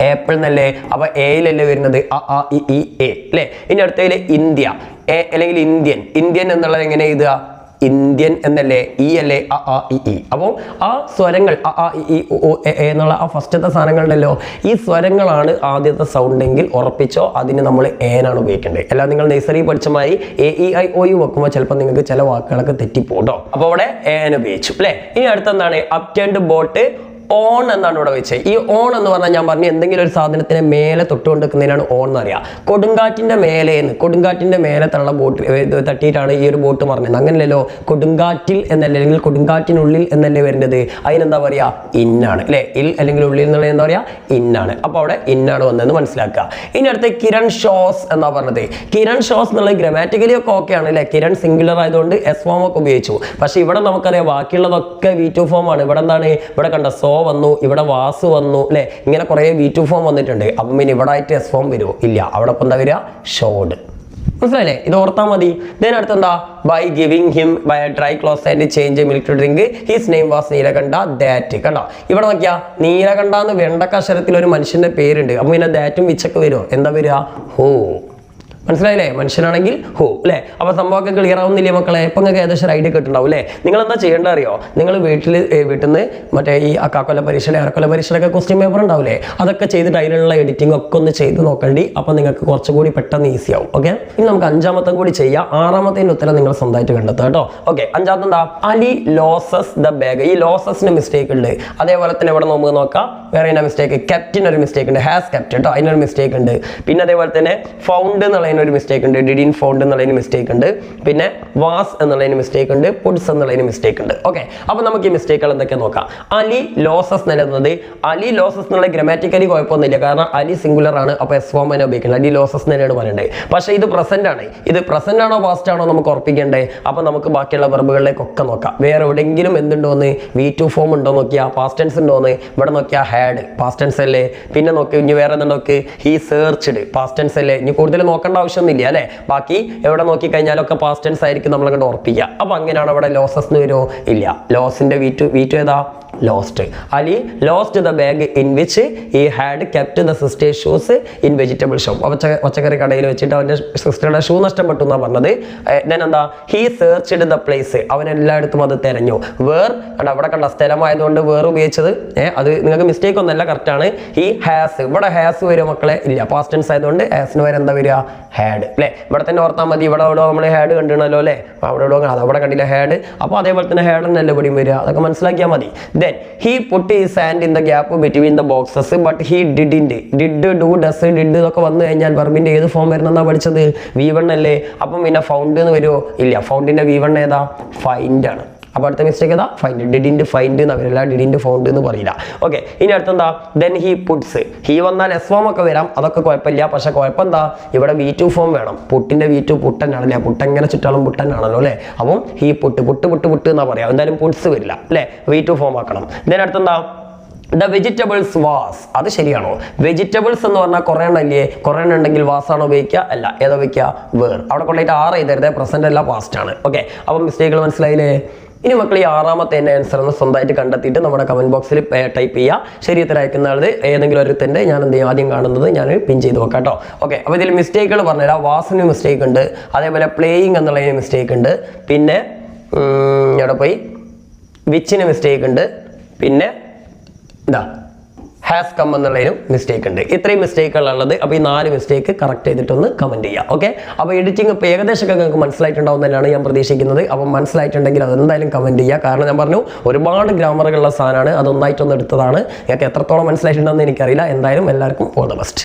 ആപ്പിൾ എന്നല്ലേ? അപ്പൊ എയിലല്ലേ വരുന്നത്? എ അല്ലേ? ഇനി അടുത്തതിൽ ഇന്ത്യ അല്ലെങ്കിൽ ഇന്ത്യൻ എന്നുള്ളത് എങ്ങനെ എഴുതുക? ഇന്ത്യൻ എന്നല്ലേ? ഇ അല്ലേ? അപ്പോൾ ആ സ്വരങ്ങൾ എന്നുള്ള ആ ഫസ്റ്റത്തെ സാധനങ്ങളുണ്ടല്ലോ, ഈ സ്വരങ്ങളാണ് ആദ്യത്തെ സൗണ്ട് എങ്കിൽ ഉറപ്പിച്ചോ അതിന് നമ്മൾ ഏനാണ് ഉപയോഗിക്കേണ്ടത്. അല്ല നിങ്ങൾ നഴ്സറി പഠിച്ചമായി AEIOU വെക്കുമ്പോൾ ചിലപ്പോൾ നിങ്ങൾക്ക് ചില വാക്കുകളൊക്കെ തെറ്റിപ്പോട്ടോ. അപ്പോൾ അവിടെ ഏൻ ഉപയോഗിച്ചു അല്ലേ? ഇനി അടുത്തെന്താണ്? അപ്റ്റേൺഡ് ബോട്ട് ഓൺ എന്നാണ് ഇവിടെ വെച്ചത്. ഈ ഓൺ എന്ന് പറഞ്ഞാൽ ഞാൻ പറഞ്ഞു എന്തെങ്കിലും ഒരു സാധനത്തിന് മേലെ തൊട്ടുകൊണ്ട് നിൽക്കുന്നതിനാണ് ഓൺ എന്ന് പറയാം. കൊടുങ്കാറ്റിന്റെ മേലെ തള്ള ബോട്ട് തട്ടിയിട്ടാണ് ഈ ഒരു ബോട്ട് പറഞ്ഞത്. അങ്ങനെയല്ലോ, കൊടുങ്കാറ്റിൽ എന്നല്ലേ അല്ലെങ്കിൽ കൊടുങ്കാറ്റിനുള്ളിൽ എന്നല്ലേ വരുന്നത്? അതിനെന്താ പറയാ? ഇന്നാണ് അല്ലേ? ഇൽ അല്ലെങ്കിൽ ഉള്ളിൽ എന്നുള്ള എന്താ പറയാ? ഇന്നാണ്. അപ്പൊ അവിടെ ഇന്നാണ് വന്നതെന്ന് മനസ്സിലാക്കുക. ഇനി അടുത്ത് കിരൺ ഷോസ് എന്നാ പറഞ്ഞത്. കിരൺ ഷോസ് എന്നുള്ളത് ഗ്രാമാറ്റിക്കലി ഒക്കെ ഓക്കെ ആണ് അല്ലേ? കിരൺ സിംഗുലർ ആയതുകൊണ്ട് എസ് ഫോം ഒക്കെ ഉപയോഗിച്ചു. പക്ഷെ ഇവിടെ നമുക്കറിയാം ബാക്കിയുള്ളതൊക്കെ V2 ഫോം ആണ്. ഇവിടെ എന്താണ്? ഇവിടെ കണ്ട സോ വന്നു, ഇവിടെ വാസ് വന്നു അല്ലെ? ഇങ്ങനെ കുറെ V2 ഫോം വന്നിട്ടുണ്ട്. അപ്പം പിന്നെ ഇവിടെ ആയിട്ട് എസ് ഫോം വരുമോ? ഇല്ല. അവിടെ ഇപ്പം എന്താ വരിക? ഷോഡ്. മനസ്സിലായില്ലേ? ഇത് ഓർത്താൽ മതി. ദെൻ അടുത്തെന്താ? By giving him by dry clothes and change milk to drink his name was Neelakantha that. കണ്ടോ ഇവിടെ നോക്കിയാ, നീലകണ്ഠ എന്ന് വെണ്ടക്കക്ഷരത്തിൽ ഒരു മനുഷ്യന്റെ പേരുണ്ട്. അപ്പൊ പിന്നെ ദാറ്റും വിച്ചൊക്കെ വരുമോ? എന്താ വരിക? ഹോ. മനസ്സിലായില്ലേ? മനുഷ്യനാണെങ്കിൽ ഹോ അല്ലേ? അപ്പൊ സംഭവമൊക്കെ ക്ലിയർ ആവുന്നില്ലേ മക്കളെ? ഇപ്പൊ നിങ്ങൾക്ക് ഏകദേശം ഒരു ഐഡിയ കിട്ടുണ്ടാവും അല്ലേ? നിങ്ങൾ എന്താ ചെയ്യേണ്ട അറിയോ? നിങ്ങൾ വീട്ടിൽ നിന്ന് മറ്റേ ഈ അക്കാക്കൊല്ല പരീക്ഷയുടെ അരക്കൊല്ല പരീക്ഷയുടെ ക്വസ്റ്റ്യൻ പേപ്പർ ഉണ്ടാവില്ലേ, അതൊക്കെ ചെയ്തിട്ട് അതിലുള്ള എഡിറ്റിംഗ് ഒക്കെ ഒന്ന് ചെയ്ത് നോക്കണ്ടി. അപ്പൊ നിങ്ങൾക്ക് കുറച്ചുകൂടി പെട്ടെന്ന് ഈസി ആവും. ഓക്കെ, ഇനി നമുക്ക് 5ാമത്തെ കൂടി ചെയ്യാം. 6ാമത്തേന്റെ ഉത്തരം നിങ്ങൾ സ്വന്തമായിട്ട് കണ്ടെത്തുക കേട്ടോ. ഓക്കെ, 5ാമത്തെ എന്താ? Ali losses the bag. ഈ ലോസസിന് മിസ്റ്റേക്ക് ഉണ്ട്. അതേപോലെ തന്നെ ഇവിടെ നമുക്ക് നോക്കാം വേറെ എന്നാ മിസ്റ്റേക്ക്? ക്യാപ്റ്റൻ ഒരു മിസ്റ്റേക്ക് ഉണ്ട്, ഹാസ് ക്യാപ്റ്റൻ കേട്ടോ, അതിനൊരു മിസ്റ്റേക്ക് ഉണ്ട്. പിന്നെ അതേപോലെ തന്നെ ഫൗണ്ട് എന്നുള്ളതിനൊരു മിസ്റ്റേക്ക് ഉണ്ട്, ഡിഡിൻ ഫൗണ്ട് എന്നുള്ളതിന് മിസ്റ്റേക്ക് ഉണ്ട്. പിന്നെ വാസ് എന്നുള്ളതിന് മിസ്റ്റേക്ക് ഉണ്ട്, പുഡ്സ് എന്നുള്ളതിന് മിസ്റ്റേക്ക് ഉണ്ട്. ഓക്കെ, അപ്പൊ നമുക്ക് ഈ മിസ്റ്റേക്കുകൾ എന്തൊക്കെ നോക്കാം. അലി ലോസസ് നിലനിന്നത്. അലി ലോസസ് എന്നുള്ള ഗ്രാമാറ്റിക്കലി കുഴപ്പമൊന്നുമില്ല, കാരണം അലി സിംഗുലർ ആണ്. അപ്പൊ എസ് ഫോം തന്നെ ഉപയോഗിക്കുന്നത്. അലി ലോസസ് തന്നെയാണ് പറയേണ്ടത്. പക്ഷേ ഇത് പ്രസന്റ് ആണ്. ഇത് പ്രസന്റ് ആണോ പാസ്റ്റ് ആണോ നമുക്ക് ഉറപ്പിക്കേണ്ടേ? അപ്പൊ നമുക്ക് ബാക്കിയുള്ള വെർബുകളിലേക്കൊക്കെ നോക്കാം. വേറെ എവിടെയെങ്കിലും എന്തുണ്ടോന്ന് V2 ഫോം ഉണ്ടോ നോക്കിയാ, പാസ്റ്റ് ടെൻസ് ഉണ്ടോന്ന്. ഇവിടെ നോക്കിയാൽ ഹാഡ് പാസ്റ്റ് ടെൻസ് അല്ലേ? പിന്നെ നോക്കി ഇനി വേറെ എന്താ നോക്ക്? ഹി സെർച്ച്ഡ് പാസ്റ്റ് ടെൻസ് അല്ലേ? ഇനി കൂടുതൽ നോക്കേണ്ട ആവശ്യമൊന്നുമില്ല അല്ലേ? ബാക്കി എവിടെ നോക്കി കഴിഞ്ഞാലൊക്കെ പാസ്റ്റ് ടെൻസ് ആയിരിക്കും നമ്മൾ അങ്ങോട്ട് ഉറപ്പിക്കുക. അപ്പൊ അങ്ങനെയാണ് അവിടെ ലോസസ് വരുമോ? ഇല്ല. ലോസിന്റെ V2 ഏതാ? Lost. Ali lost the bag in which he had kept the sisters shoes in vegetable shop. പച്ചക്കറി കടയിൽ വെച്ചിട്ട് അവന്റെ സിസ്റ്ററുടെ ഷൂ നഷ്ടപ്പെട്ടു എന്നാ പറഞ്ഞത്. ഞാൻ എന്താ? He searched the place. അവൻ എല്ലായിടത്തും അത് തെരഞ്ഞു. വേർ അവിടെ കണ്ട സ്ഥലമായതുകൊണ്ട് വേർ ഉപയോഗിച്ചത് അത് നിങ്ങൾക്ക് മിസ്റ്റേക്ക് ഒന്നല്ല, കറക്റ്റ് ആണ്. He has. ഇവിടെ ഹാസ് വരും മക്കളെ? ഇല്ല. പാസ്റ്റ് ടെൻസ് ആയതുകൊണ്ട് ഹാസിന് വരെ എന്താ വരിക? ഹാഡ് അല്ലേ? ഇവിടെ തന്നെ ഓർത്താൽ മതി. ഇവിടെ നമ്മൾ ഹാഡ് കണ്ടിരുന്നല്ലോ അല്ലേ? അവിടെ കണ്ടില്ല ഹാഡ്. അപ്പോൾ അതേപോലെ തന്നെ ഹാഡ് എന്നല്ല ഇവിടെയും വരിക. അതൊക്കെ മനസ്സിലാക്കിയാൽ മതി. Then he put his hand in the gap between the boxes but he didn't. Did, do, does, did ഇതൊക്കെ വന്നു കഴിഞ്ഞാൽ വെർബിന്റെ ഏത് ഫോം വരുന്നെന്നാ പഠിച്ചത്? V1 അല്ലേ? അപ്പം പിന്നെ ഫൗണ്ട് എന്ന് വരുമോ? ഇല്ല. ഫൗണ്ടിന്റെ V1 ഏതാ? ഫൈൻഡ് ആണ്. അപ്പോൾ അടുത്ത മിസ്റ്റേക്ക് ഏതാ? ഫൈൻഡ്. ഡിഡിന്റ് ഫൈൻഡ് എന്ന് വരില്ല, ഡിഡിന്റ് ഫൗണ്ട് എന്ന് പറയില്ല. ഓക്കെ, ഇനി അടുത്തെന്താ? Then he puts. ഹി വന്നാൽ എസ് ഫോം ഒക്കെ വരാം, അതൊക്കെ കുഴപ്പമില്ല. പക്ഷെ കുഴപ്പം എന്താ? ഇവിടെ V2 ഫോം വേണം. പുട്ടിന്റെ V2 പുട്ടനാണല്ലേ, പുട്ടെങ്ങനെ ചുറ്റാലും പുട്ടനാണല്ലോ അല്ലേ. അപ്പം he put put put put എന്നാ പറയാം. എന്തായാലും പുട്ട്സ് വരില്ല അല്ലേ, V2 ഫോം ആക്കണം. ദെൻ അടുത്തെന്താ? The vegetables was. അത് ശരിയാണോ? വെജിറ്റബിൾസ് എന്ന് പറഞ്ഞാൽ കുറേ എണ്ണല്ലേ? കുറേ എണ്ണം ഉണ്ടെങ്കിൽ വാസാണോ ഉപയോഗിക്കുക? അല്ല, ഏതോ ഉപയോഗിക്കുക? വേർ. അവിടെ കൊണ്ടുപോയിട്ട് ആറ് എഴുതരുത്, പ്രസന്റ് അല്ല പാസ്റ്റ് ആണ്. ഓക്കെ, അപ്പം മിസ്റ്റേക്കുകൾ മനസ്സിലായില്ലേ? ഇനി മക്കൾ ഈ ആറാമത്തെ ആൻസർ ഒന്ന് സ്വന്തമായിട്ട് കണ്ടെത്തിയിട്ട് നമ്മുടെ കമന്റ് ബോക്സിൽ ടൈപ്പ് ചെയ്യുക. ശരി ഉത്തരം അയക്കുന്ന ആളത് ഏതെങ്കിലും ഒരു തന്നെ ഞാൻ എന്ത് ചെയ്യും, ആദ്യം കാണുന്നത് ഞാൻ പിൻ ചെയ്ത് വെക്കാം കേട്ടോ. ഓക്കെ, അപ്പോൾ ഇതിൽ മിസ്റ്റേക്കുകൾ പറഞ്ഞുതരാം. വാസിന് മിസ്റ്റേക്ക് ഉണ്ട്, അതേപോലെ പ്ലേയിങ് എന്നുള്ളതിന് മിസ്റ്റേക്ക് ഉണ്ട്, പിന്നെ ഇവിടെ പോയി വിച്ചിന് മിസ്റ്റേക്ക് ഉണ്ട്, പിന്നെ ഇതാ ഹാസ് കം എന്നുള്ളതിനും മിസ്റ്റേക്ക് ഉണ്ട്. ഇത്രയും മിസ്റ്റേക്കുകളുള്ളത്. അപ്പോൾ ഈ 4 മിസ്റ്റേക്ക് കറക്റ്റ് ചെയ്തിട്ടൊന്ന് കമൻറ്റ് ചെയ്യുക. ഓക്കെ, അപ്പോൾ എഡിറ്റിംഗ് ഇപ്പോൾ ഏകദേശമൊക്കെ നിങ്ങൾക്ക് മനസ്സിലായിട്ടുണ്ടാവും തന്നെയാണ് ഞാൻ പ്രതീക്ഷിക്കുന്നത്. അപ്പം മനസ്സിലായിട്ടുണ്ടെങ്കിൽ അതെന്തായാലും കമൻറ്റ് ചെയ്യുക. കാരണം ഞാൻ പറഞ്ഞു ഒരുപാട് ഗ്രാമറുകളുള്ള സാധനമാണ്, അതൊന്നായിട്ടൊന്ന് എടുത്തതാണ്. നിങ്ങൾക്ക് എത്രത്തോളം മനസ്സിലായിട്ടുണ്ടെന്ന് എനിക്കറിയില്ല. എന്തായാലും എല്ലാവർക്കും ഓൾ ദ ബെസ്റ്റ്.